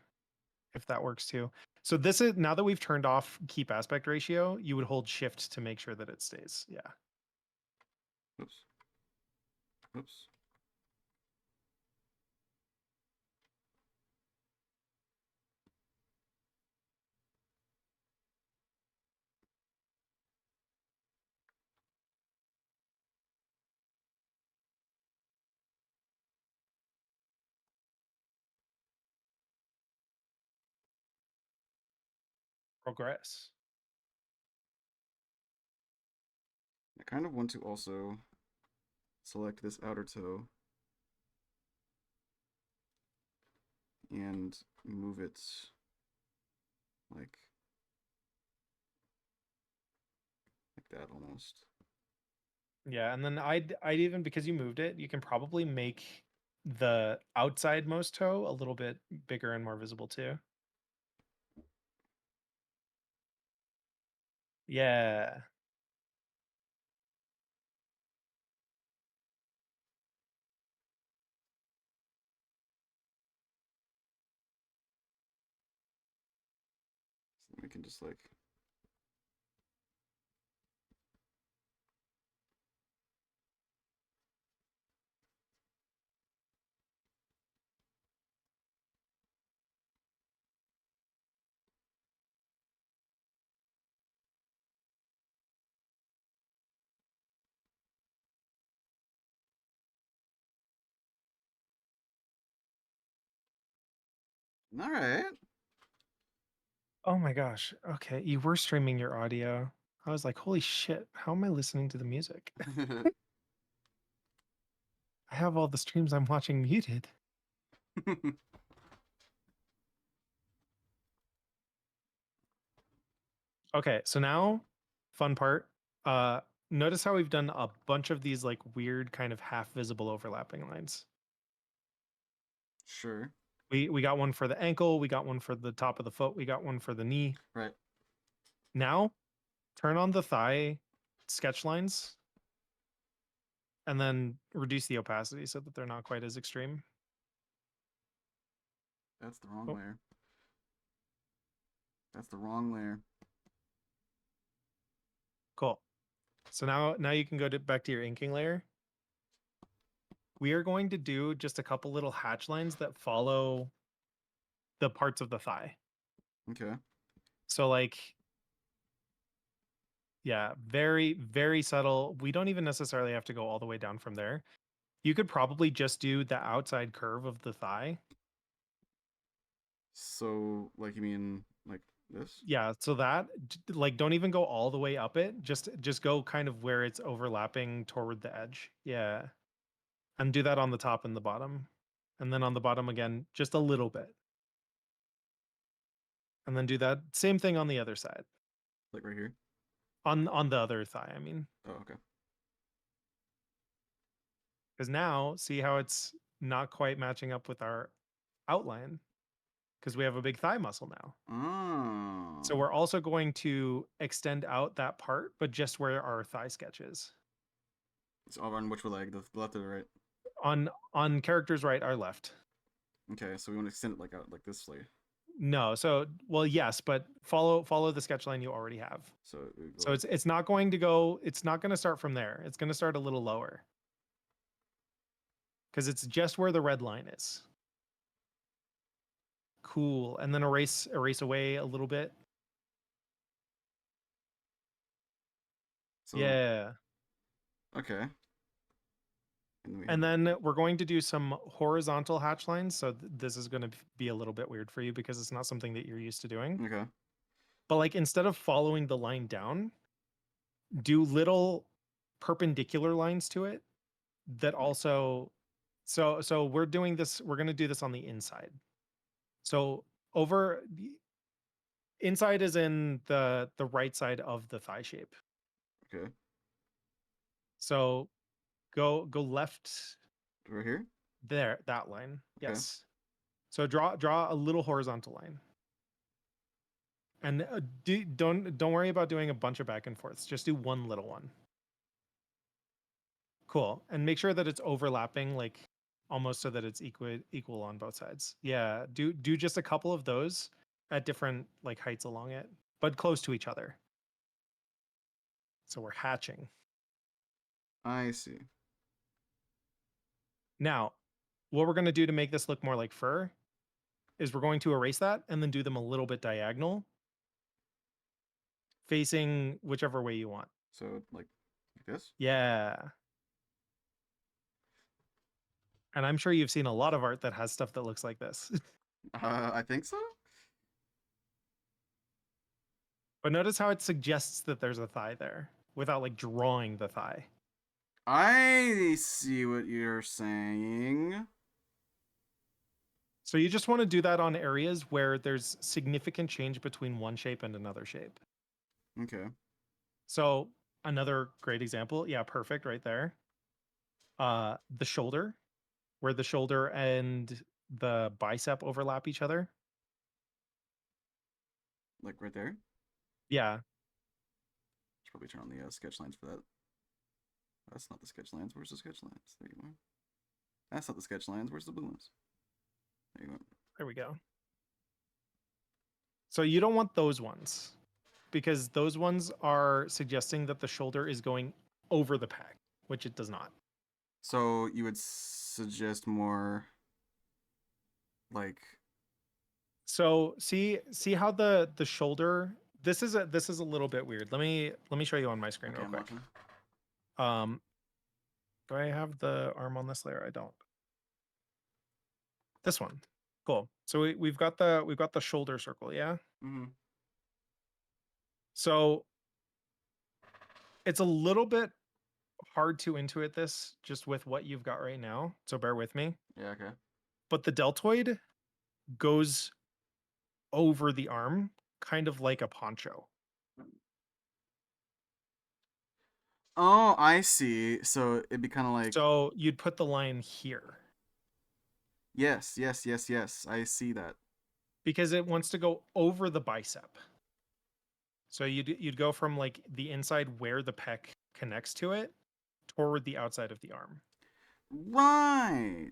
if that works too. So this is now that we've turned off keep aspect ratio, you would hold shift to make sure that it stays. Yeah. Oops. Oops. Progress. kind of want to also select this outer toe and move it like that almost. Yeah, and then I'd even, because you moved it, you can probably make the outside most toe a little bit bigger and more visible too. Yeah. So we can just like all right. Oh my gosh. Okay, you were streaming your audio. I was like, holy shit, how am I listening to the music? I have all the streams I'm watching muted. Okay, so now, fun part. Notice how we've done a bunch of these like weird kind of half visible overlapping lines. Sure. We got one for the ankle, we got one for the top of the foot, we got one for the knee. Right. Now, turn on the thigh sketch lines and then reduce the opacity so that they're not quite as extreme. That's the wrong Oh. layer. That's the wrong layer. Cool. So now you can go back to your inking layer. We are going to do just a couple little hatch lines that follow the parts of the thigh. Okay. So like, yeah, very, very subtle. We don't even necessarily have to go all the way down from there. You could probably just do the outside curve of the thigh. So, like, you mean like this? Yeah, so that like don't even go all the way up it. Just go kind of where it's overlapping toward the edge. Yeah. And do that on the top and the bottom. And then on the bottom again, just a little bit. And then do that same thing on the other side. Like right here? On the other thigh, I mean. Oh, okay. Because now, see how it's not quite matching up with our outline? Because we have a big thigh muscle now. Oh. So we're also going to extend out that part, but just where our thigh sketch is. It's all on which leg? The left or the right? On characters right, our left. Okay, so we want to extend it like out like this way. No, so well, yes, but follow the sketch line you already have. So it would go So it's not going to go. It's not going to start from there. It's going to start a little lower. Because it's just where the red line is. Cool. And then erase away a little bit. so, Yeah. Okay. And And then we're going to do some horizontal hatch lines. So this is going to be a little bit weird for you because it's not something that you're used to doing. okay. But like instead of following the line down, do little perpendicular lines to it that also so we're doing this, we're going to do this on the inside. So over inside is in the right side of the thigh shape. Okay. So go left Right here? there, that line. Okay. Yes. So draw a little horizontal line. And don't worry about doing a bunch of back and forths. Just do one little one. Cool. And make sure that it's overlapping, like almost so that it's equal on both sides. Yeah. Do just a couple of those at different like heights along it, but close to each other. So we're hatching. I see. Now, what we're going to do to make this look more like fur is we're going to erase that and then do them a little bit diagonal, facing whichever way you want. So like this? Yeah. And I'm sure you've seen a lot of art that has stuff that looks like this. I think so. But notice how it suggests that there's a thigh there. without like drawing the thigh. I see what you're saying. So you just want to do that on areas where there's significant change between one shape and another shape. Okay. So another great example, yeah, perfect right there. The shoulder, where the shoulder and the bicep overlap each other. Like right there. Yeah. Should probably turn on the sketch lines for that. That's not the sketch lines. Where's the sketch lines? There you go. That's not the sketch lines. Where's the blue ones? There you go. There we go. So you don't want those ones because those ones are suggesting that the shoulder is going over the pec, which it does not. So you would suggest more like So see how the shoulder, this is a little bit weird. Let me show you on my screen okay, real I'm quick. watching. Do I have the arm on this layer? I don't. This one. Cool. So we've got the shoulder circle, yeah? Mm-hmm. So it's a little bit hard to intuit this just with what you've got right now. So bear with me. Yeah, okay. But the deltoid goes over the arm, kind of like a poncho. Oh, I see. So it'd be kind of like So you'd put the line here yes. I see that. because it wants to go over the bicep. So you'd go from like the inside where the pec connects to it toward the outside of the arm. Right.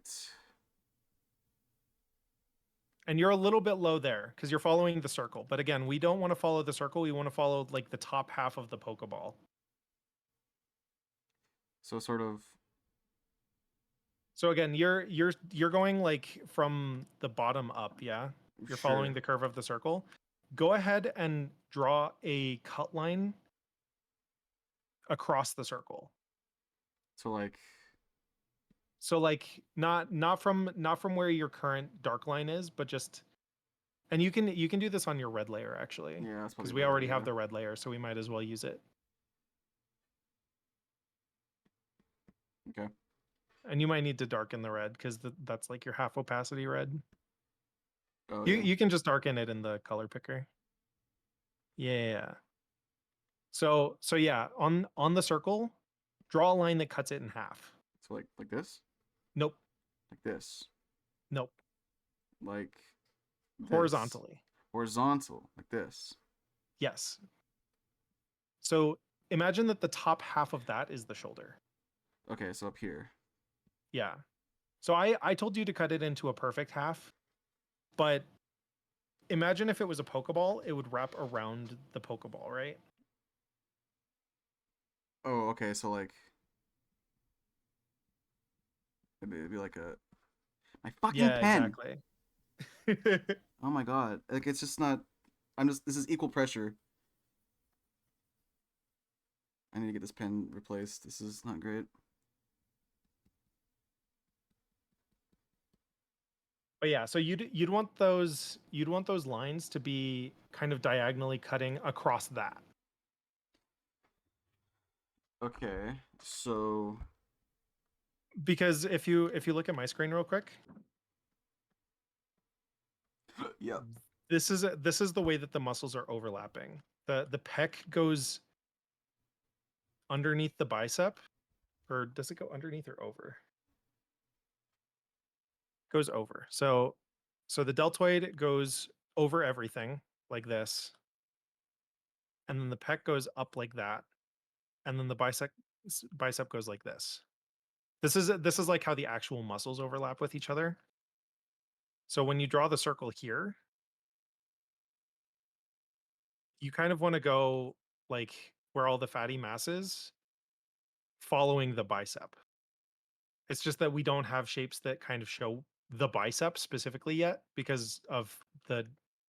And you're a little bit low there because you're following the circle. But again, we don't want to follow the circle. We want to follow like the top half of the Pokeball. So sort of. So again, you're going like from the bottom up, yeah? You're following the curve of the circle. Go ahead and draw a cut line across the circle. So like. So like not from where your current dark line is, but just, and you can do this on your red layer actually. Yeah, that's Because probably we already better, have yeah. the red layer, so we might as well use it. Okay. And you might need to darken the red because that's like your half opacity red. Oh, You yeah. you can just darken it in the color picker. Yeah. So yeah, on the circle, draw a line that cuts it in half. So like this, Nope. like this, Nope. like this. Horizontally. Horizontal, like this. Yes. So imagine that the top half of that is the shoulder. Okay, so up here. Yeah. So I told you to cut it into a perfect half, but imagine if it was a Pokeball, it would wrap around the Pokeball, right? Oh, okay, so like it'd be like a my fucking Yeah, pen. exactly. Oh my god, like it's just not. This is equal pressure. I need to get this pen replaced. This is not great. But yeah, so you'd want those lines to be kind of diagonally cutting across that. Okay, so Because if you look at my screen real quick, yeah. this is the way that the muscles are overlapping. The pec goes underneath the bicep, or does it go underneath or over? Goes over. So the deltoid goes over everything like this, and then the pec goes up like that, and then the bicep goes like this. This is like how the actual muscles overlap with each other. So when you draw the circle here, you kind of want to go like where all the fatty mass is, following the bicep. It's just that we don't have shapes that kind of show the bicep specifically yet because of the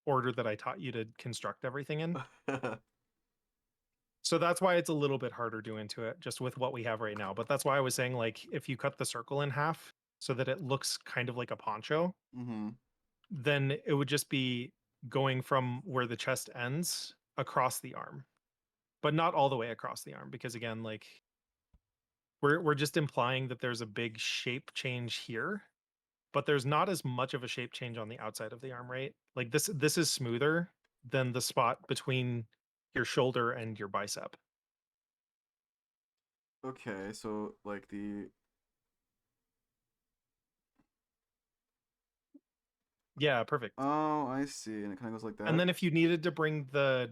order that I taught you to construct everything in. So that's why it's a little bit harder to intuit just with what we have right now. But that's why I was saying, like, if you cut the circle in half so that it looks kind of like a poncho, Mm-hmm. then it would just be going from where the chest ends across the arm. but not all the way across the arm, because again, like we're just implying that there's a big shape change here, but there's not as much of a shape change on the outside of the arm, right? Like this is smoother than the spot between your shoulder and your bicep. Okay, so like the Yeah, perfect. oh, I see, and it kind of goes like that. And then if you needed to bring the,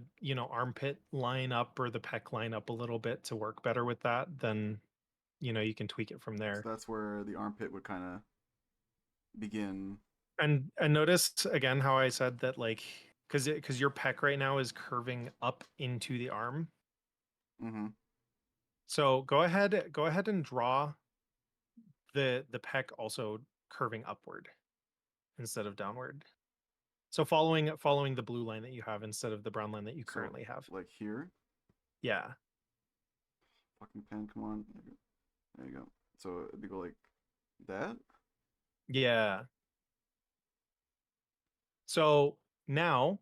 armpit line up or the pec line up a little bit to work better with that, then you can tweak it from So there. that's where the armpit would kind of begin. And notice again how I said that, like, because your pec right now is curving up into the arm. Mm-hmm. So go ahead and draw the pec also curving upward instead of downward. So following the blue line that you have instead of the brown line that you So, currently have. like here. Yeah. Fucking pen, come on. There you go. So it'd go like that. Yeah. So now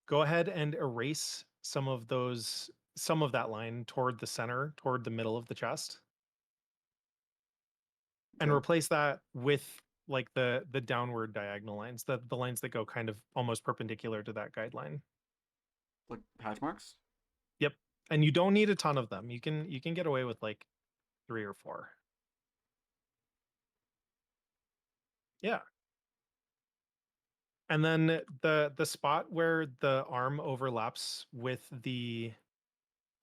go ahead and erase some of that line toward the center, toward the middle of the chest. And Okay. replace that with like the downward diagonal lines, the lines that go kind of almost perpendicular to that guideline. Like hatch marks. Yep. And you don't need a ton of them. You can get away with like 3 or 4. Yeah. And then the spot where the arm overlaps with the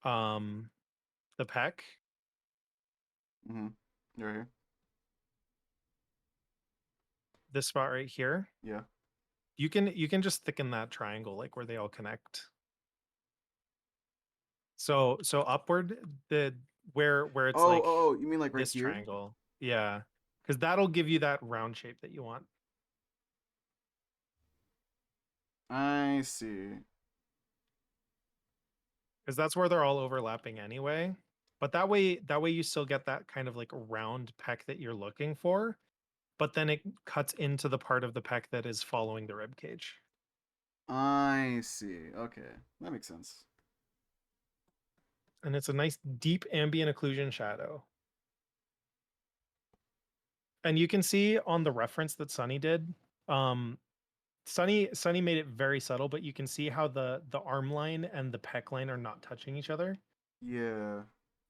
pec. Mm-hmm. Right here. This spot right here. Yeah. You can just thicken that triangle, like where they all connect. So upward, the where it's like You mean like right this here? triangle. Yeah. Because that'll give you that round shape that you want. I see. Because that's where they're all overlapping anyway. But that way you still get that kind of like round pec that you're looking for, but then it cuts into the part of the pec that is following the rib cage. I see. Okay, that makes sense. And it's a nice deep ambient occlusion shadow. And you can see on the reference that Sunny did, Sunny made it very subtle, but you can see how the arm line and the pec line are not touching each other. Yeah.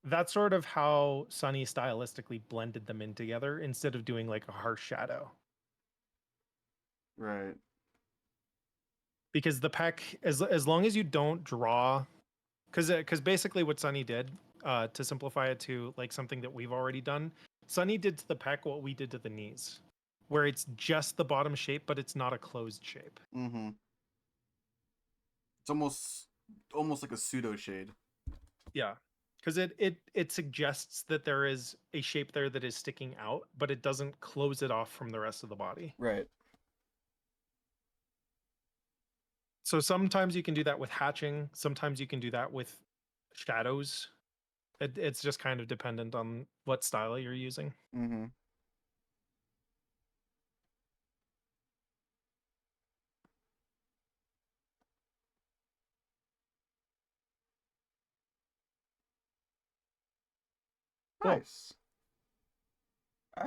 That's sort of how Sunny stylistically blended them in together instead of doing like a harsh shadow. Right. Because the pec, as long as you don't draw, because basically what Sunny did, to simplify it to like something that we've already done, Sunny did to the pec what we did to the knees, where it's just the bottom shape, but it's not a closed shape. Mm-hmm. It's almost like a pseudo shade. Yeah, because it suggests that there is a shape there that is sticking out, but it doesn't close it off from the rest of the body. Right. So sometimes you can do that with hatching. Sometimes you can do that with shadows. It's just kind of dependent on what style you're using. Mm-hmm. Cool. Nice.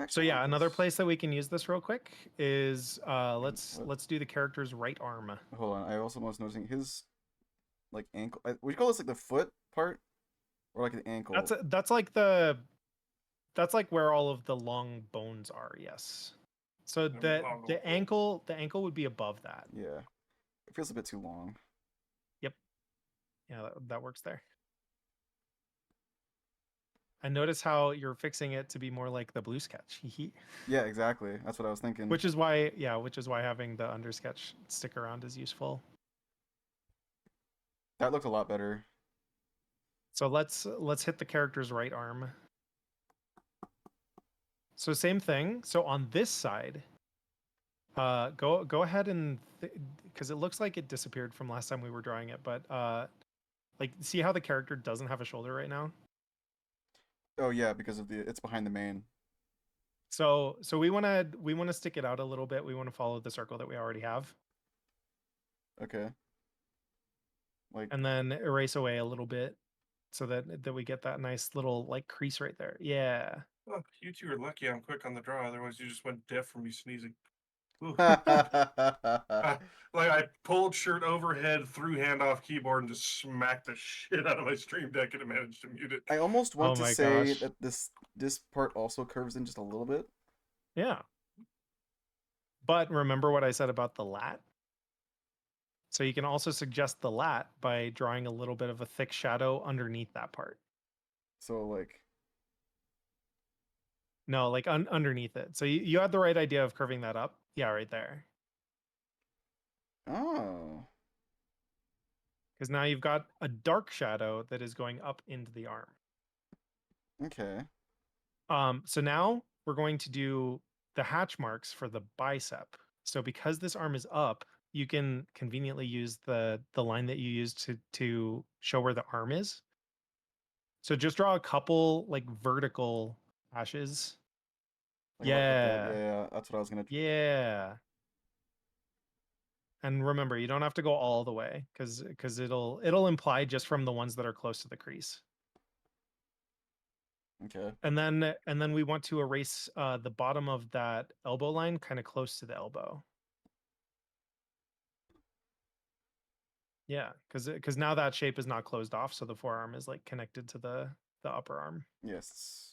So yeah, another place that we can use this real quick is let's do the character's right arm. Hold on, I also was noticing his like ankle. Would you call this like the foot part, or like the ankle? That's like where all of the long bones are. Yes. So the ankle would be above that. Yeah, it feels a bit too long. Yep. Yeah, that works there. And notice how you're fixing it to be more like the blue sketch. Yeah, exactly. That's what I was thinking. Which is why having the under sketch stick around is useful. That looked a lot better. So let's hit the character's right arm. So same thing. So on this side, go ahead and because it looks like it disappeared from last time we were drawing it, but like see how the character doesn't have a shoulder right now? Oh yeah, because of it's behind the mane. So we want to stick it out a little bit. We want to follow the circle that we already have. Okay. Like, And then erase away a little bit so that we get that nice little like crease right there. Yeah. Oh, you two are lucky I'm quick on the draw. Otherwise, you just went deaf from me sneezing. Ooh. Like I pulled shirt overhead, threw hand off keyboard, and just smacked the shit out of my stream deck and managed to mute it. I almost want Oh to my say gosh. that this part also curves in just a little bit. Yeah. But remember what I said about the lat? So you can also suggest the lat by drawing a little bit of a thick shadow underneath that part. So like, No, like underneath it. So you had the right idea of curving that up. Yeah, right there. oh, Because now you've got a dark shadow that is going up into the arm. okay. So now we're going to do the hatch marks for the bicep. So because this arm is up, you can conveniently use the line that you used to show where the arm is. So just draw a couple like vertical hashes. Like that. Yeah. Yeah, that's what I was gonna. Yeah. And remember, you don't have to go all the way because it'll imply just from the ones that are close to the crease. Okay. And then we want to erase the bottom of that elbow line kind of close to the elbow. Yeah, because now that shape is not closed off, so the forearm is like connected to the upper arm. Yes.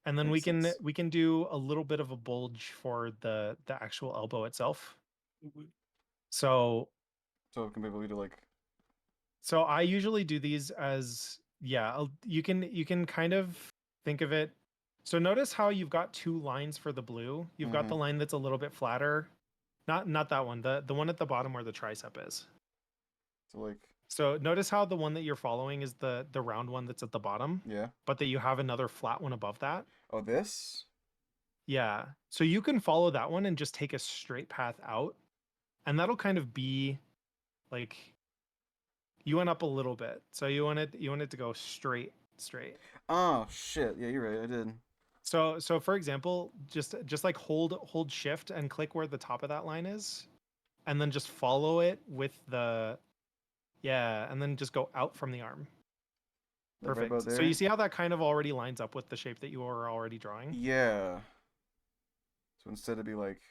And then Makes sense. we can do a little bit of a bulge for the actual elbow itself. So can people do like? so I usually do these as you can kind of think of it. So notice how you've got two lines for the blue. You've got the line that's a little bit flatter. Not that one. The one at the bottom where the tricep is. So like. So notice how the one that you're following is the round one that's at the bottom, Yeah. but that you have another flat one above that. Oh, this. Yeah. So you can follow that one and just take a straight path out. And that'll kind of be like you went up a little bit. So you want it to go straight. Oh shit! Yeah, you're right. I did. So for example, just like hold shift and click where the top of that line is, and then just follow it with the and then just go out from the arm. Like right about Perfect. So there. you see how that kind of already lines up with the shape that you were already drawing? Yeah. So instead it'd be like.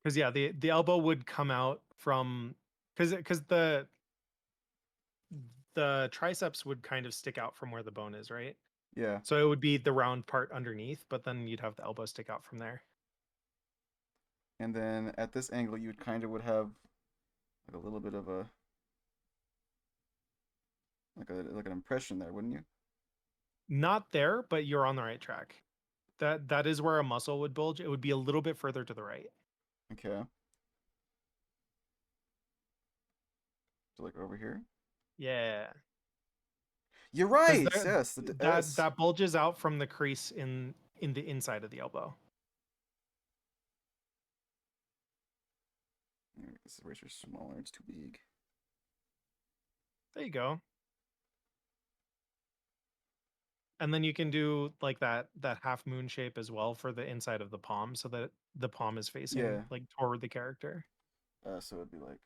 Because the elbow would come out from because the triceps would kind of stick out from where the bone is, right? Yeah. So it would be the round part underneath, but then you'd have the elbow stick out from there. And then at this angle, you would have like a little bit of a like an impression there, wouldn't you? Not there, but you're on the right track. That is where a muscle would bulge. It would be a little bit further to the right. Okay. So like over here. Yeah. You're right. That, Yes. that bulges out from the crease in the inside of the elbow. This eraser's smaller. It's too big. There you go. And then you can do like that half moon shape as well for the inside of the palm, so that the palm is facing like toward the character. So it'd be like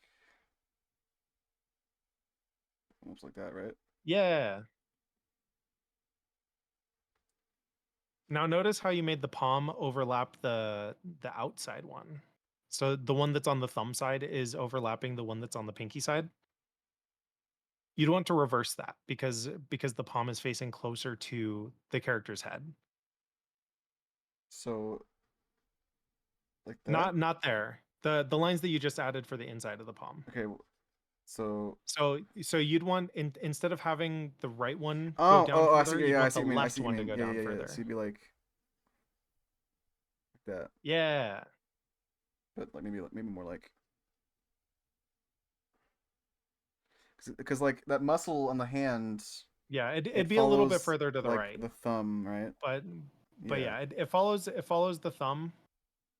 almost like that, right? Yeah. Now notice how you made the palm overlap the outside one. So the one that's on the thumb side is overlapping the one that's on the pinky side. You'd want to reverse that because the palm is facing closer to the character's head. So like that. Not there. The lines that you just added for the inside of the palm. Okay. So. So you'd want instead of having the right one go Oh, down I further, see. you'd Yeah, I want see the what you mean. I left see what one you to mean. go Yeah, down yeah, further. yeah. So you'd be like that, Yeah. but like maybe more like. Because like that muscle on the hand, Yeah, it'd it be a little bit follows further to the like right. the thumb, right? But yeah, it follows the thumb.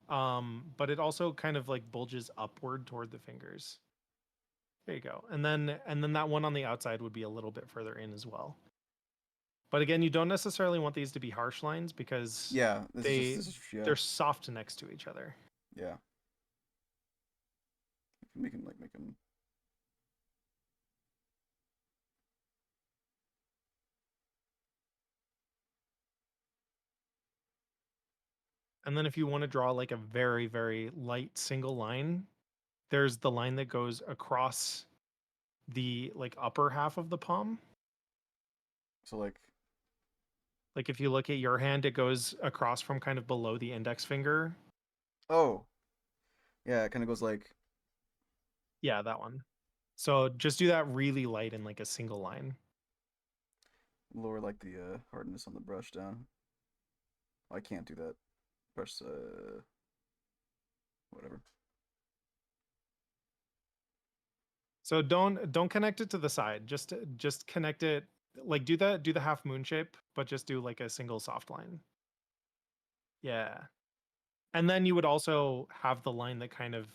But it also kind of like bulges upward toward the fingers. There you go. And then that one on the outside would be a little bit further in as well. But again, you don't necessarily want these to be harsh lines because Yeah, this is yeah. they're soft next to each other. Yeah. We can make them And then if you want to draw like a very, very light single line, there's the line that goes across the like upper half of the palm. So like, Like if you look at your hand, it goes across from kind of below the index finger. oh, yeah, it kind of goes like, Yeah, that one. So just do that really light in like a single line. lower like the hardness on the brush down. I can't do that. Brush, whatever. So don't connect it to the side. Just connect it like do the half moon shape, but just do like a single soft line. Yeah. And then you would also have the line that kind of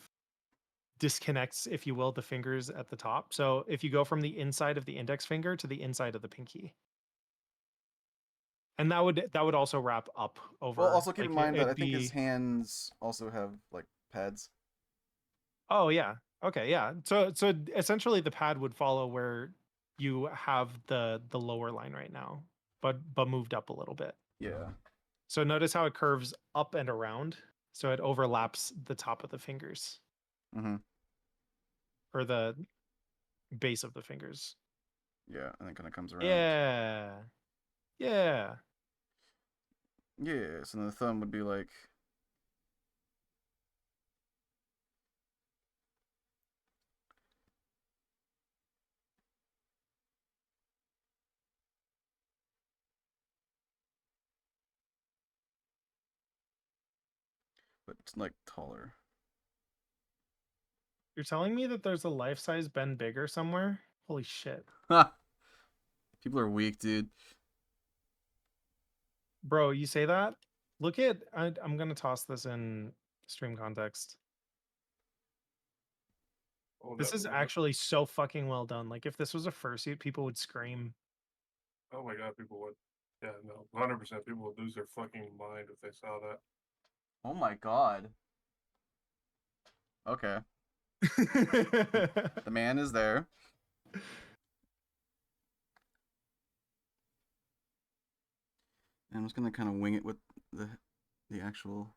disconnects, if you will, the fingers at the top. So if you go from the inside of the index finger to the inside of the pinky. And that would also wrap up over. Well, also keep like in mind that I it'd think his be hands also have like pads. Oh yeah. Okay, yeah. So essentially the pad would follow where you have the lower line right now, but moved up a little bit. Yeah. So notice how it curves up and around, so it overlaps the top of the fingers Mm-hmm. or the base of the fingers. Yeah, and then kind of comes around. Yeah. Yeah. Yeah, so then the thumb would be like, but it's like taller. You're telling me that there's a life-size Ben Bigger somewhere? Holy shit. Ha! People are weak, dude. Bro, you say that? Look at I'm going to toss this in stream context. Oh, This is actually so fucking well done. Like if this was a fursuit, people would scream. Oh my god, people would. Yeah, no, 100% people would lose their fucking mind if they saw that. Oh my god. Okay. The man is there. And I'm just gonna kind of wing it with the actual.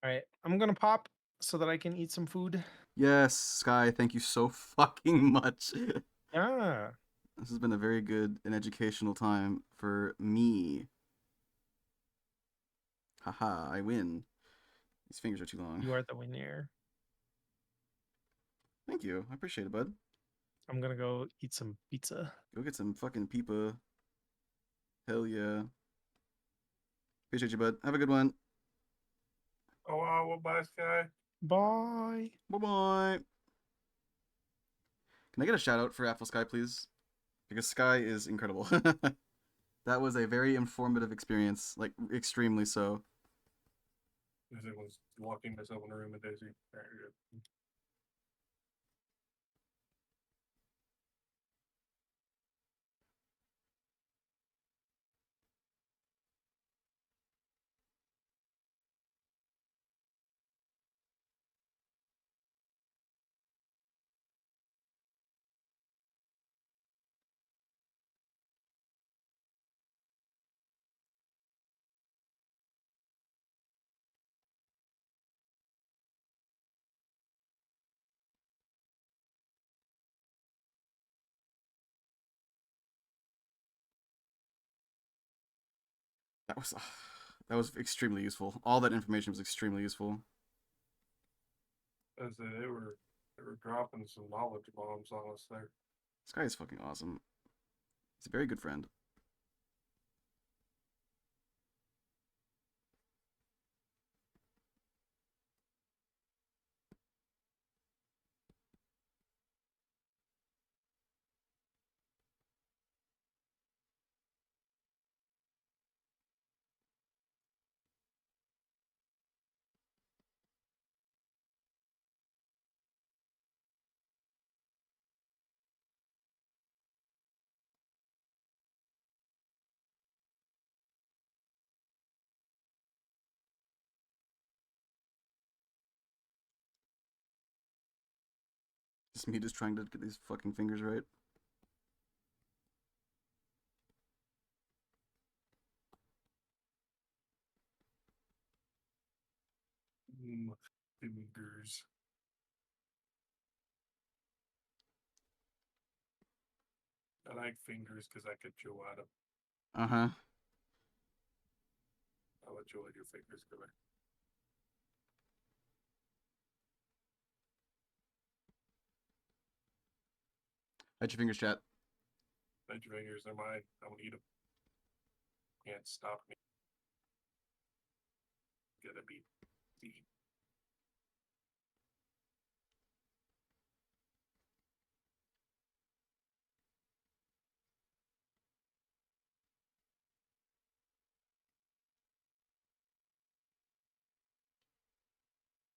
All right, I'm gonna pop so that I can eat some food. Yes, Sky, thank you so fucking much. Yeah, This has been a very good and educational time for me. Haha, I win. These fingers are too long. you are the winner. Thank you. I appreciate it, bud. I'm gonna go eat some pizza. Go get some fucking peepa. Hell yeah. Appreciate you, bud. Have a good one. Oh wow, what bye, Sky? Bye. Bye bye. Can I get a shout out for Apple Sky, please? Because Sky is incredible. That was a very informative experience, like extremely so. Daisy was locking myself in a room with Daisy. Very good. That was that was extremely useful. All that information was extremely useful. As they were dropping some knowledge bombs on us there. Sky is fucking awesome. He's a very good friend. Just me just trying to get these fucking fingers right. Fingers. I like fingers because I could chew out of. Uh-huh. I'll let you let your fingers go. How'd your fingers, chat? Let your fingers, they're mine. I don't eat them. Can't stop me. Gotta be eat.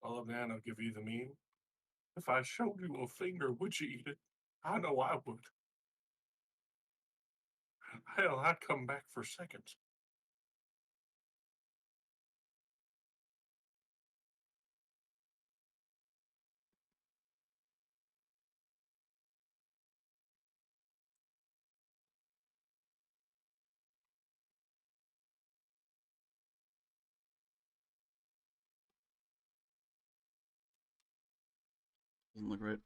All of man, I'll give you the mean. If I showed you a finger, would you eat it? I know I would. Hell, I'd come back for seconds. Doesn't look right.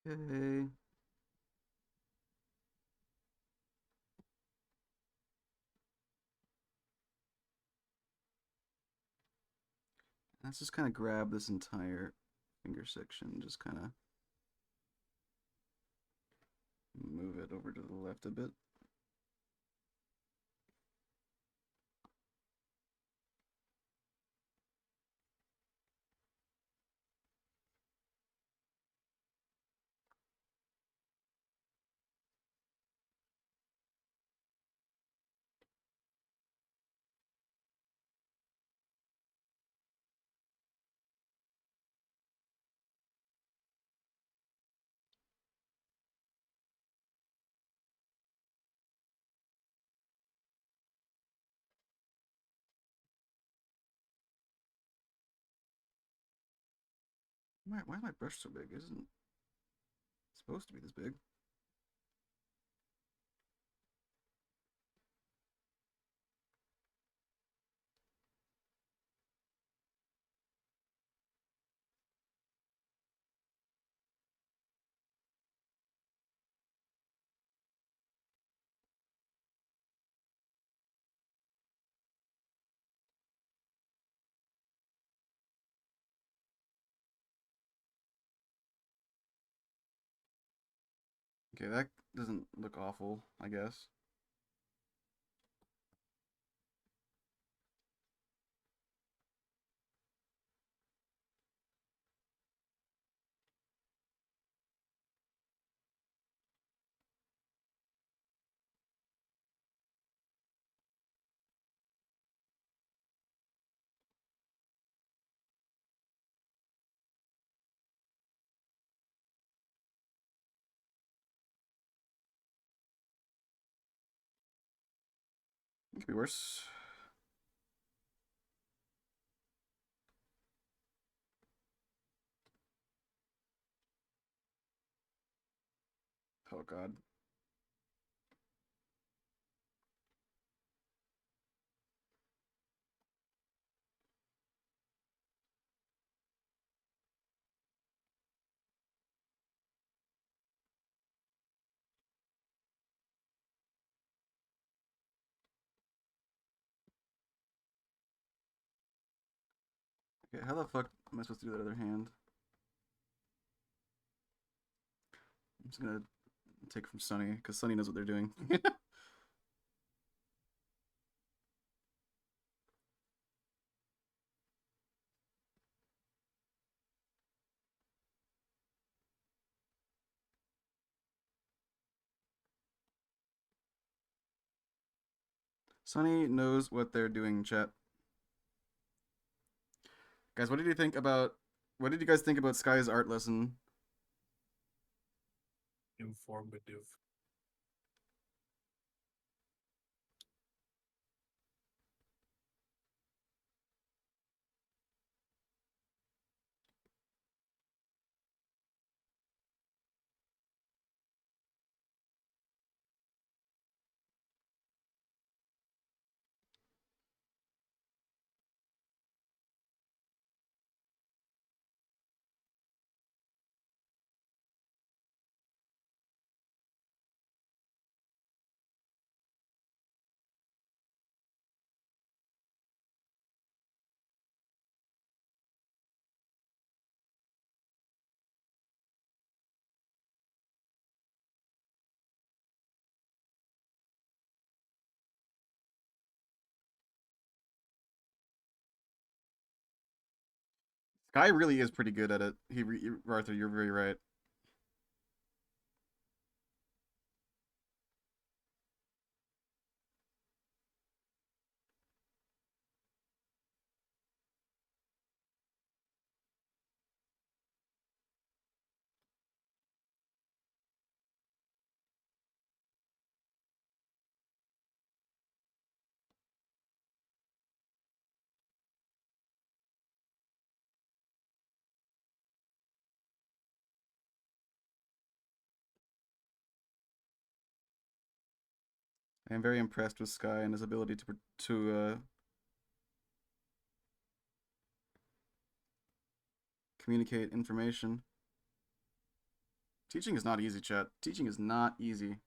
Okay. Let's just kind of grab this entire finger section, just kind of move it over to the left a bit. Why is my brush so big? It isn't supposed to be this big. Okay, that doesn't look awful, I guess. It could be worse. Oh god. Okay, how the fuck am I supposed to do that other hand? I'm just gonna take from Sunny, because Sunny knows what they're doing. Sunny knows what they're doing, chat. Guys, what did you guys think about Sky's art lesson? Informative. Sky really is pretty good at it. Arthur, you're very right. I am very impressed with Sky and his ability to communicate information. Teaching is not easy, chat. Teaching is not easy.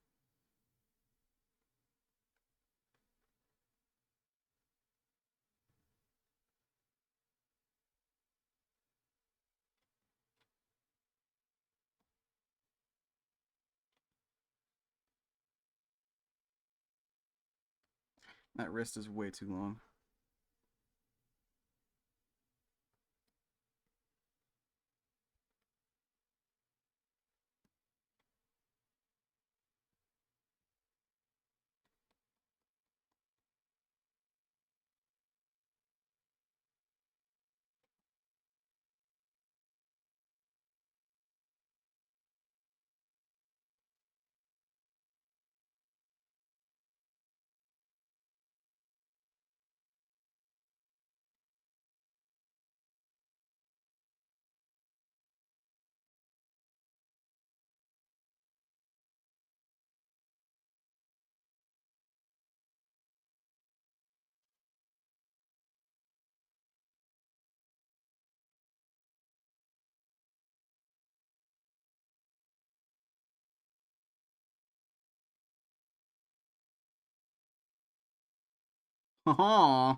That wrist is way too long. Haha.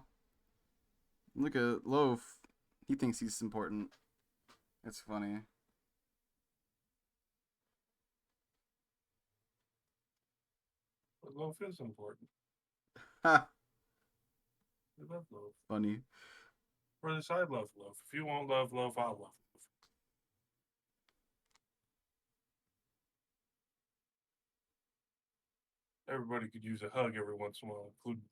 Look at Loaf. He thinks he's important. It's funny. But love is important. Ha. We love love. Funny. Or this, I love love. If you want love, love, I'll love. Everybody could use a hug every once in a while, including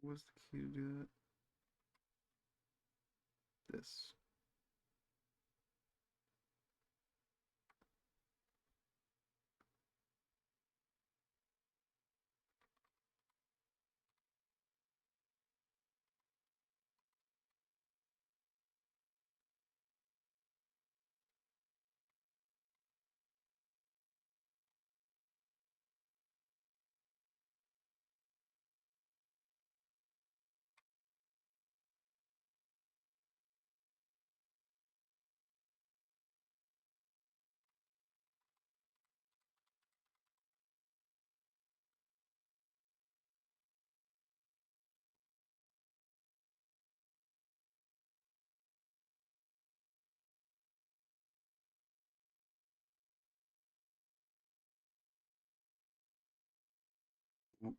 was the key to do that? This. Nope.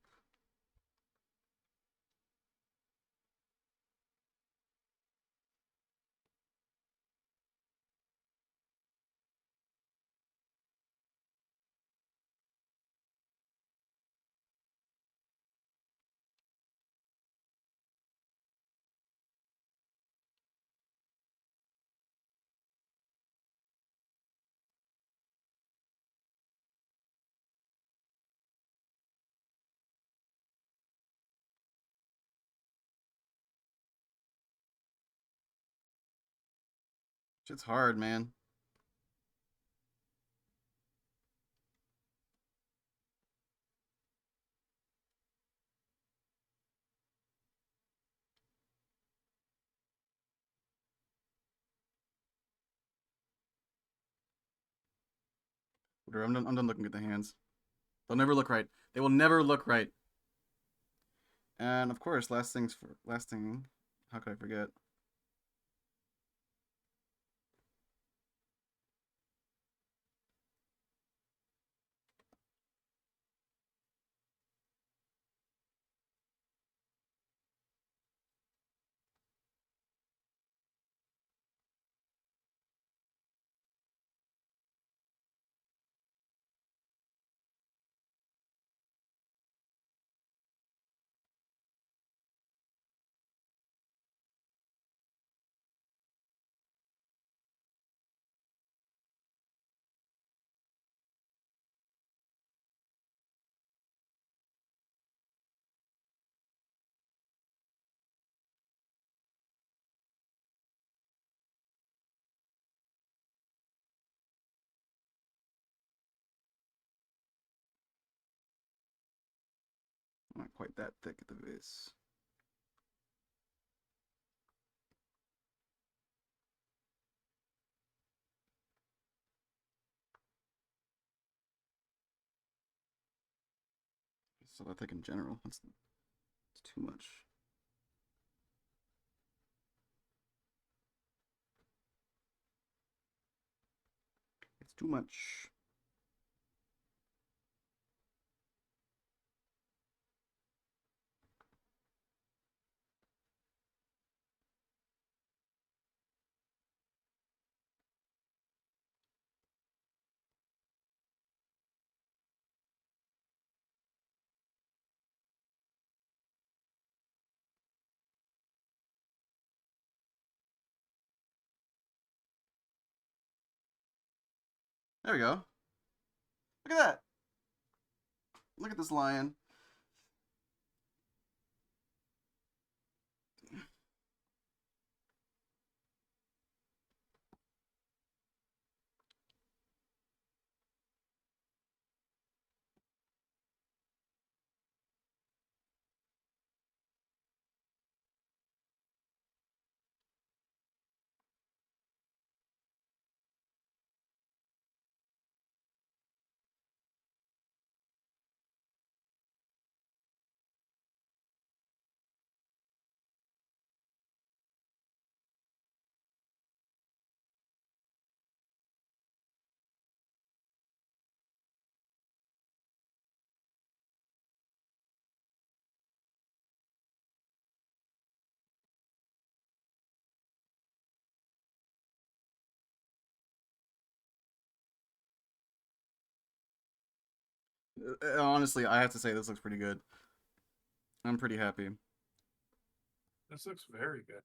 Shit's hard, man. Whatever, I'm done looking at the hands. They'll never look right. They will never look right. And of course, last thing. How could I forget? Not quite that thick at the base. So that thick in general. It's too much. It's too much. There we go. Look at that. Look at this lion. Honestly, I have to say this looks pretty good. I'm pretty happy. This looks very good.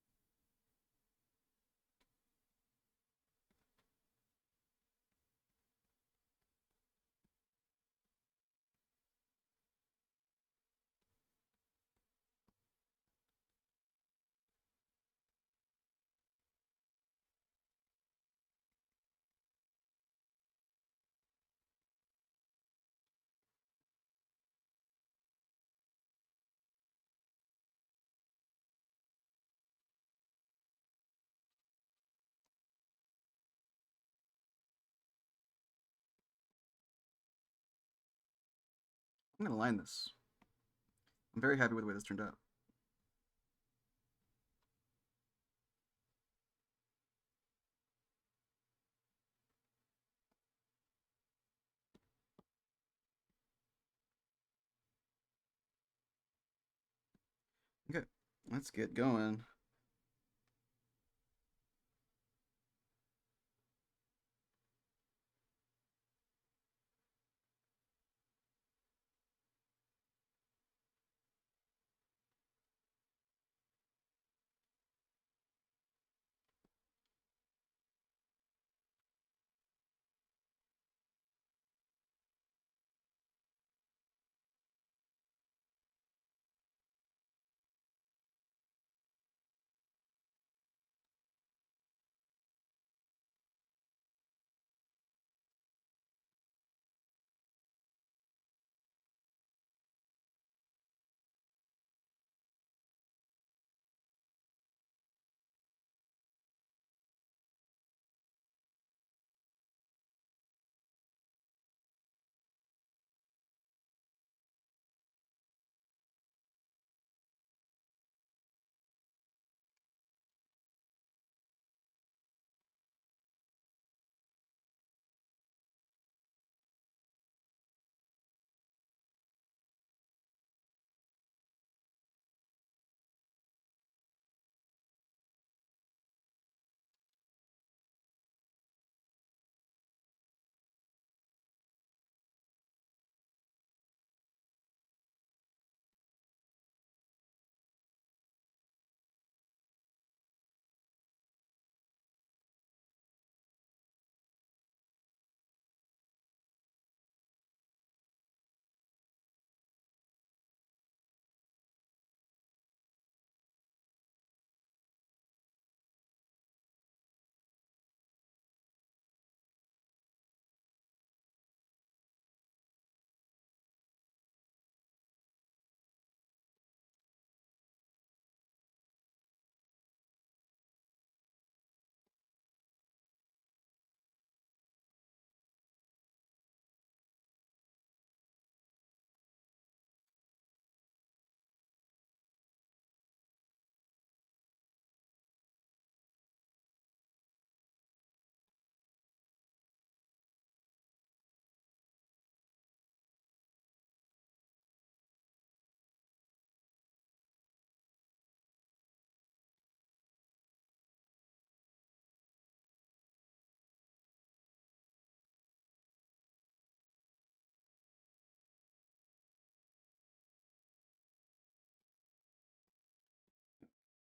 I'm gonna line this. I'm very happy with the way this turned out. Okay, let's get going.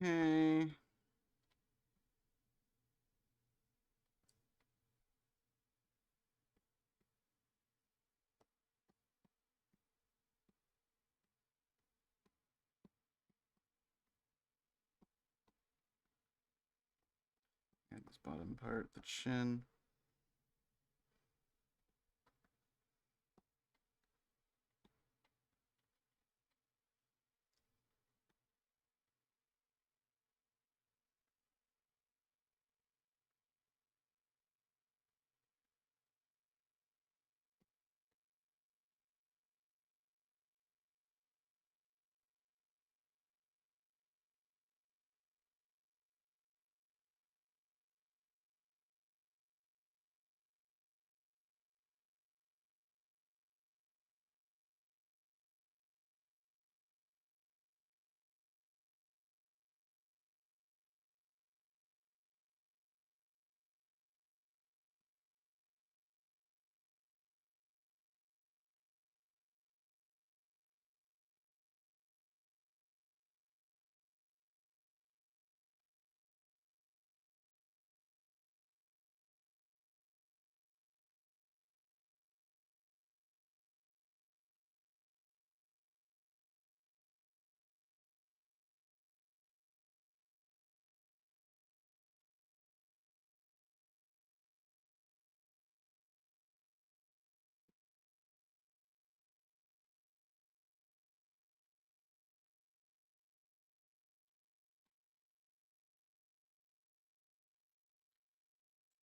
Okay. And this bottom part, the chin.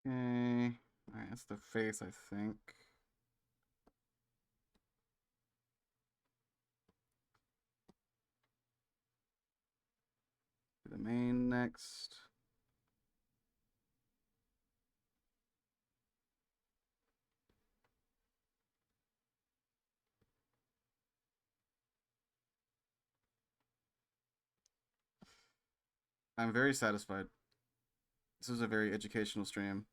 Okay. Alright, that's the face, I think. Do the main next. I'm very satisfied. This was a very educational stream.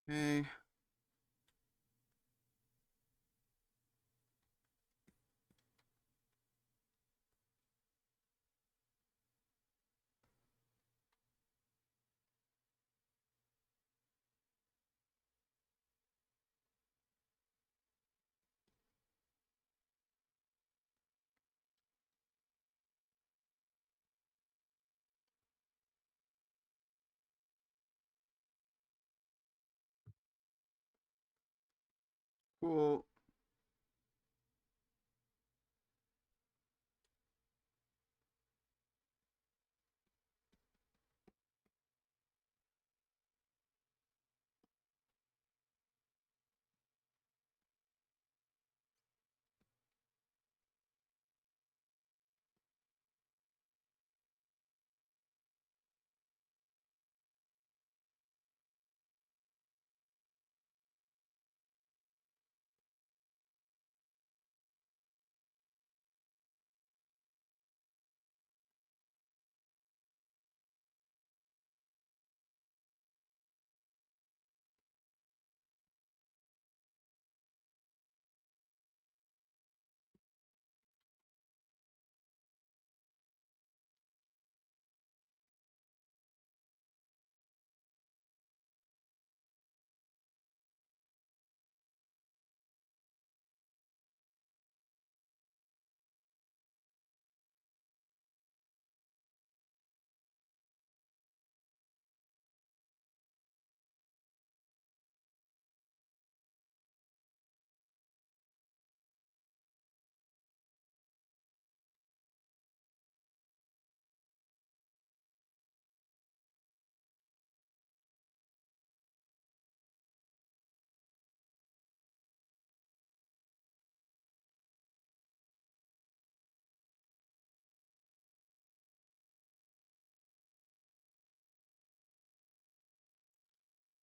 Okay. Cool.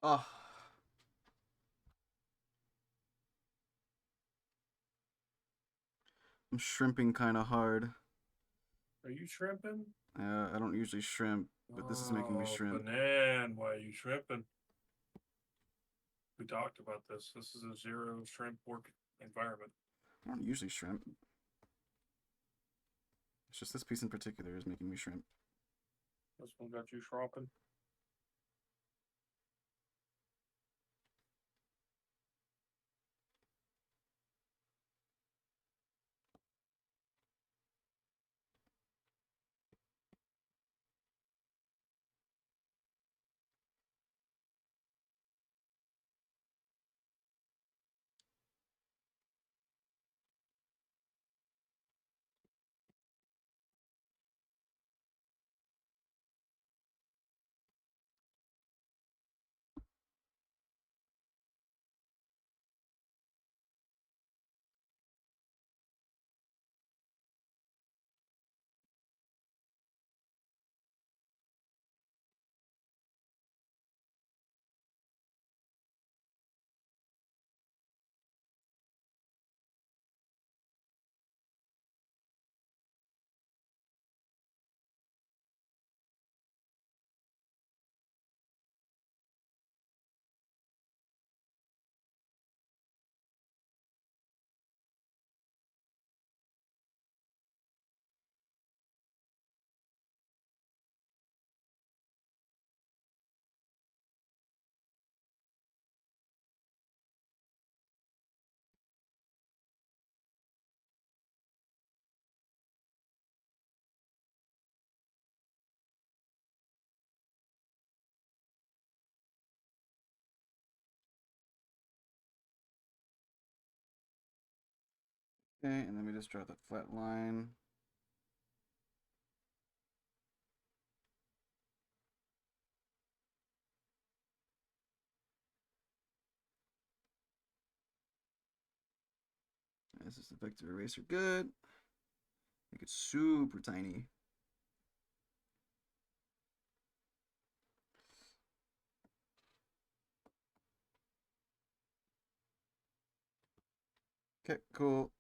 Oh. I'm shrimping kind of hard. Are you shrimping? I don't usually shrimp, but this is making me shrimp. Banan, why are you shrimping? We talked about this. This is a zero shrimp work environment. I don't usually shrimp. It's just this piece in particular is making me shrimp. This one got you shrumping. Okay, and then we just draw that flat line. This is the vector eraser good. Make it super tiny. Okay, cool.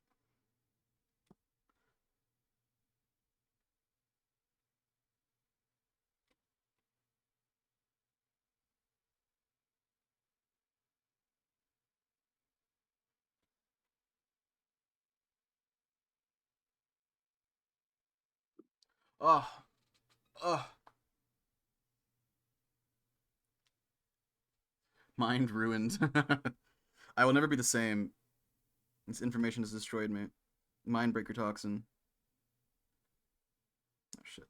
Oh, oh. Mind ruined. I will never be the same. This information has destroyed me. Mindbreaker toxin. Oh shit.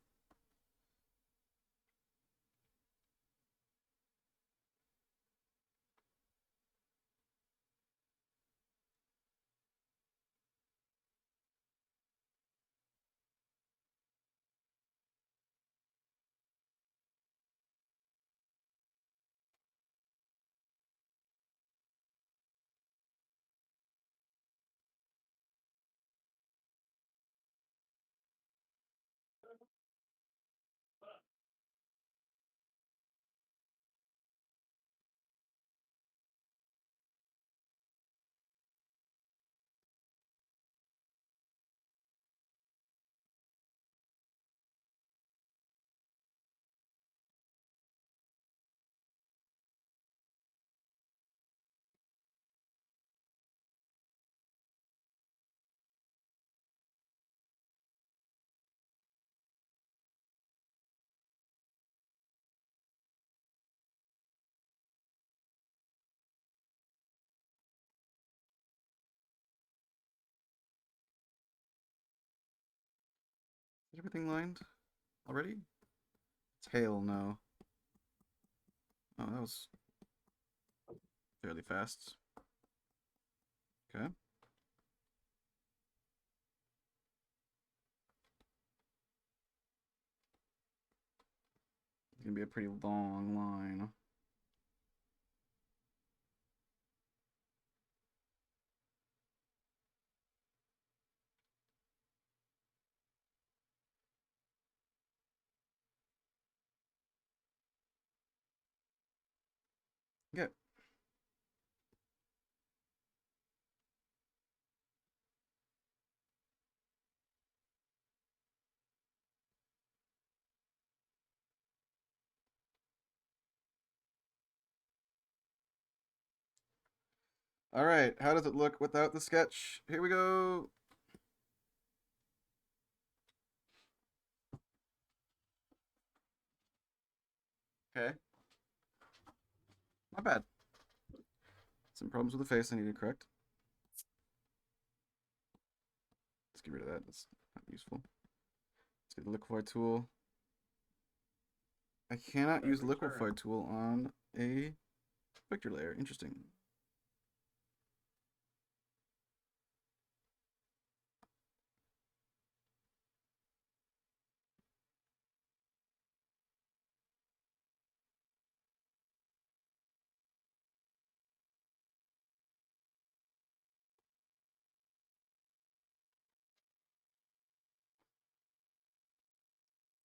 Is everything lined already? Tail, no. Oh, that was fairly fast. Okay. It's gonna be a pretty long line. Okay. All right. How does it look without the sketch? Here we go. Okay. Not bad. Some problems with the face I need to correct. Let's get rid of that. That's not useful. Let's get the liquefy tool. I cannot use the Every liquefy turn. tool on a vector layer. Interesting.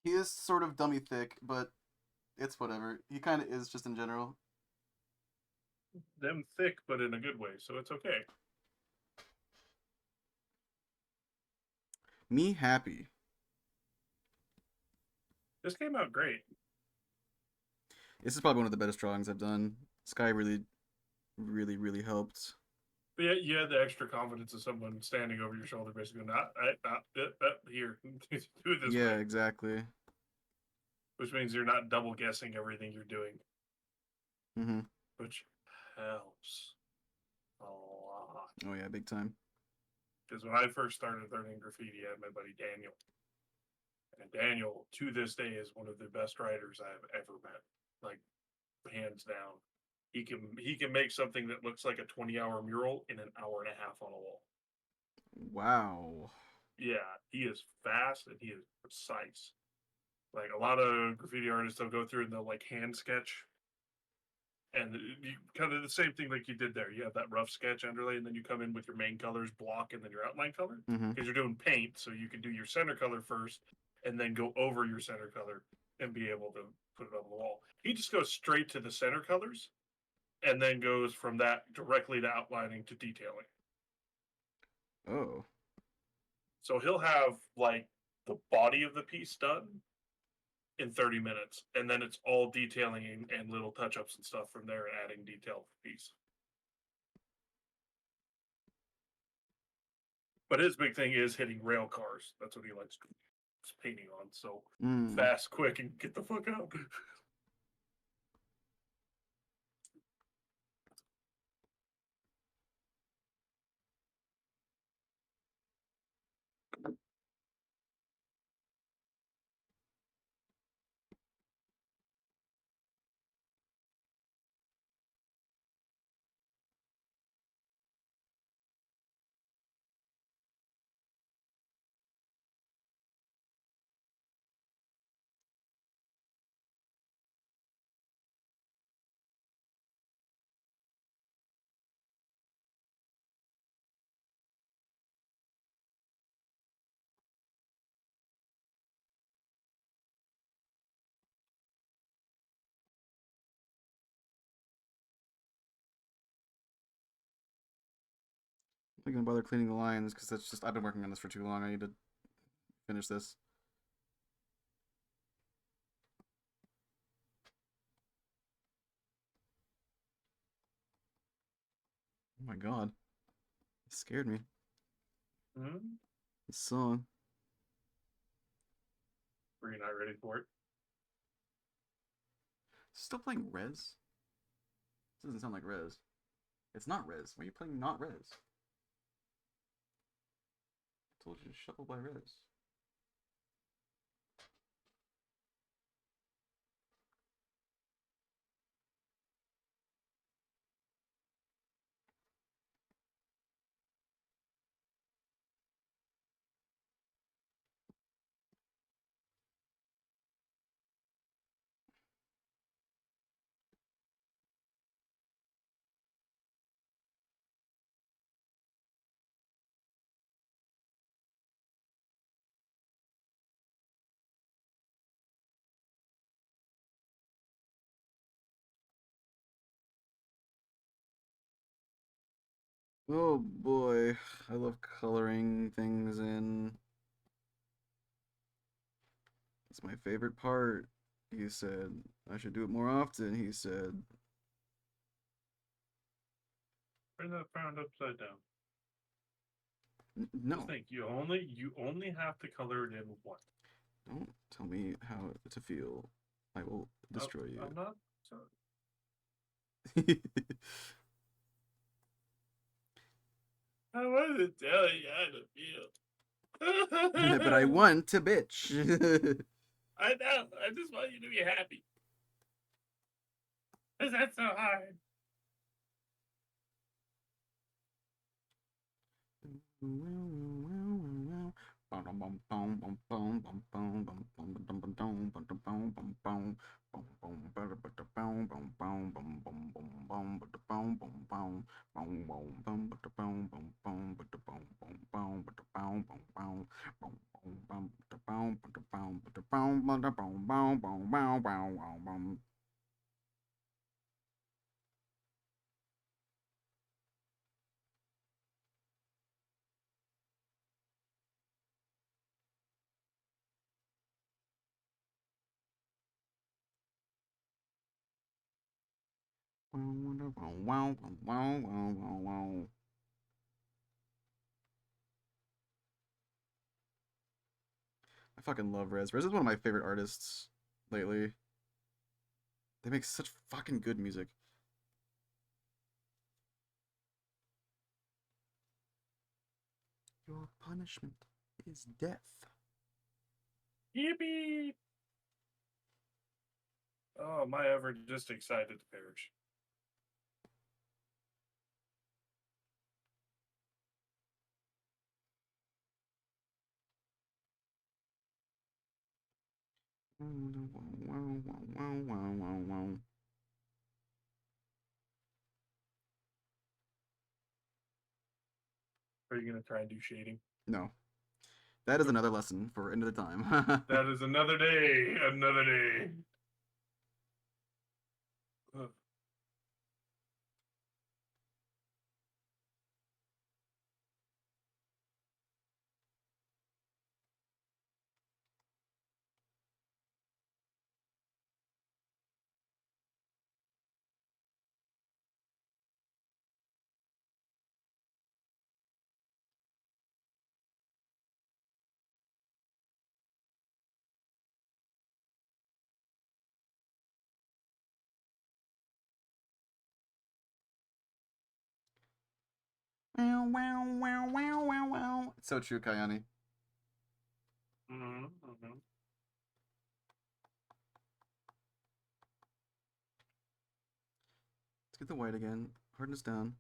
He is sort of dummy thick, but it's whatever. He kind of is just in general. Them thick, but in a good way, so it's okay. Me happy. This came out great. This is probably one of the better drawings I've done. Sky really, really helped. But yeah, you had the extra confidence of someone standing over your shoulder, basically, not here, do it this Yeah, way, exactly. which means you're not double guessing everything you're doing, Mm-hmm. which helps a lot. Oh yeah, big time. Because when I first started learning graffiti, I had my buddy Daniel, and Daniel, to this day, is one of the best writers I've ever met, like hands down. He can make something that looks like a 20-hour mural in an hour and a half on a wall. Wow. Yeah, he is fast and he is precise. Like a lot of graffiti artists, they'll go through and they'll like hand sketch, and you kind of the same thing like you did there. You have that rough sketch underlay, and then you come in with your main colors, block, and then your outline color Mm-hmm. because you're doing paint, so you can do your center color first, and then go over your center color and be able to put it on the wall. He just goes straight to the center colors, and then goes from that directly to outlining to detailing. Oh. So he'll have like the body of the piece done in 30 minutes, and then it's all detailing and little touch ups and stuff from there and adding detail to the piece. But his big thing is hitting rail cars. That's what he likes painting on. So Mm. fast, quick, and get the fuck out. I'm not gonna bother cleaning the lines because that's just I've been working on this for too long. I need to finish this. Oh my god. It scared me. Hmm? This song. Were you not ready for it? Still playing Res? This doesn't sound like Res. It's not Res. Why are you playing not Res? I told you to shuffle by Res. Oh boy, I love coloring things in. It's my favorite part. He said, I should do it more often, he said. Turn that frown upside down. No, Just think, you only have to color it in once. don't tell me how to feel. I will destroy you. I'm not sorry. I wanted to tell you how to feel. But I want to bitch. I know. I just want you to be happy. Cause that's so hard. I fucking love Rez. Rez is one of my favorite artists lately. They make such fucking good music. Your punishment is death. Yippee! Oh, am I ever just excited to perish? Are you gonna try and do shading? No. That is another lesson for another time. That is another day. Another day. Ugh. It's so true, Kayani. Mm-hmm, mm-hmm. Let's get the white again. Hardness down.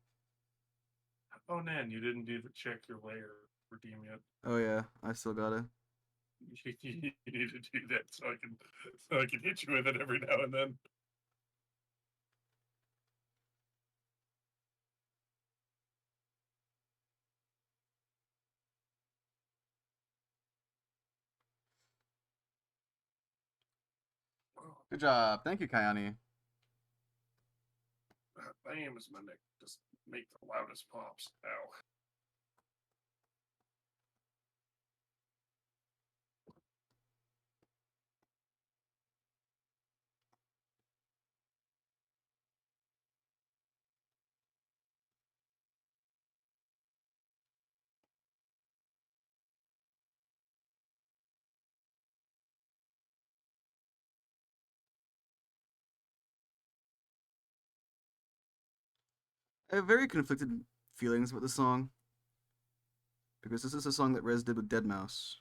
Oh, Nan, you didn't do the check your layer redeem yet. Oh yeah, I still got it. You need to do that so I can hit you with it every now and then. Good job. Thank you, Kayani. My aim is my neck. Just make the loudest pops. Ow. I have very conflicted feelings about the song because this is a song that Rez did with Deadmau5,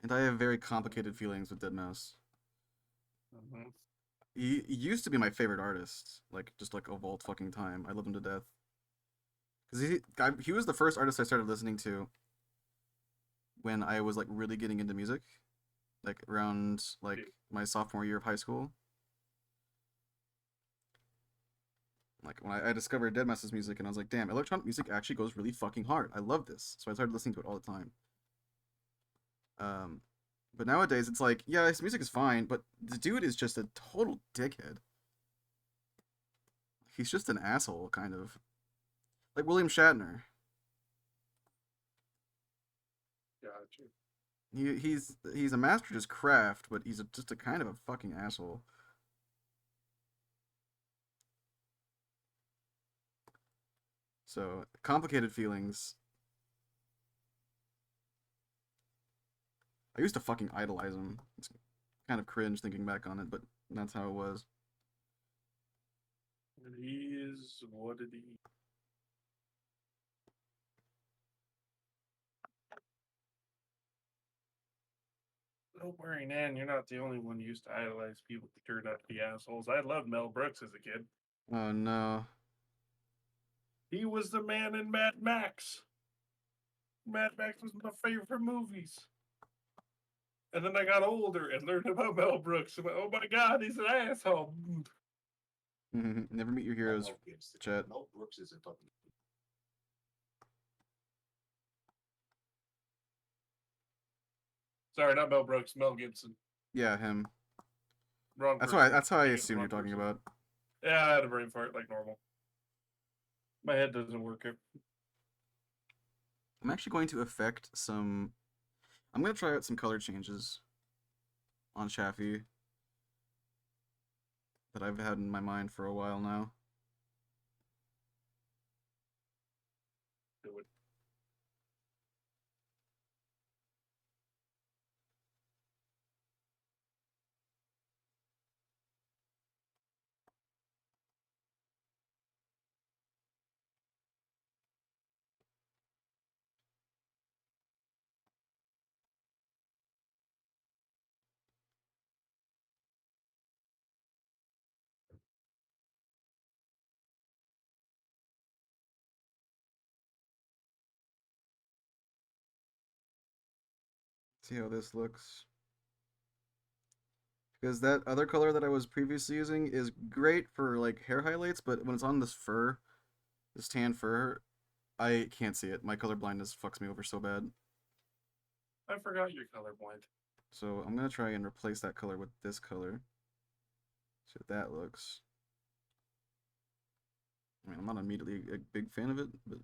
and I have very complicated feelings with Deadmau5. Mm-hmm. He used to be my favorite artist, like just like of all fucking time. I love him to death. Cause he was the first artist I started listening to when I was like really getting into music, like around like my sophomore year of high school. Like when I discovered Deadmau5's music, and I was like, damn, electronic music actually goes really fucking hard. I love this, so I started listening to it all the time. But nowadays it's like, yeah, his music is fine, but the dude is just a total dickhead. He's just an asshole, kind of. Like William Shatner. Gotcha. He's a master at his craft, but he's just a kind of a fucking asshole. So complicated feelings. I used to fucking idolize him. It's kind of cringe thinking back on it, but that's how it was. What did he? Don't worry, Nan. You're not the only one who used to idolize people who turned out to be assholes. I loved Mel Brooks as a kid. Oh no. He was the man in Mad Max. Mad Max was my favorite movies. And then I got older and learned about Mel Brooks. And went, oh my God, he's an asshole. Never meet your heroes, chat. Mel Brooks is a fucking. Sorry, not Mel Brooks. Mel Gibson. Yeah, him. Wrong. That's person. why. That's how I Yeah, assume you're wrong talking person. about. Yeah, I had a brain fart like normal. My head doesn't work. I'm actually going to affect some. I'm going to try out some color changes on Chaffee that I've had in my mind for a while now. Do it. See how this looks. Because that other color that I was previously using is great for like hair highlights, but when it's on this fur, this tan fur, I can't see it. My color blindness fucks me over so bad. I forgot you're colorblind. So I'm gonna try and replace that color with this color. See what that looks. I mean, I'm not immediately a big fan of it, but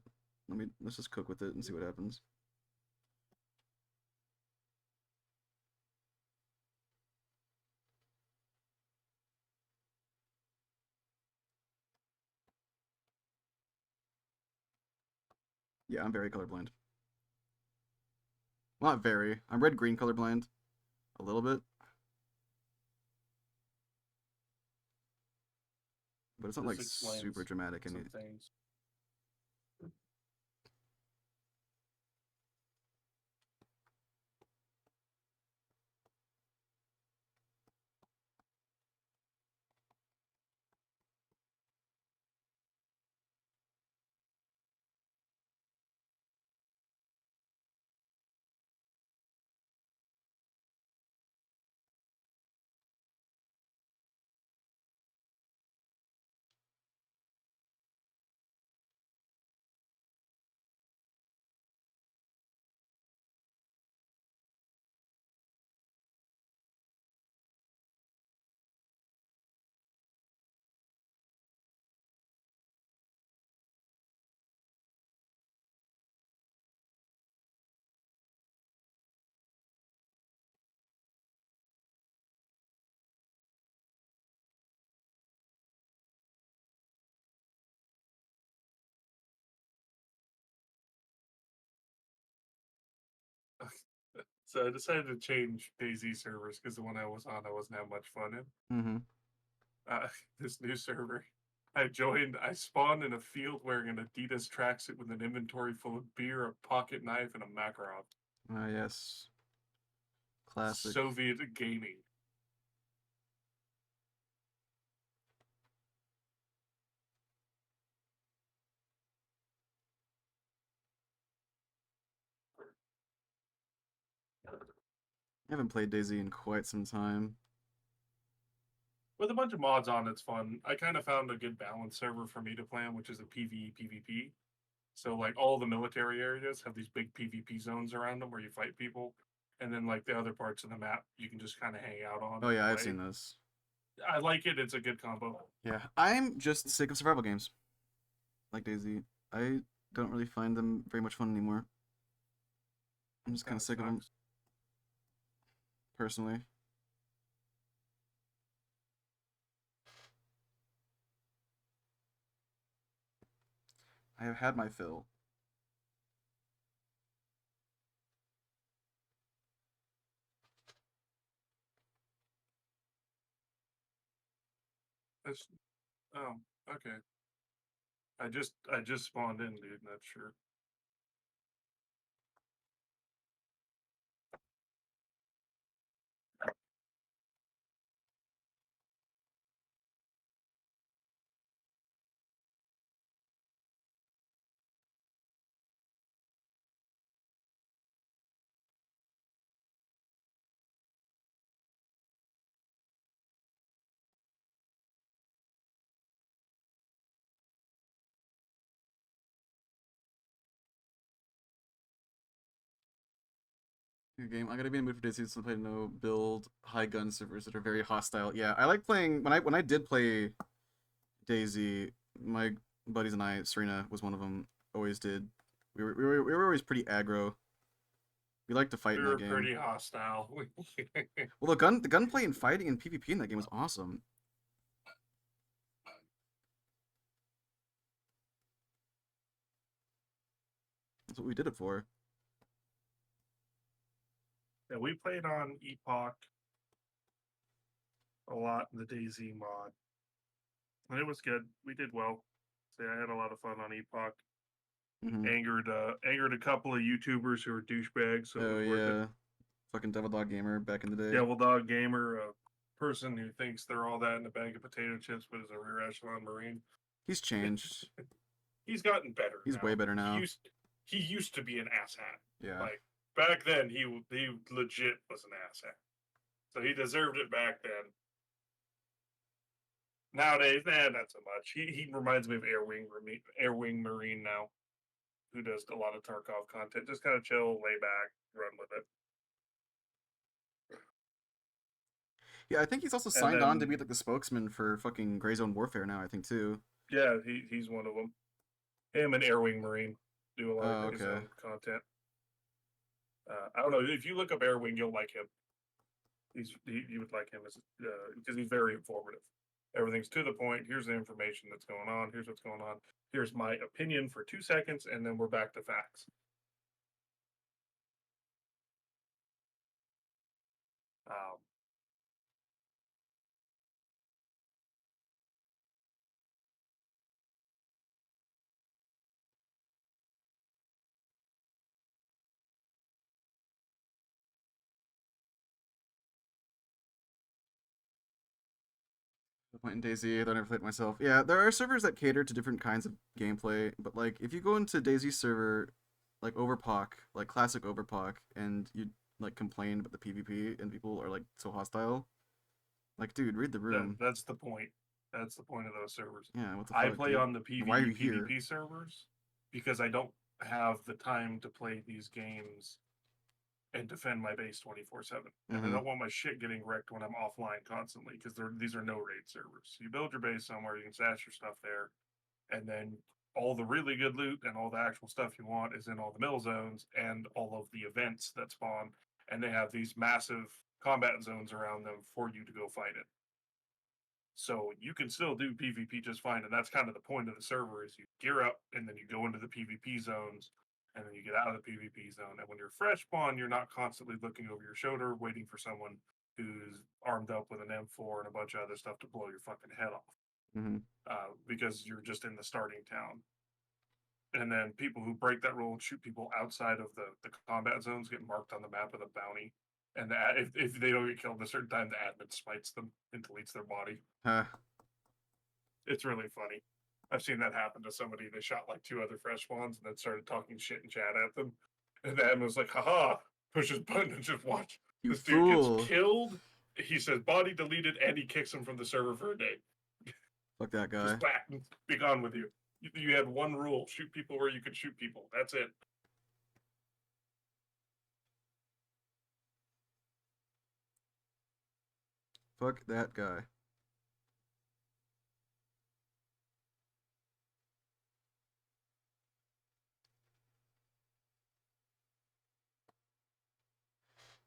let's just cook with it and see what happens. Yeah, I'm very colorblind. Well, not very. I'm red-green colorblind. A little bit. But it's not like This explains super dramatic and some things. So I decided to change DayZ servers because the one I was on, I wasn't having much fun in. Mm-hmm. This new server, I joined. I spawned in a field wearing an Adidas tracksuit with an inventory full of beer, a pocket knife, and a Makarov. Ah, yes. Classic. Soviet gaming. I haven't played DayZ in quite some time. With a bunch of mods on, it's fun. I kind of found a good balance server for me to play on, which is a PvE PvP. So like all the military areas have these big PvP zones around them where you fight people, and then like the other parts of the map you can just kind of hang out on. Oh yeah, and I've play. seen this. I like it. It's a good combo. Yeah, I'm just sick of survival games. Like DayZ. I don't really find them very much fun anymore. I'm just kind of sick of them, personally. I have had my fill. That's, oh, okay. I just spawned in, dude. Not sure. Good game. I gotta be in the mood for Daisy to play no build high gun servers that are very hostile. Yeah, I like playing when I did play Daisy. My buddies and I, Serena was one of them. Always did. We were always pretty aggro. We like to fight We in were that game. pretty hostile. Well, the gunplay and fighting and PvP in that game was awesome. That's what we did it for. Yeah, we played on Epoch a lot in the DayZ mod, and it was good. We did well. So I had a lot of fun on Epoch. Mhm. Angered a couple of YouTubers who were douchebags, so it Oh was worth yeah, it. fucking Devil Dog Gamer back in the day. Devil Dog Gamer, a person who thinks they're all that in a bag of potato chips, but is a rear echelon Marine. He's changed. He's gotten better. He's now. way better now. He used to be an asshat. Yeah. Like back then, he legit was an asshat. So he deserved it back then. Nowadays, not so much. He reminds me of Airwing Marine now, who does a lot of Tarkov content. Just kind of chill, lay back, run with it. Yeah, I think he's also signed on to be like the spokesman for fucking Gray Zone Warfare now. I think too. Yeah, he's one of them. Him and Airwing Marine do a lot of his okay. own content. I don't know if you look up Airwing, you'll like him. You would like him because he's very informative. Everything's to the point. Here's the information that's going on. Here's what's going on. Here's my opinion for 2 seconds, and then we're back to facts. The point in DayZ, though I never played it myself. Yeah, there are servers that cater to different kinds of gameplay, but like if you go into DayZ server, like Overpoch, like classic Overpoch, and you like complain about the PvP and people are like so hostile, like dude, read the room. That's the point. That's the point of those servers. Yeah, what the fuck, I play dude? on the Why are you here? PvP servers because I don't have the time to play these games and defend my base 24/7. And I don't want my shit getting wrecked when I'm offline constantly because these are no raid servers. You build your base somewhere, you can stash your stuff there, and then all the really good loot and all the actual stuff you want is in all the mill zones and all of the events that spawn, and they have these massive combat zones around them for you to go fight it. So you can still do PvP just fine, and that's kind of the point of the server is you gear up and then you go into the PvP zones and then you get out of the PvP zone. And when you're fresh spawn, you're not constantly looking over your shoulder waiting for someone who's armed up with an M4 and a bunch of other stuff to blow your fucking head off. Because you're just in the starting town. And then people who break that rule and shoot people outside of the combat zones get marked on the map with a bounty. And if they don't get killed at a certain time, the admin smites them and deletes their body. It's really funny. I've seen that happen to somebody. They shot like 2 other fresh spawns and then started talking shit in chat at them. And the admin was like, haha, pushes button and just watch. You this fool. dude gets killed. He says body deleted and he kicks him from the server for a day. Fuck that guy. Just back, be gone with you. You had one rule: shoot people where you could shoot people. That's it. Fuck that guy.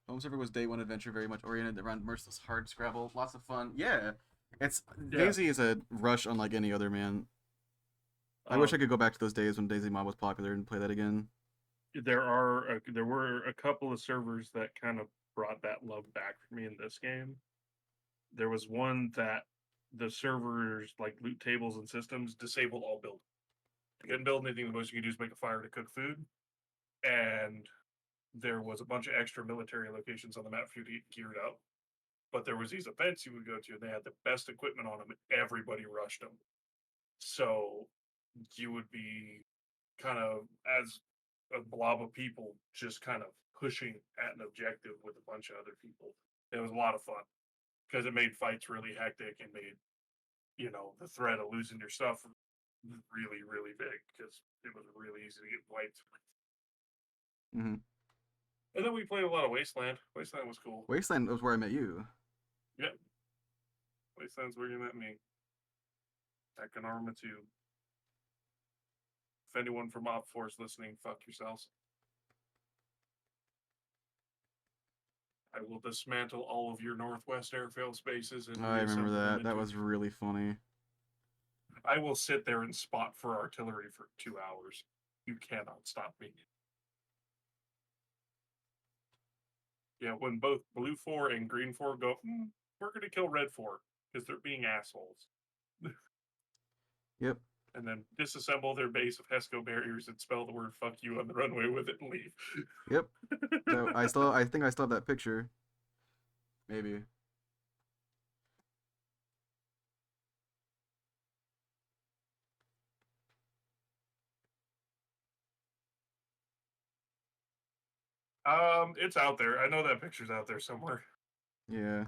Home server was day one adventure, very much oriented around merciless hard Scrabble. Lots of fun. Yeah. DayZ is a rush unlike any other, man. I wish I could go back to those days when DayZ Mob was popular and play that again. There were a couple of servers that kind of brought that love back for me in this game. There was one that the servers, like loot tables and systems, disabled all build. You couldn't build anything. The most you could do is make a fire to cook food, and there was a bunch of extra military locations on the map for you to get geared up. But there was these events you would go to, and they had the best equipment on them, and everybody rushed them. So you would be kind of as a blob of people just kind of pushing at an objective with a bunch of other people. It was a lot of fun because it made fights really hectic and made, the threat of losing your stuff really, really big because it was really easy to get wiped. Hmm. And then we played a lot of Wasteland. Wasteland was cool. Wasteland was where I met you. Yep. Wasteland's where you met me. Back in Arma 2. If anyone from Op 4 is listening, fuck yourselves. I will dismantle all of your Northwest airfield spaces. And I remember reassemble them that. That into- was really funny. I will sit there and spot for artillery for 2 hours. You cannot stop me. Yeah, when both Blue 4 and Green 4 go, we're going to kill Red 4 because they're being assholes. Yep. And then disassemble their base of HESCO barriers and spell the word fuck you on the runway with it and leave. Yep. I think I still have that picture. Maybe. It's out there. I know that picture's out there somewhere. Yeah.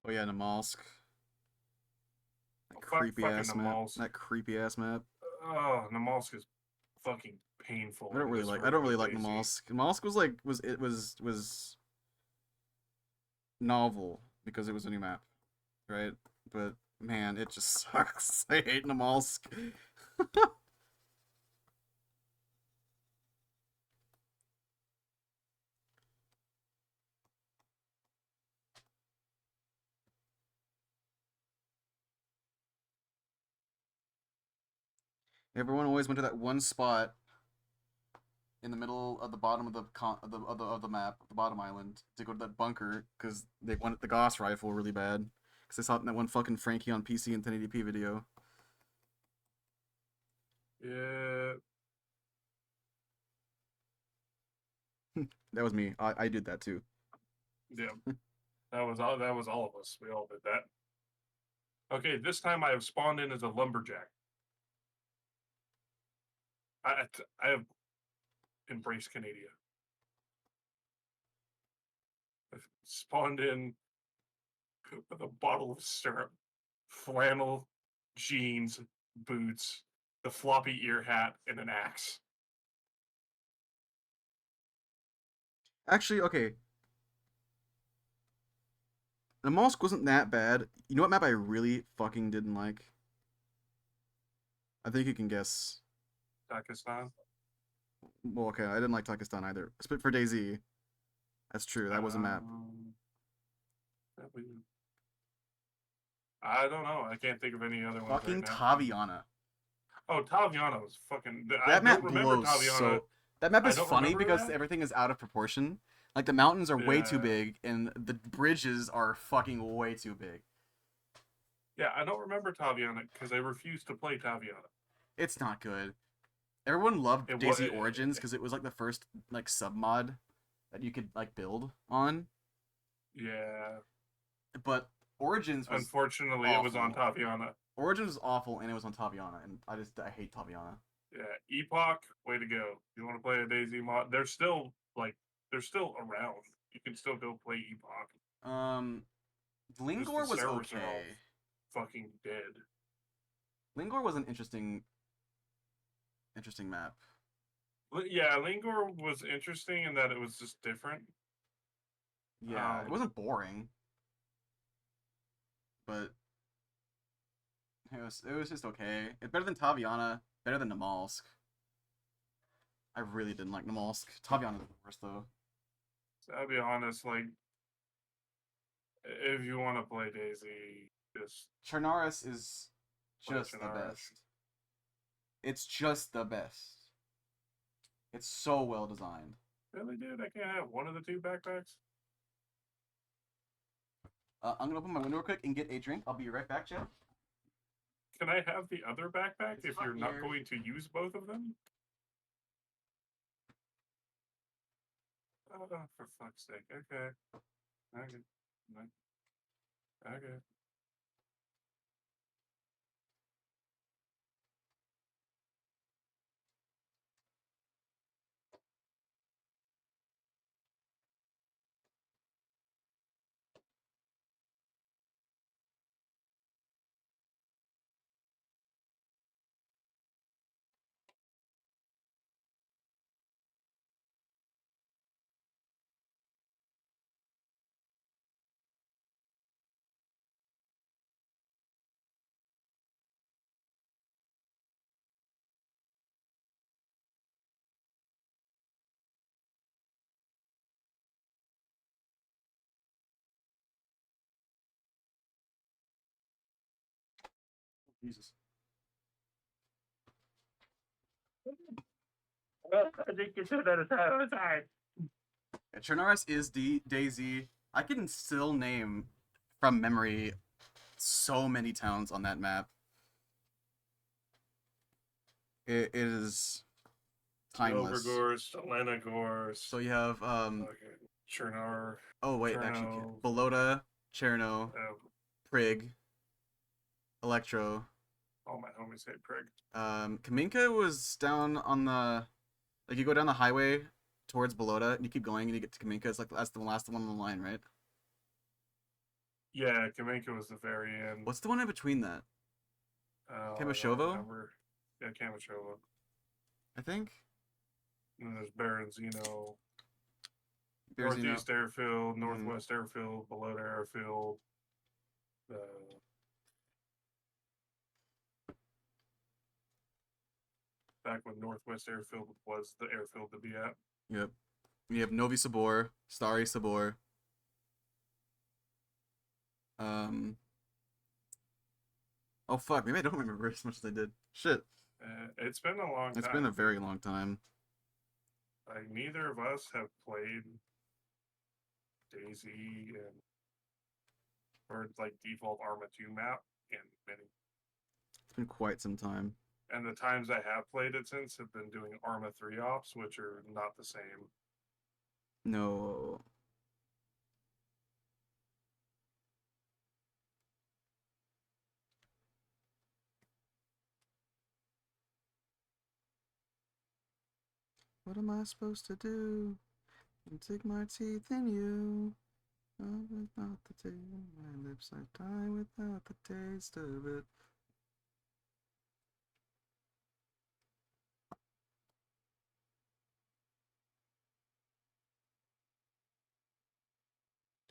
Oh yeah, Namalsk. That creepy fucking ass map. Namalsk. That creepy ass map. Oh, Namalsk is fucking painful. I don't in really this like. I version don't really of like DayZ. Namalsk. Namalsk was like was novel because it was a new map, right? But man, it just sucks. I hate Namalsk. Everyone always went to that one spot in the middle of the bottom of the map, the bottom island, to go to that bunker because they wanted the Gauss rifle really bad. Because they saw it in that one fucking Frankie on PC and 1080p video. Yeah. That was me. I did that too. Yeah. That was all of us. We all did that. Okay, this time I have spawned in as a lumberjack. I have embraced Canada. I've spawned in with a bottle of syrup, flannel, jeans, boots, the floppy ear hat, and an axe. Actually, okay. The Namalsk wasn't that bad. You know what map I really fucking didn't like? I think you can guess. Pakistan. Well, okay, I didn't like Takistan either. Spit for DayZ. That's true. That was a map. I don't know. I can't think of any other ones. Fucking right now. Taviana. Oh, Taviana was fucking. I That map don't remember blows Taviana. so. That map I is don't funny remember because that. everything is out of proportion. Like the mountains are way too Yeah. big, and the bridges are fucking way too big. Yeah, I don't remember Taviana because I refused to play Taviana. It's not good. Everyone loved It DayZ wa- Origins because it was like the first like sub mod that you could like build on. Yeah. But Origins was Unfortunately, it was on awful. Taviana. Origins was awful, and it was on Taviana, and I hate Taviana. Yeah, Epoch, way to go. You want to play a DayZ mod? They're still around. You can still go play Epoch. Lingor was servers are all okay. fucking dead. Lingor was an interesting map. Yeah, Lingor was interesting in that it was just different. Yeah, it wasn't boring, but it was just okay. It's better than Taviana, better than Namalsk. I really didn't like Namalsk. Taviana's the worst though. So I'll be honest, like, if you want to play Daisy, just Chernaris is play just the Chernarus. best. It's just the best. It's so well designed. Really, dude? I can't have one of the two backpacks? I'm gonna open my window real quick and get a drink. I'll be right back, Jeff. Can I have the other backpack It's if hot you're not here. going to use both of them? Oh, for fuck's sake. Okay. Okay. Okay. Jesus. I think you should have done that. Yeah, Chernaris is Daisy. I can still name from memory so many towns on that map. It is timeless. Overgorst, Lenagorst, So you have Chernar, oh wait, actually Cherno, Belota, Cherno, Prig, Electro. all my homies hate Prig. Kaminka was down on the like you go down the highway towards Belota and you keep going and you get to Kaminka. It's like that's the last one on the line, right? Yeah, Kamenka was the very end. What's the one in between that? I Kamashovo? don't remember. Yeah, Kamashovo. I think. And then there's Berenzino, Berezino. Northeast Airfield, Northwest Airfield, Belota Airfield. Back when Northwest Airfield was the airfield to be at. Yep. You have Novi Sabor, Starry Sabor. Oh fuck, maybe I don't remember as much as I did. Shit. It's been a long time. It's been a very long time. Like, neither of us have played Daisy and or like default Arma 2 map in many. It's been quite some time. And the times I have played it since have been doing Arma 3 ops, which are not the same. No. What am I supposed to do? And take my teeth in you. Without the taste, my lips I die without the taste of it.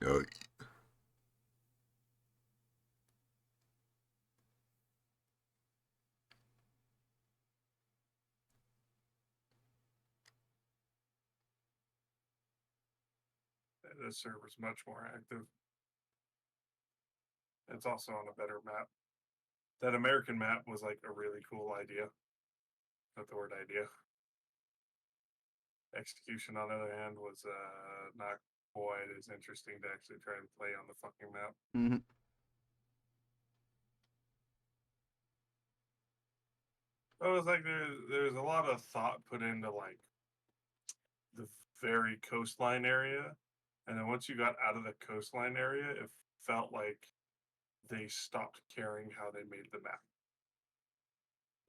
Oh. This server's much more active. It's also on a better map. That American map was like a really cool idea. Not the word idea. Execution, on the other hand, was not quite as interesting to actually try and play on the fucking map. Mm-hmm. It was like there's a lot of thought put into like the very coastline area, and then once you got out of the coastline area, it felt like they stopped caring how they made the map.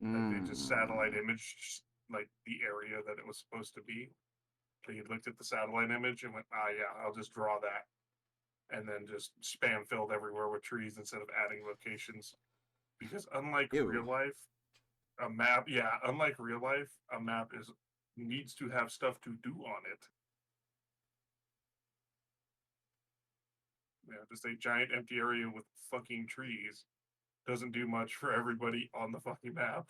Like they just satellite imaged like the area that it was supposed to be. They looked at the satellite image and went, "Ah, yeah, I'll just draw that." and then just spam filled everywhere with trees instead of adding locations. Because unlike Ew. real life, unlike real life, a map needs to have stuff to do on it. Yeah, just a giant empty area with fucking trees doesn't do much for everybody on the fucking map.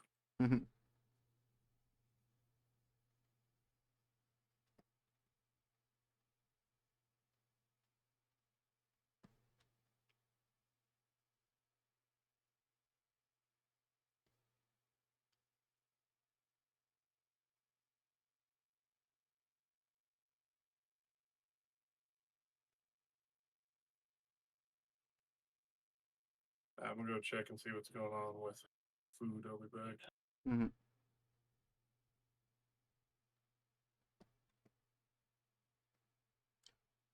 I'm gonna go check and see what's going on with food. I'll be back. Mm-hmm.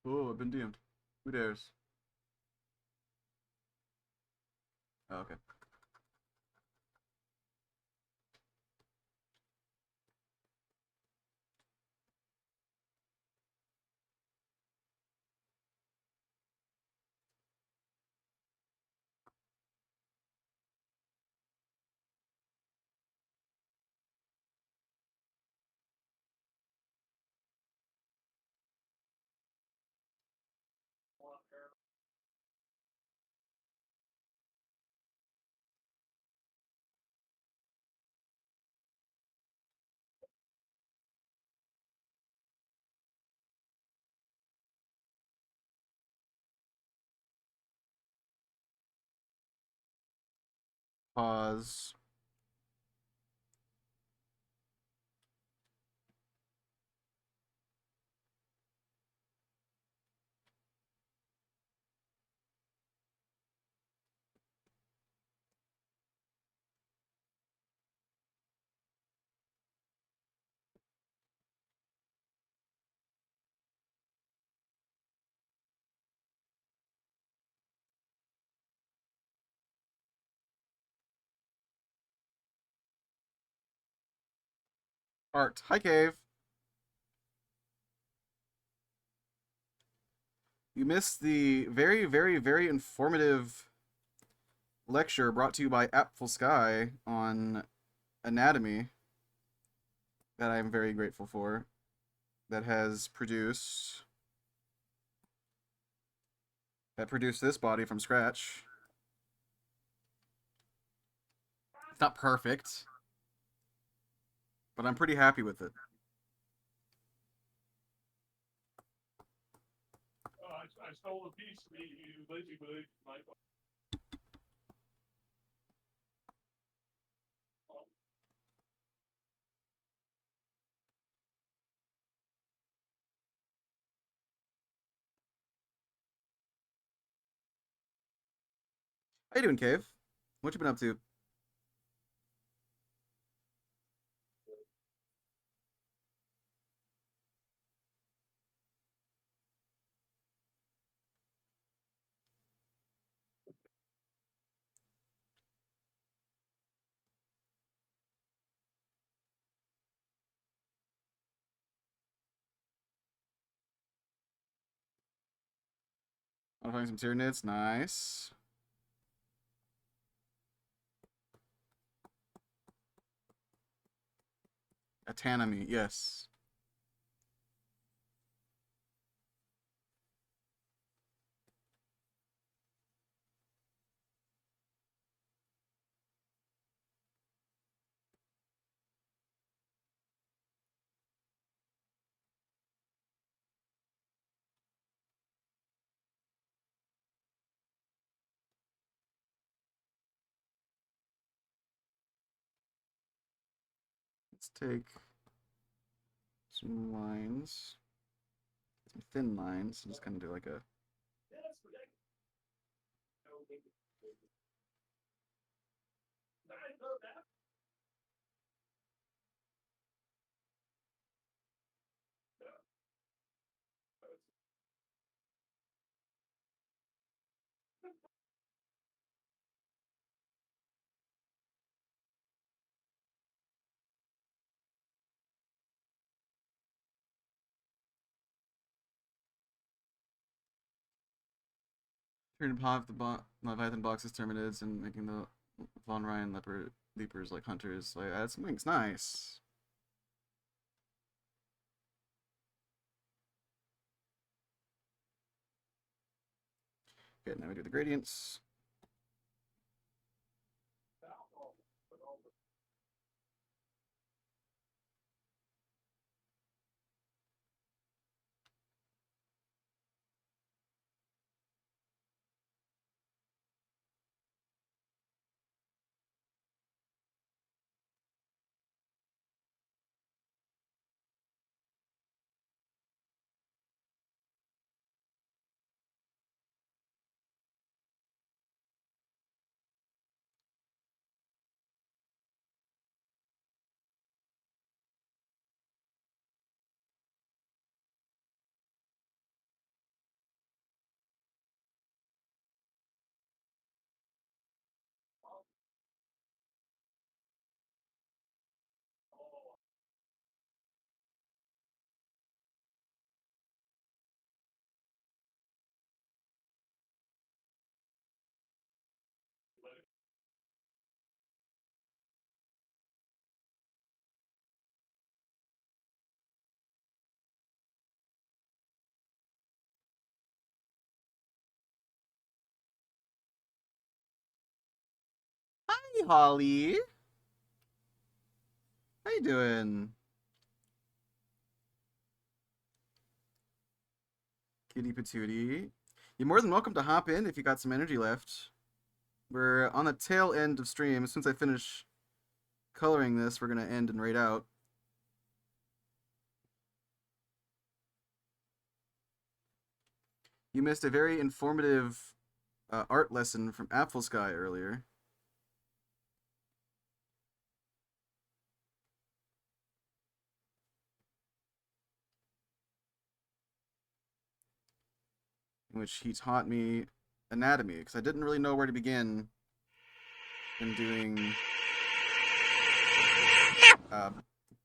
Oh, I've been DM'd. Who dares? Oh, okay. Pause. Art. Hi, Cave. You missed the very, very, very informative lecture brought to you by Apple Sky on anatomy that I'm very grateful for. That produced this body from scratch. It's not perfect, but I'm pretty happy with it. I stole a piece of you lazy boy. How you doing, Cave? What you been up to? Modifying some Tyranids, nice. Autonomy, yes. Let's take some lines, some thin lines, and just kind of do like a Turning half the Leviathan boxes terminids and making the Von Ryan leapers like hunters. So I add some wings. Nice. Okay, now we do the gradients. Hi, Holly. How you doing? Kitty Patootie. You're more than welcome to hop in if you got some energy left. We're on the tail end of stream. Since I finish coloring this, we're going to end and raid out. You missed a very informative art lesson from Apple Sky earlier. In which he taught me anatomy, because I didn't really know where to begin in doing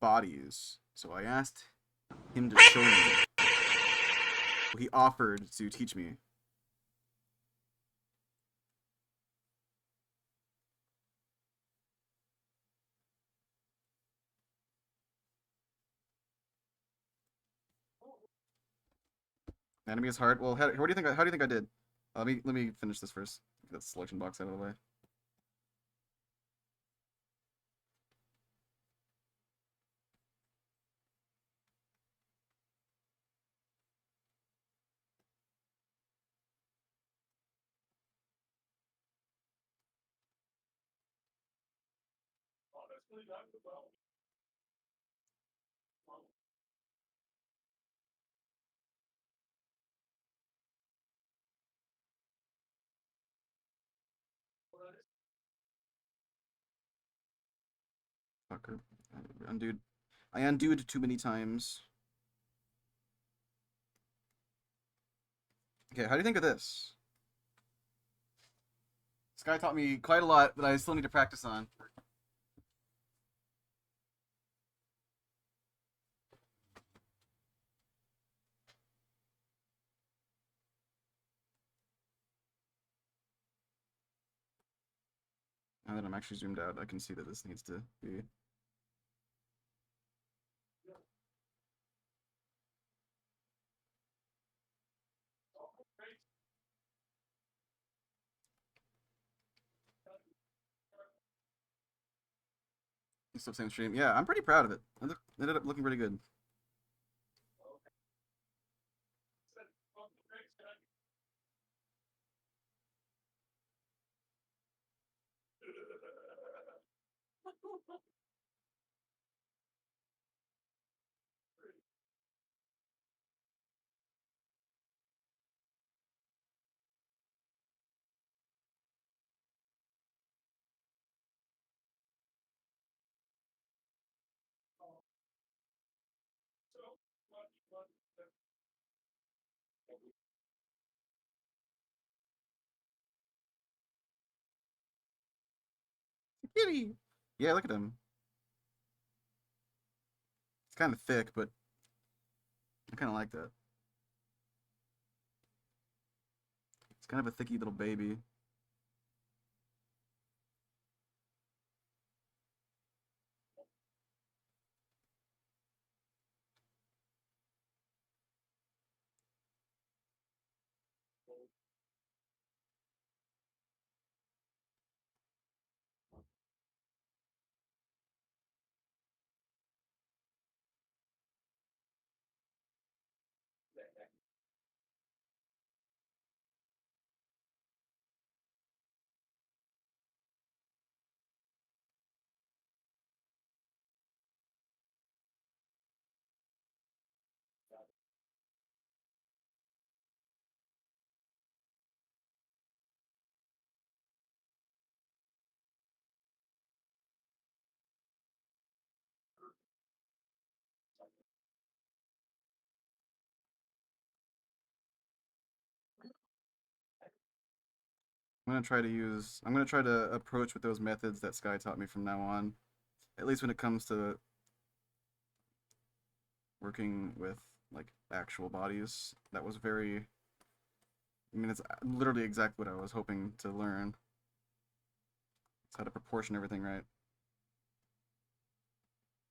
bodies. So I asked him to show me. He offered to teach me. Anatomy is hard. Well, how do you think? How do you think I did? Let me finish this first. Get that selection box out of the way. Fucker. Undoed. I undoed too many times. Okay, how do you think of this? This guy taught me quite a lot that I still need to practice on. Now that I'm actually zoomed out, I can see that this needs to be... Still same stream. Yeah, I'm pretty proud of it. It ended up looking pretty good. Kitty! Yeah, look at him. It's kind of thick, but I kind of like that. It's kind of a thicky little baby. I'm gonna try to approach with those methods that Sky taught me from now on. At least when it comes to working with like actual bodies. That was very I mean it's literally exactly what I was hoping to learn. It's how to proportion everything right.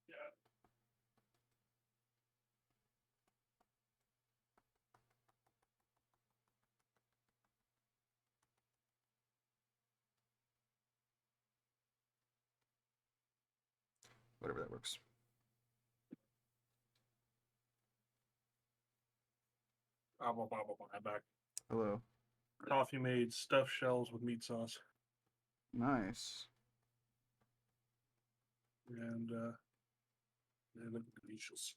Yeah. Whatever that works. I'm back. Hello. Coffee made stuffed shells with meat sauce. Nice. And they look delicious.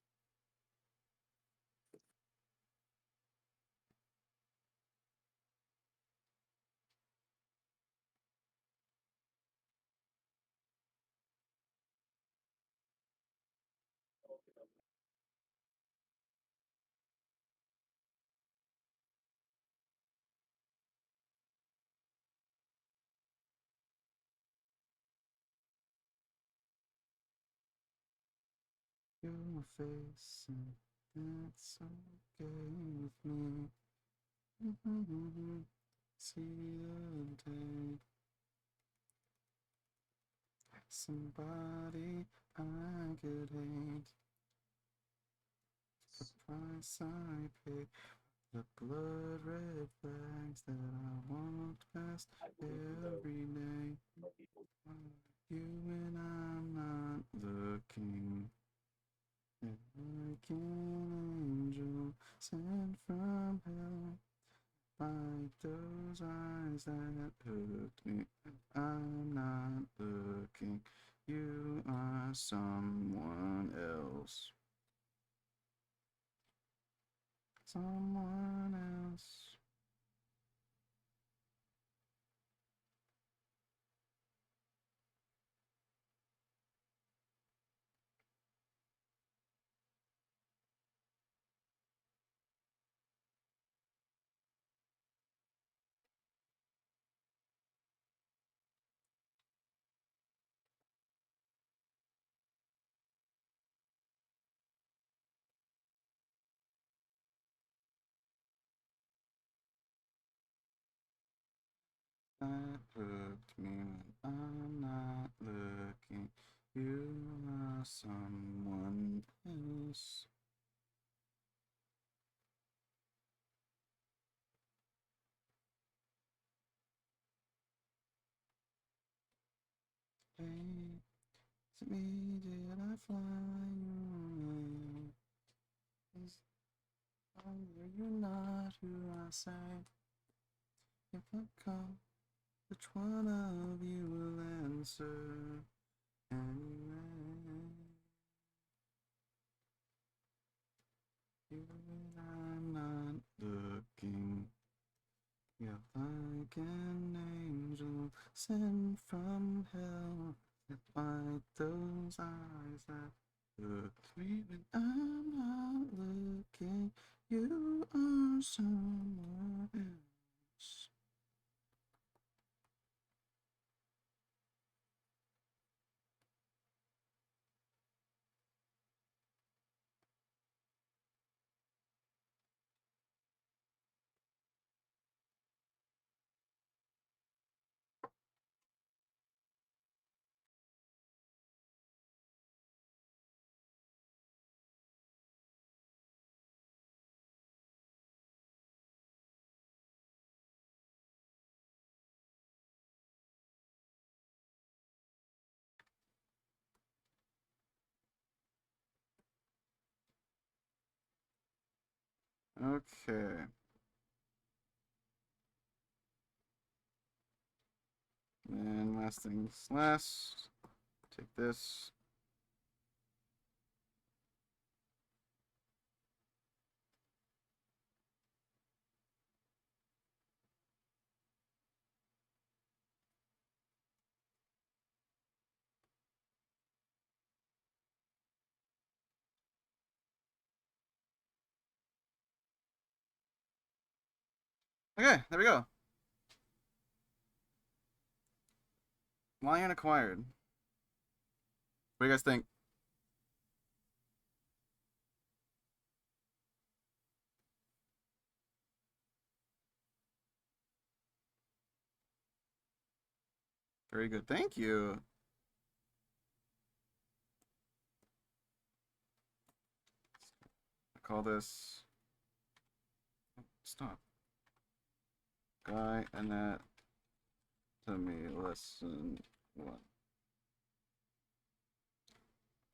Your face, and that's okay with me. See the day somebody I could hate. The price I pay, the blood red flags that I walked past every day. You and I'm not looking. Like an angel sent from hell, like those eyes that hooked me. I'm not looking. You are someone else. Someone else. That hooked me when I'm not looking. You are someone else. Hey, is it me? Did I fly you away? Are you not who I say? If I call, which one of you will answer? Anyway, you and I'm not looking. You're like an angel sent from hell. Like those eyes that look at me when I'm not looking. You are someone else. Okay. And last things last. Take this. Okay, there we go. Lion acquired. What do you guys think? Very good. Thank you. I call this. Stop. Guy and that to me lesson 1.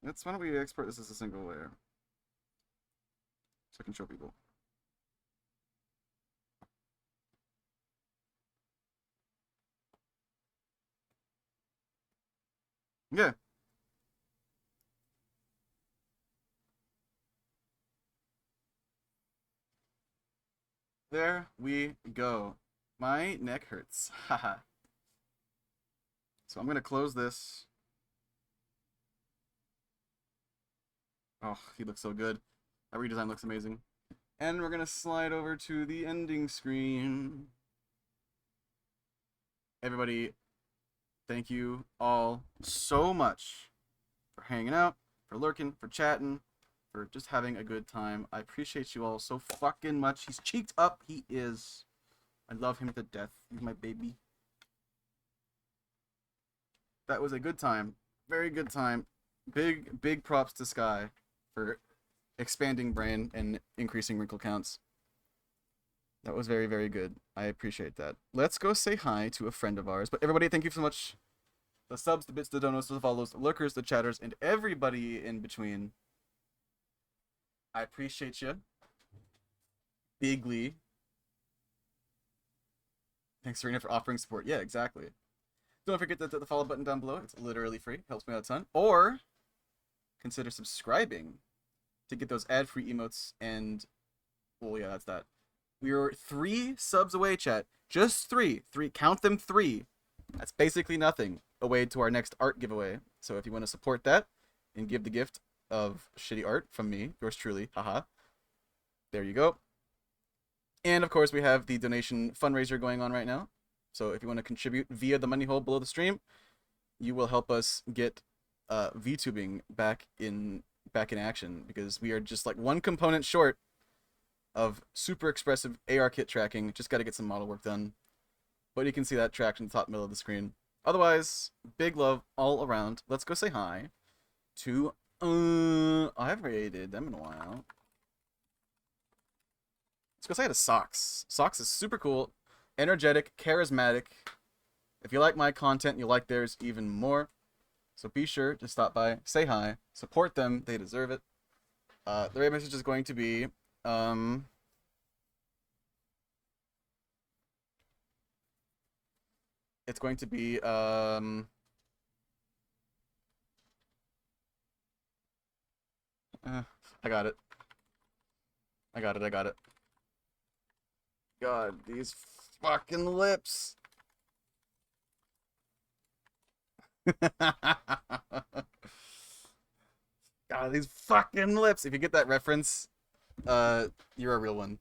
Why don't we export this as a single layer? So I can show people. Yeah. There we go. My neck hurts. Haha. So I'm gonna close this. Oh, he looks so good. That redesign looks amazing. And we're gonna slide over to the ending screen. Everybody, thank you all so much for hanging out, for lurking, for chatting, for just having a good time. I appreciate you all so fucking much. He's cheeked up. He is. I love him to death. He's my baby. That was a good time. Very good time. Big props to Sky for expanding brain and increasing wrinkle counts. That was very, very good. I appreciate that. Let's go say hi to a friend of ours. But everybody, thank you so much. The subs, the bits, the donos, the follows, the lurkers, the chatters, and everybody in between. I appreciate you. Bigly. Thanks, Serena, for offering support. Yeah, exactly. Don't forget the follow button down below. It's literally free. Helps me out a ton. Or consider subscribing to get those ad-free emotes and... Well, yeah, that's that. We're 3 subs away, chat. Just 3. Count them 3. That's basically nothing away to our next art giveaway. So if you want to support that and give the gift of shitty art from me, yours truly, haha, there you go. And of course, we have the donation fundraiser going on right now. So if you want to contribute via the money hole below the stream, you will help us get VTubing back in action, because we are just like one component short of super expressive AR kit tracking. Just got to get some model work done. But you can see that tracked in the top middle of the screen. Otherwise, big love all around. Let's go say hi to... I haven't rated them in a while. Let's go say hi to Socks. Socks is super cool, energetic, charismatic. If you like my content, you'll like theirs even more. So be sure to stop by, say hi, support them. They deserve it. The right message is going to be... It's going to be, I got it. I got it. God, these fucking lips. God, these fucking lips. If you get that reference, you're a real one.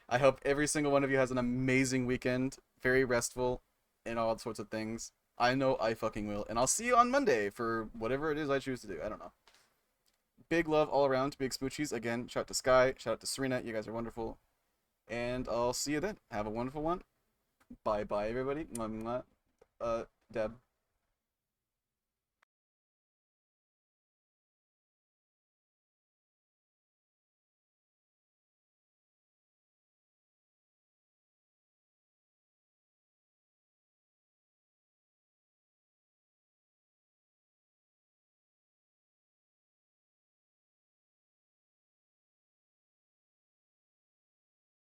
I hope every single one of you has an amazing weekend, very restful, and all sorts of things. I know I fucking will. And I'll see you on Monday for whatever it is I choose to do. I don't know. Big love all around to Big Smoochies. Again, shout out to Sky, shout out to Serena. You guys are wonderful. And I'll see you then. Have a wonderful one. Bye-bye, everybody. Deb.